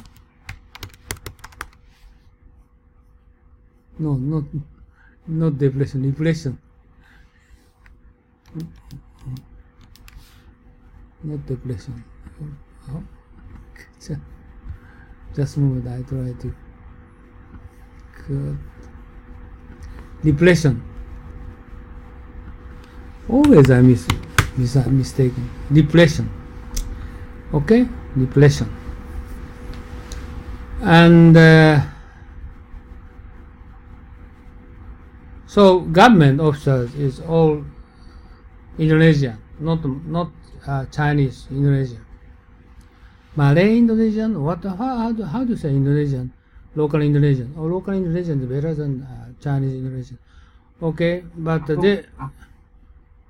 No, not deflation, inflation. not depression. Oh. Just a moment, I try to. Depression. Always I mistaken. Depression. Okay, depression. And so government officers is all Indonesian, not Chinese Indonesian. Malay Indonesian, what? How do you say Indonesian? Local Indonesian. Or local Indonesian is better than Chinese Indonesian. Okay, but they.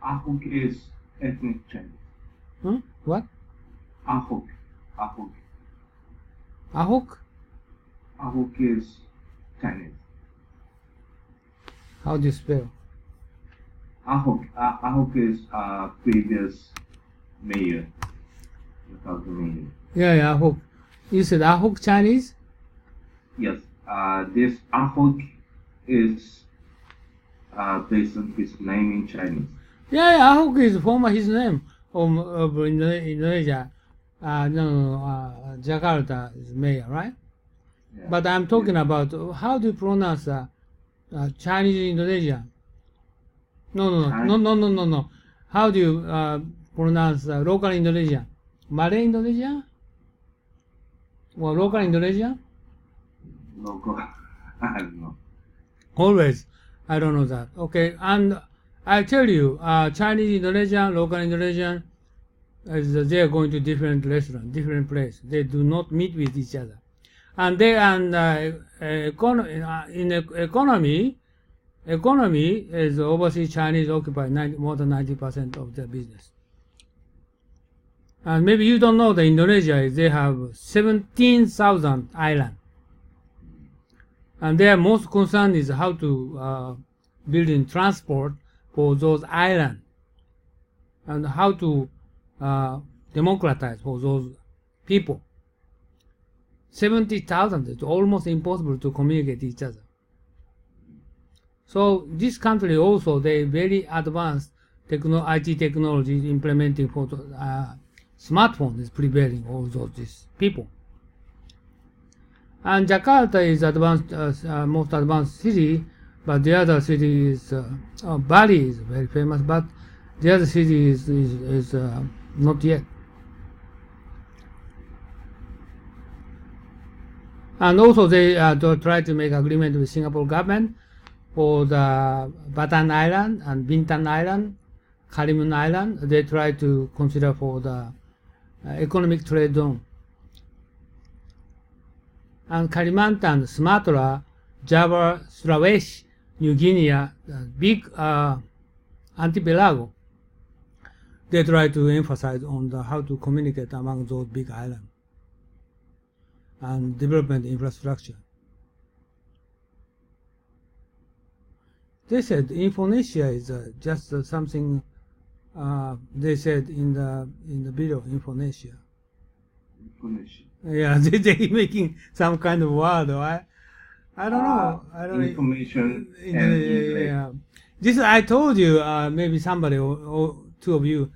Ahok is ethnic Chinese. What? Ahok. Ahok? Ahok is Chinese. How do you spell? Ahok is previous mayor. Without the mayor. Yeah, Ahok. You said Ahok Chinese? Yes. This Ahok is based on his name in Chinese. Yeah, Ahok is from his name of Indonesia. Jakarta is mayor, right? Yeah. But I'm talking about how do you pronounce Chinese Indonesia? No. How do you pronounce local Indonesia? Malay Indonesia? Or local Indonesia? Local, I don't know. Always, I don't know that. Okay, and I tell you, Chinese Indonesian, local Indonesian, they are going to different restaurants, different places. They do not meet with each other, and they in economy is overseas Chinese occupy more than 90% of their business. And maybe you don't know that Indonesia they have 17,000 islands, and their most concern is how to build in transport for those islands, and how to democratize for those people. 70,000 is almost impossible to communicate each other. So this country also they very advanced IT technology implementing for smartphone is prevailing all these people. And Jakarta is advanced, most advanced city, but the other city is Bali is very famous, but the other city is not yet. And also they try to make agreement with Singapore government for the Batam Island and Bintan Island, Karimun Island. They try to consider for the economic trade zone. And Kalimantan, Sumatra, Java, Sulawesi, New Guinea, big archipelago. They try to emphasize on how to communicate among those big islands and development infrastructure. They said Indonesia is just something. They said in the video, Indonesia. Yeah, they making some kind of word, right? I don't know. I don't Information yeah. This I told you. Maybe somebody or two of you.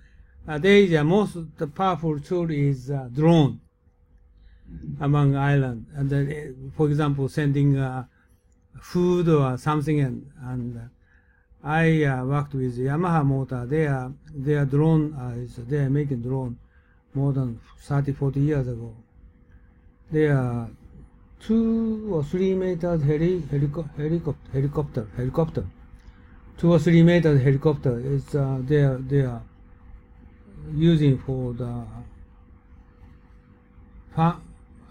The most powerful tool is drone among islands, and for example, sending food or something, and I worked with Yamaha Motor. Their drone they are making drone more than 30-40 years ago. They are 2 or 3 meters helicopter. 2 or 3 meters helicopter is they are using for the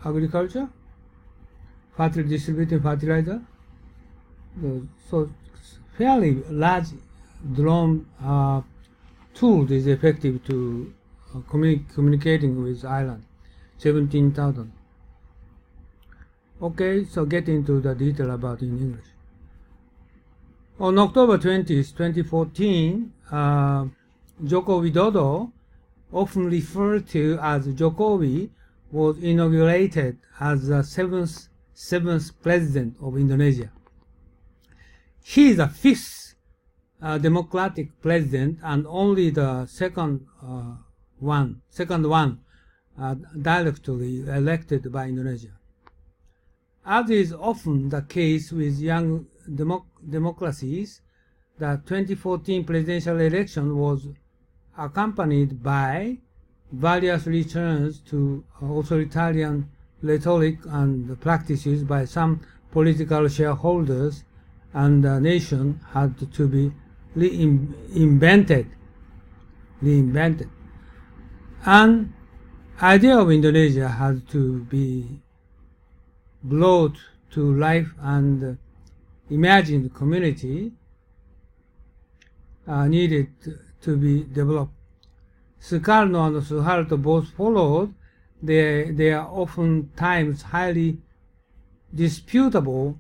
agriculture, distributing fertilizer. So fairly large drone tool is effective to communicating with island. 17,000. Okay, so get into the detail about in English. On October 20th, 2014, Joko Widodo, often referred to as Jokowi, was inaugurated as the seventh president of Indonesia. He is the 5th democratic president and only the second second one directly elected by Indonesia. As is often the case with young democracies, the 2014 presidential election was accompanied by various returns to authoritarian rhetoric and practices by some political shareholders, and the nation had to be reinvented. An idea of Indonesia had to be brought to life, and imagined community needed to be developed. Sukarno and Suharto both followed their oftentimes highly disputable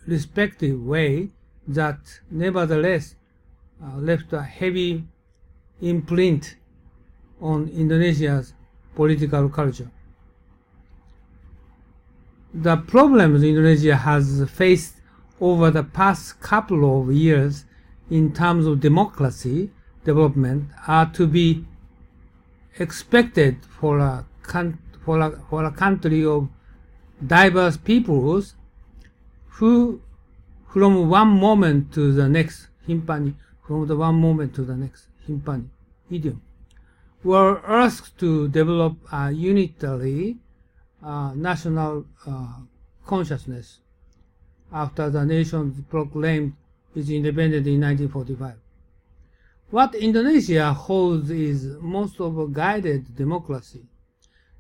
respective way that nevertheless left a heavy imprint on Indonesia's political culture. The problems Indonesia has faced over the past couple of years in terms of democracy development are to be expected for a country of diverse peoples who, from one moment to the next, himpani, idiom, were asked to develop a unitary national consciousness after the nation proclaimed its independence in 1945. What Indonesia holds is most of a guided democracy.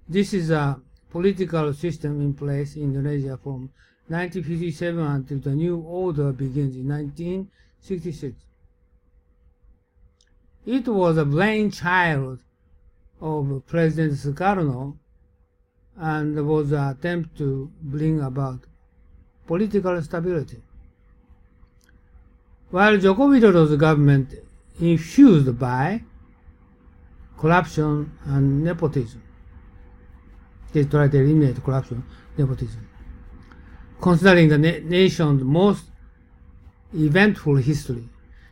This is a political system in place in Indonesia from 1957 until the new order begins in 1966. It was a brainchild of President Sukarno and was an attempt to bring about political stability. While Joko Widodo's government infused by corruption and nepotism, they tried to eliminate corruption, nepotism. Considering the nation's most eventful history,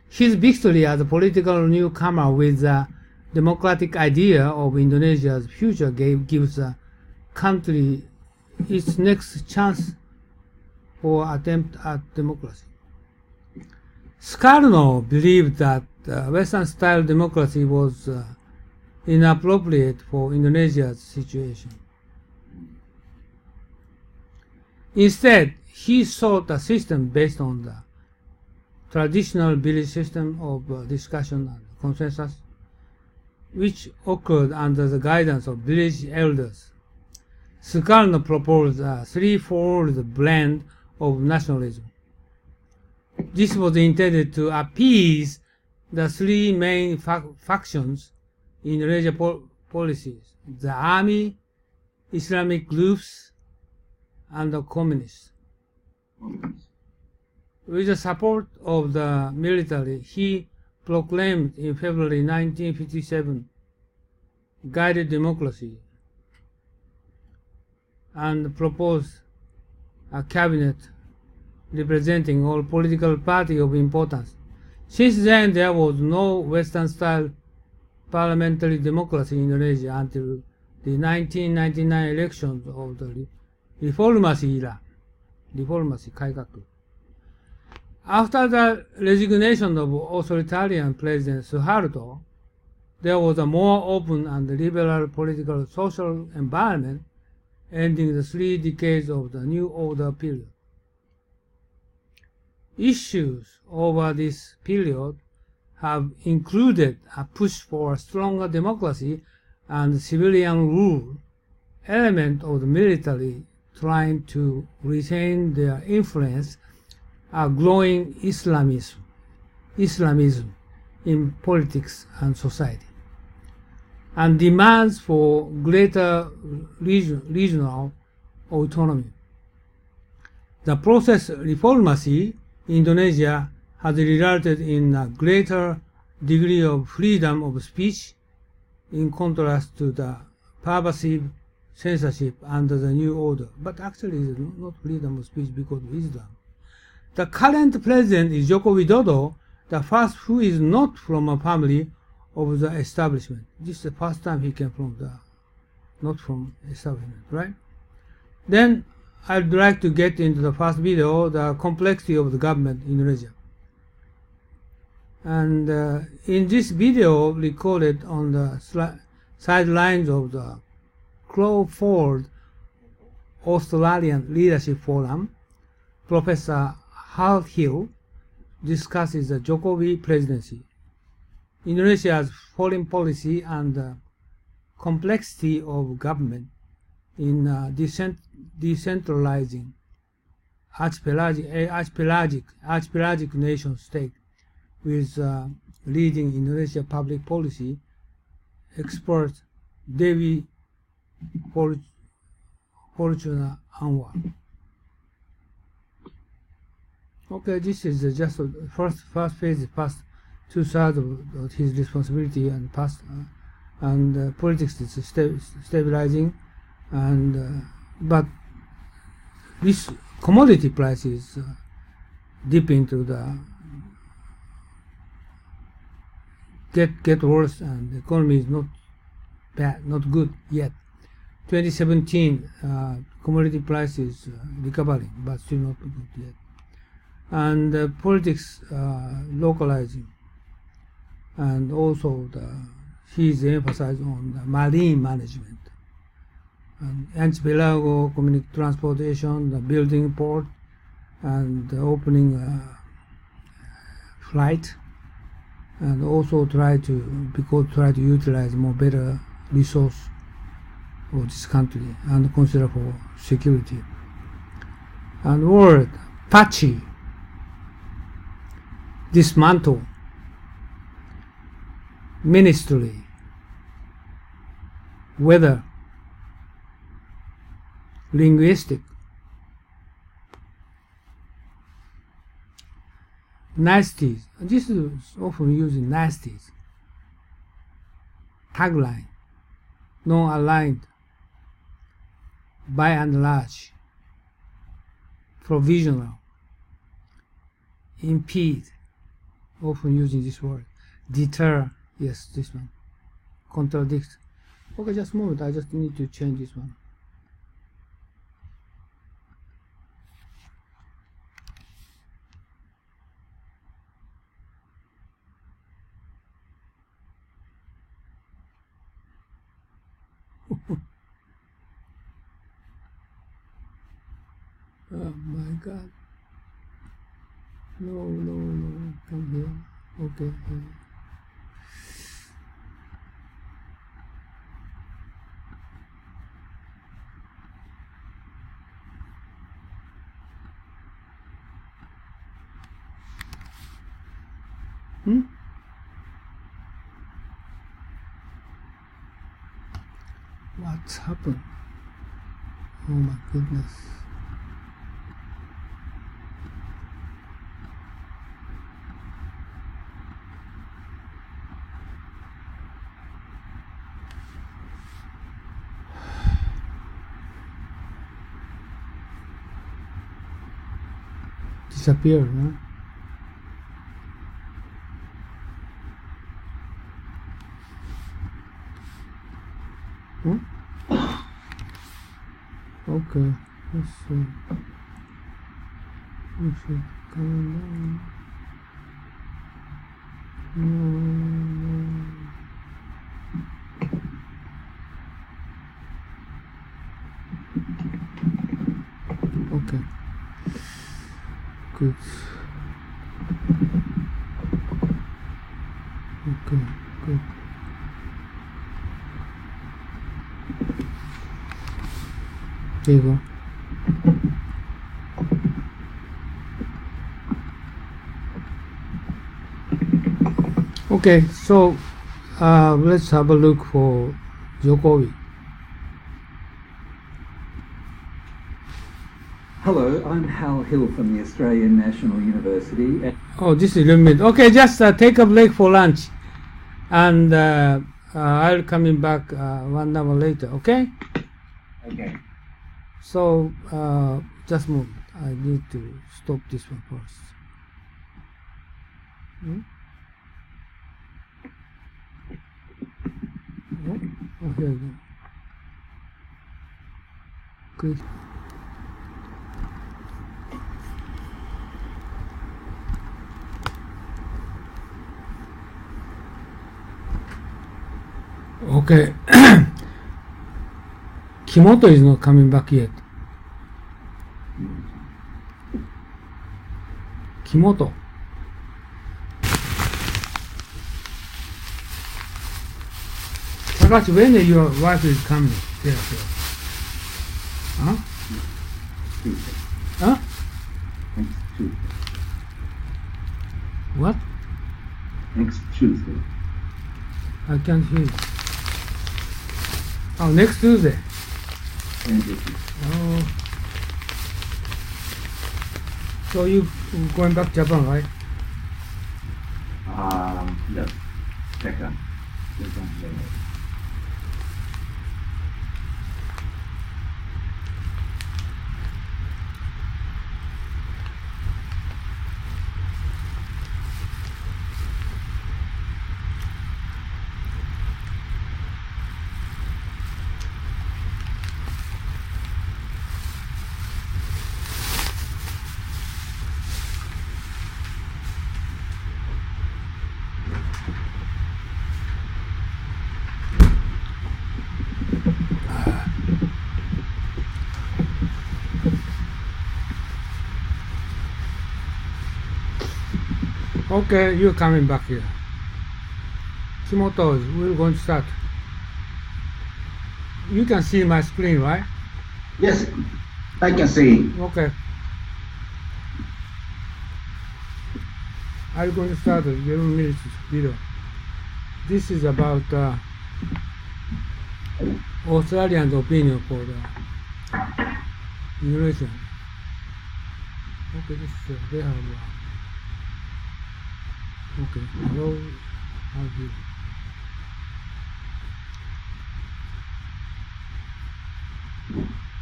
his victory as a political newcomer with the democratic idea of Indonesia's future gives the country its next chance for attempt at democracy. Sukarno believed that Western-style democracy was inappropriate for Indonesia's situation. Instead, he sought a system based on the traditional village system of discussion and consensus, which occurred under the guidance of village elders. Sukarno proposed a threefold blend of nationalism. This was intended to appease the three main factions in Indonesia policies: the army, Islamic groups, and the communists. With the support of the military, he proclaimed in February 1957 guided democracy and proposed a cabinet representing all political parties of importance. Since then, there was no Western-style parliamentary democracy in Indonesia until the 1999 elections of the Reformasi era. Reformasi, Kaikaku. After the resignation of authoritarian President Suharto, there was a more open and liberal political social environment, ending the 3 decades of the New Order period. Issues over this period have included a push for a stronger democracy and civilian rule, element of the military trying to retain their influence, a growing Islamism in politics and society, and demands for greater regional autonomy. The process Reformasi in Indonesia has resulted in a greater degree of freedom of speech in contrast to the pervasive censorship under the new order. But actually it's not freedom of speech because of Islam. The current president is Joko Widodo, the first who is not from a family of the establishment. This is the first time he came from the, not from establishment, right? Then I'd like to get into the first video, the complexity of the government in Indonesia. And in this video recorded on the sidelines of the Crawford Australian Leadership Forum, Professor Hal Hill discusses the Jokowi presidency, Indonesia's foreign policy, and the complexity of government in decentralizing archipelagic nation state, with leading Indonesia public policy expert Dewi Fortuna Anwar. Okay, this is just the first phase, the past 2/3 of his responsibility, and past and politics is stabilizing, and but this commodity price is deep into the get worse, and the economy is not bad, not good yet. 2017 commodity price is recovering, but still not good yet. And politics localizing, and also he's emphasized on the marine management, and archipelago transportation, the building port, and the opening flight, and also try to utilize more better resource of this country and consider for security. And word patchy, dismantle, ministry, weather, linguistic, nasties. This is often used in nasties. Tagline, non-aligned, by and large, provisional, impede, often using this word, deter, yes, this one, contradict. Okay, just a moment, I just need to change this one. Oh my God. No, come here. Okay. What's happened? Oh my goodness. Disappeared, huh? Okay, let's see. We should come down. No. Okay. Good. Okay, good. There you go. Okay, so let's have a look for Jokowi. Hello, I'm Hal Hill from the Australian National University. Oh, this is limited. Okay, just take a break for lunch, and I'll coming back 1 hour later. Okay. Okay. So just a moment. I need to stop this one first. Okay. Good. Okay. Kimoto is not coming back yet. Kimoto. Takashi, when your wife is coming? Yes. Huh? Tuesday. Huh? Next Tuesday. What? Next Tuesday. I can't hear you. Oh, next Tuesday. Oh. So you going back to Japan, right? Yes. Second. Okay, you're coming back here. Kimoto, we're going to start. You can see my screen, right? Yes, I can see. Okay. I'm going to start a 11 minutes video. This is about Australians' opinion for the Indonesian. Okay, this is they have. Okay, hello, how do you?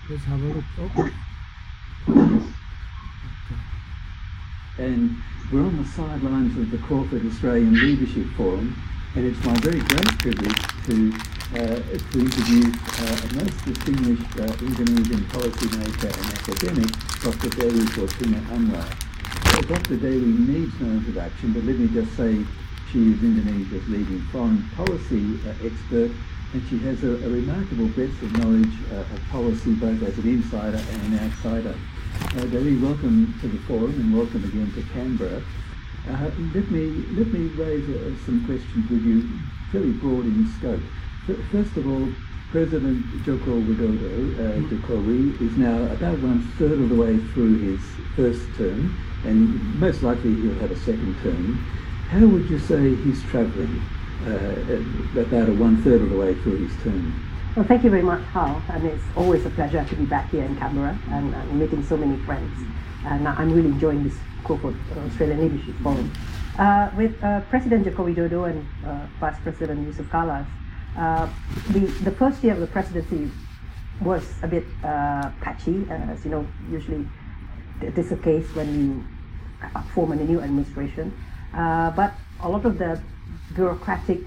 Let's have a look. Okay. And we're on the sidelines of the Crawford Australian Leadership Forum, and it's my very great privilege to introduce a most distinguished Indonesian policymaker and academic, Dr. Dewi Fortuna Anwar. Dr. Dewi needs no introduction, but let me just say she is Indonesia's leading foreign policy expert, and she has a remarkable breadth of knowledge of policy both as an insider and an outsider. Dewi, welcome to the forum and welcome again to Canberra. Let me raise some questions with you, fairly broad in scope. First of all, President Joko Widodo, Jokowi, is now about 1/3 of the way through his first term, and most likely he'll have a second term. How would you say he's travelling about 1/3 of the way through his term? Well, thank you very much, Hal, and it's always a pleasure to be back here in Canberra and meeting so many friends. And I'm really enjoying this Crawford Australian Leadership Forum. With President Joko Widodo and Vice President Yusuf Kala, the first year of the presidency was a bit patchy. As you know, usually this is the case when you form a new administration. But a lot of the bureaucratic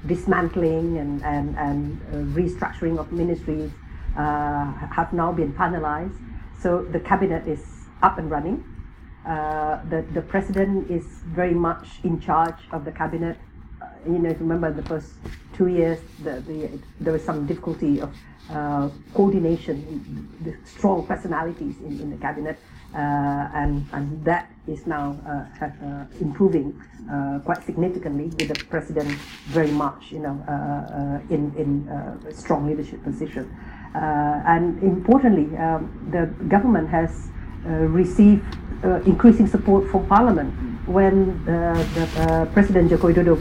dismantling and restructuring of ministries have now been finalized. So the cabinet is up and running. The president is very much in charge of the cabinet. You know, if you remember the first 2 years, there was some difficulty of coordination, the strong personalities in the cabinet, and that is now improving quite significantly with the president very much, you know, in a strong leadership position. And importantly, the government has received increasing support from Parliament. When the President Joko Widodo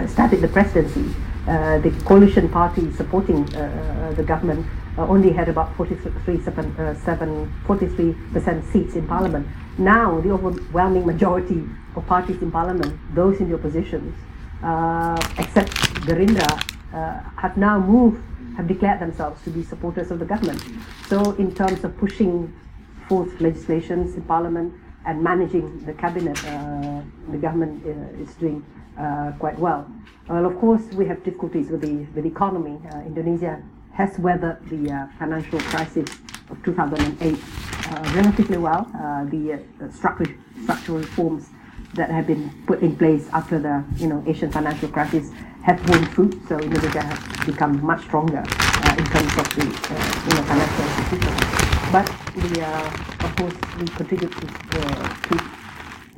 started the presidency, the coalition party supporting the government only had about 43% seats in Parliament. Now, the overwhelming majority of parties in Parliament, those in the opposition, except Gerindra, have declared themselves to be supporters of the government. So in terms of pushing forth legislations in Parliament and managing the cabinet, the government is doing quite well. Well, of course, we have difficulties with the economy. Indonesia has weathered the financial crisis of 2008 relatively well. The structural reforms that have been put in place after the Asian financial crisis have borne fruit. So Indonesia has become much stronger in terms of the financial institutions. But of course, we continue to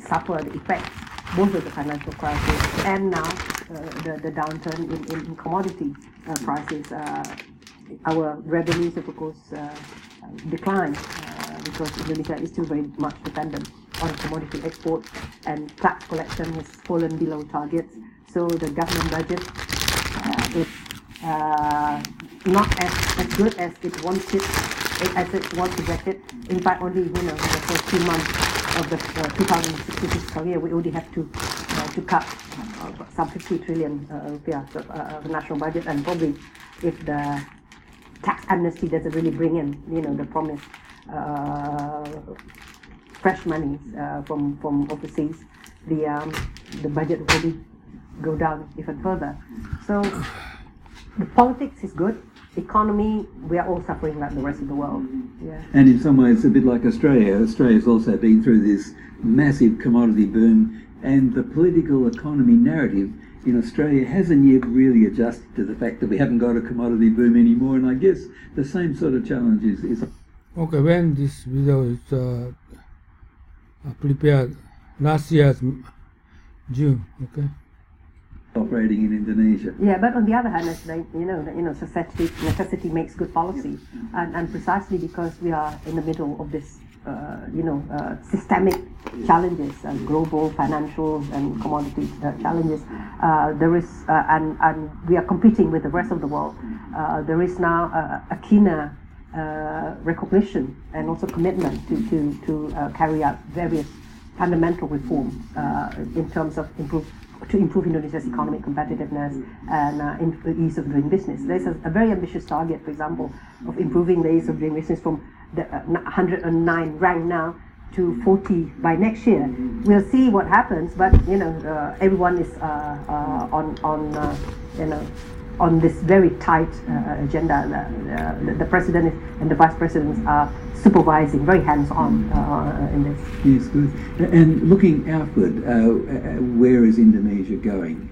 suffer the effects both of the financial crisis and now the downturn in commodity prices. Our revenues have, of course, declined because Indonesia is still very much dependent on commodity export, and tax collection has fallen below targets. So the government budget is not as good as it wanted, as it was projected. In fact, only in the first 2 months of the 2016 fiscal year, we already have to cut some 50 trillion rupiah of the national budget, and probably if the tax amnesty doesn't really bring in the promised fresh monies from overseas, the budget will probably go down even further. So the politics is good. Economy, we are all suffering like the rest of the world. Yeah. And in some ways, a bit like Australia. Australia's also been through this massive commodity boom, and the political economy narrative in Australia hasn't yet really adjusted to the fact that we haven't got a commodity boom anymore. And I guess the same sort of challenge is okay. When this video is prepared last year's June, okay. Operating in Indonesia. Yeah, but on the other hand, it's like, necessity makes good policy, and precisely because we are in the middle of this, systemic challenges, global financial and commodity challenges. There is, and we are competing with the rest of the world. There is now a keener recognition and also commitment to carry out various fundamental reforms in terms of to improve Indonesia's economic competitiveness and ease of doing business. There's a very ambitious target, for example, of improving the ease of doing business from the 109 rank now to 40 by next year. We'll see what happens, but everyone is on this very tight agenda. The president and the vice presidents are supervising, very hands-on in this. Yes, good. And looking outward, where is Indonesia going?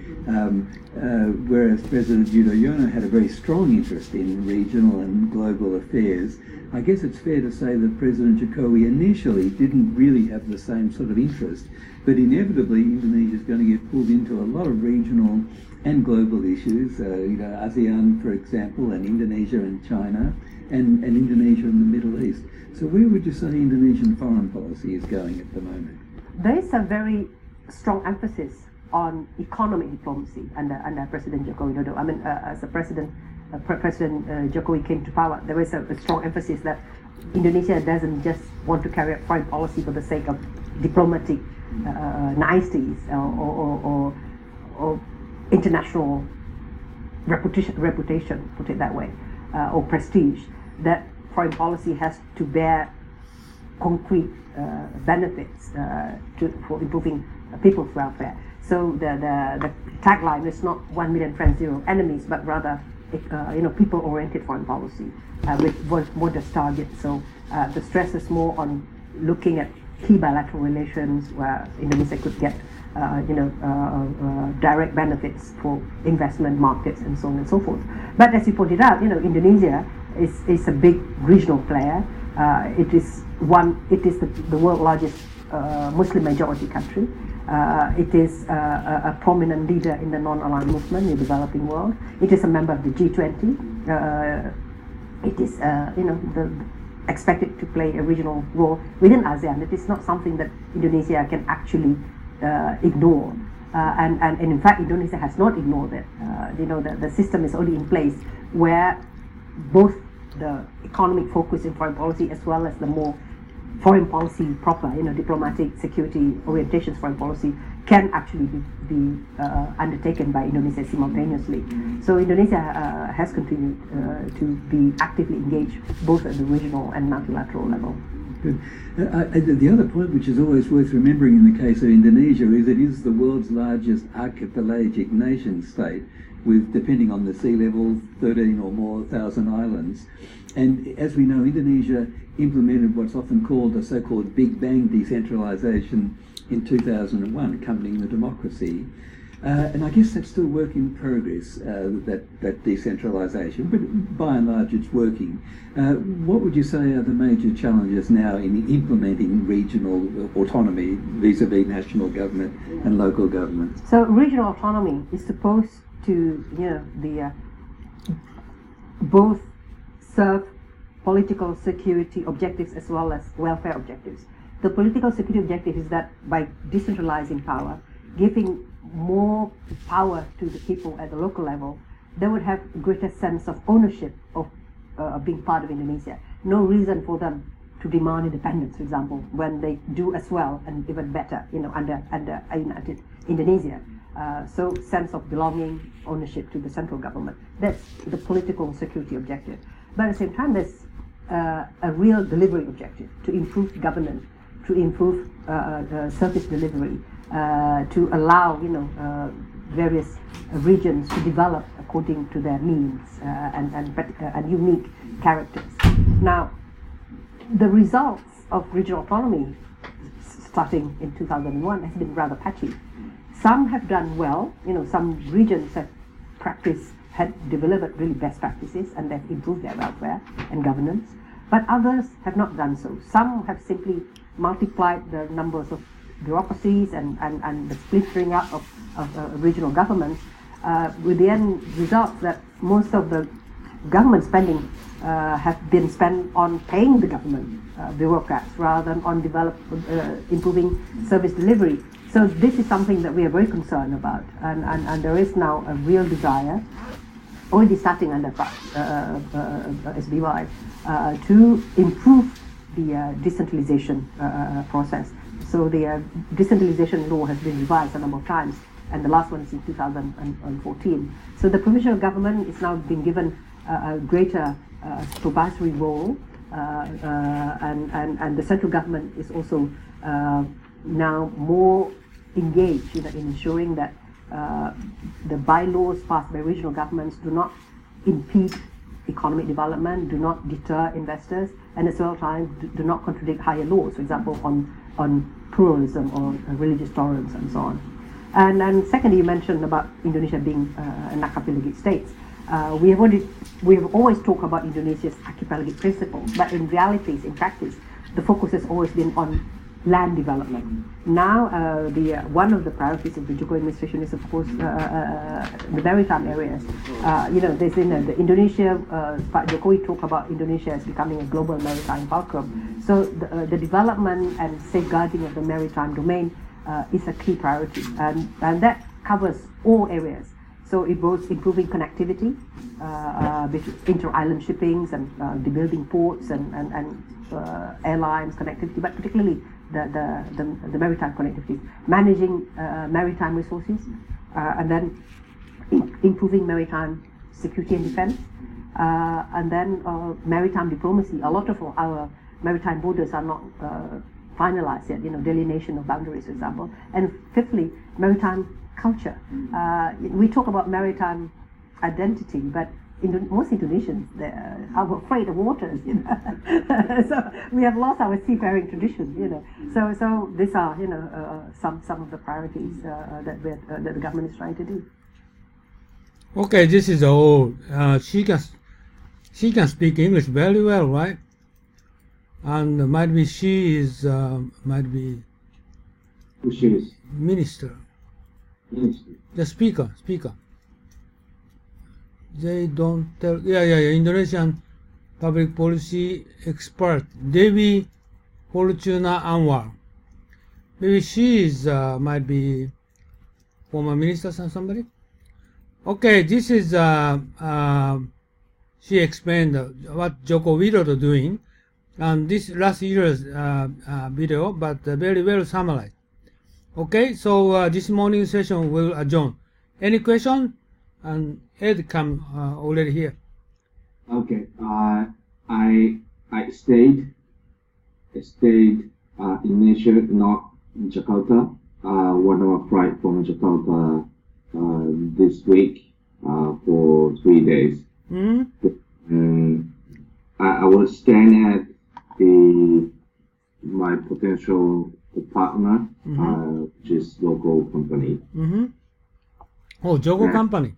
Whereas President Yudhoyono had a very strong interest in regional and global affairs, I guess it's fair to say that President Jokowi initially didn't really have the same sort of interest, but inevitably Indonesia is going to get pulled into a lot of regional and global issues, ASEAN, for example, and Indonesia and China, and Indonesia and the Middle East. So where would you say Indonesian foreign policy is going at the moment? There is a very strong emphasis on economic diplomacy under President Joko Widodo. I mean, as the President Jokowi came to power, there is a strong emphasis that Indonesia doesn't just want to carry out foreign policy for the sake of diplomatic niceties or international reputation, put it that way, or prestige. That foreign policy has to bear concrete benefits for improving people's welfare. So the tagline is not 1 million friends, 0 enemies, but rather people-oriented foreign policy with modest targets. So the stress is more on looking at key bilateral relations where Indonesia could get direct benefits for investment markets and so on and so forth. But as you pointed out, Indonesia is a big regional player. It is the world's largest Muslim majority country. It is a prominent leader in the non-aligned movement in the developing world. It is a member of the G20. It is expected to play a regional role within ASEAN. It is not something that Indonesia can actually ignore. And in fact, Indonesia has not ignored it. The system is already in place where both the economic focus in foreign policy as well as the more foreign policy proper, diplomatic, security orientations foreign policy can actually be undertaken by Indonesia simultaneously. So Indonesia has continued to be actively engaged both at the regional and multilateral level. Good. The other point which is always worth remembering in the case of Indonesia is it is the world's largest archipelagic nation state with, depending on the sea level, 13 or more thousand islands. And as we know, Indonesia implemented what's often called the so-called Big Bang decentralization in 2001, accompanying the democracy. And I guess that's still work in progress, that decentralisation, but by and large it's working. What would you say are the major challenges now in implementing regional autonomy vis-a-vis national government and local government? So regional autonomy is supposed to, both serve political security objectives as well as welfare objectives. The political security objective is that by decentralizing power, giving more power to the people at the local level, they would have a greater sense of ownership of being part of Indonesia. No reason for them to demand independence, for example, when they do as well and even better, under a united Indonesia. So sense of belonging, ownership to the central government. That's the political security objective. But at the same time, there's a real delivery objective to improve governance, to improve service delivery, to allow various regions to develop according to their means and unique characters. Now, the results of regional autonomy starting in 2001 has been rather patchy. Some have done well, some regions have developed really best practices and they've improved their welfare and governance, but others have not done so. Some have simply multiplied the numbers of bureaucracies and the splintering up of regional governments, with the end result that most of the government spending have been spent on paying the government bureaucrats rather than on improving service delivery. So this is something that we are very concerned about, and there is now a real desire, already starting under SBY, to improve the decentralization process. So the decentralization law has been revised a number of times, and the last one is in 2014. So the provincial government is now being given a greater supervisory role, and the central government is also now more engaged in ensuring that the bylaws passed by regional governments do not impede economic development, do not deter investors, and at the same time do not contradict higher laws, for example, on pluralism or religious tolerance and so on. And secondly, you mentioned about Indonesia being an archipelagic state. We have always talked about Indonesia's archipelagic principle, but in realities, in practice, the focus has always been on land development. Now, one of the priorities of the Jokowi administration is, of course, the maritime areas. There's the Indonesia. Jokowi talk about Indonesia as becoming a global maritime fulcrum. So the development and safeguarding of the maritime domain is a key priority, and that covers all areas. So it both improving connectivity, inter-island shippings and building ports and airlines connectivity, but particularly the maritime connectivity, managing maritime resources, and then improving maritime security and defense, and then maritime diplomacy. A lot of our maritime borders are not finalized yet, delineation of boundaries, for example. And fifthly, maritime culture. We talk about maritime identity, but most Indonesians are afraid of waters. So we have lost our seafaring tradition. So these are some of the priorities that the government is trying to do. Okay, this is all. She can speak English very well, right? And might be she is who she is? Minister. The speaker. They don't tell. Yeah. Indonesian public policy expert Dewi Fortuna Anwar. Maybe she is might be former minister or somebody. Okay, this is she explained what Joko Widodo doing, and this last year's video, but very well summarized. Okay, so this morning session will adjourn. Any question? And Ed come already here. Okay, I stayed stayed in Asia, not in Jakarta. One of our flight from Jakarta this week for 3 days. I was staying at my potential partner, which is local company. Oh, Jogo company.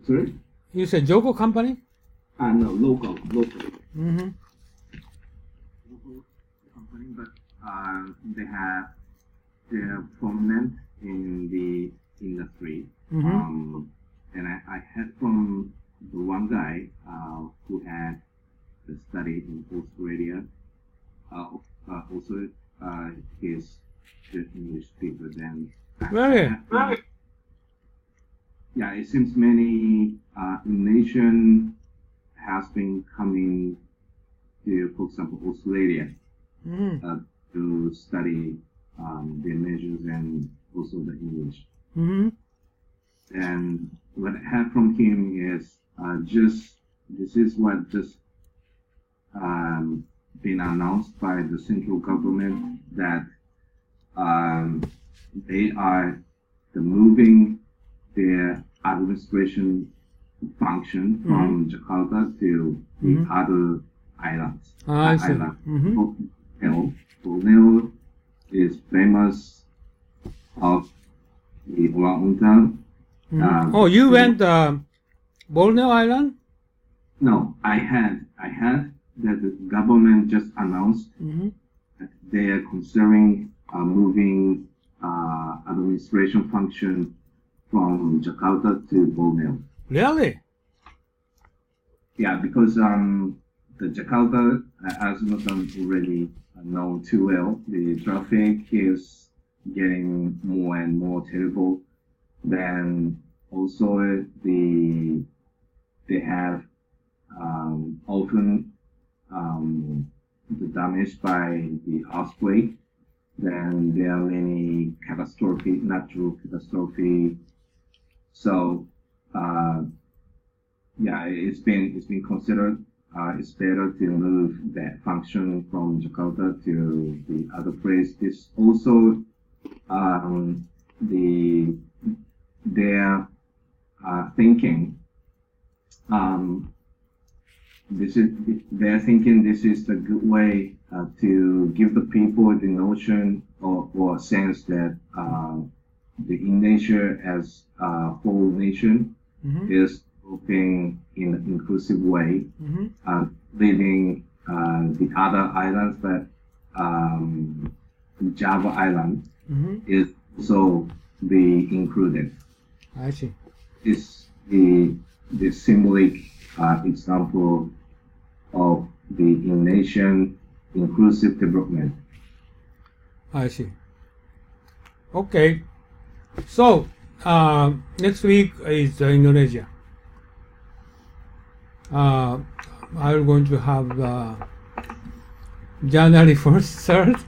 Sorry? You said Jogo company? No, local. Mm-hmm. Company, but they're prominent in the industry. And I heard from the one guy who had studied in Australia. Also, he's the English speaker. Then yeah, it seems many Indonesian has been coming to, for example, Australia to study the measures and also the English. And what I heard from him is this is what just been announced by the central government that they are moving their administration function from Jakarta to the other islands. I see. Borneo is famous of the orangutan. Oh, you went Borneo Island? No, I had that the government just announced that they are considering moving administration function from Jakarta to Borneo. Really? Yeah, because the Jakarta, as Nathan already known too well, the traffic is getting more and more terrible. Then also they have often the damage by the earthquake. Then there are many natural catastrophe. So yeah, it's been considered it's better to move that function from Jakarta to the other place. This also their thinking. They're thinking this is the good way to give the people the notion or sense that the Indonesia as a whole nation is moving in an inclusive way, leaving the other islands, but Java Island is also be included. I see. It's the symbolic example of the Indonesian inclusive development. I see. Okay. So next week is Indonesia. I'm going to have January 1st, 3rd.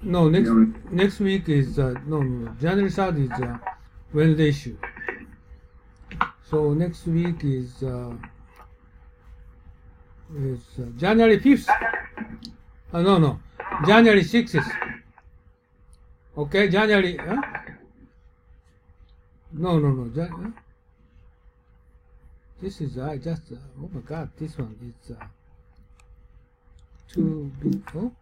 No. Next week is January 3rd is Wednesday issue. So next week is January 5th. January 6th. Okay, January. This is oh my God, this one is too big. Oh.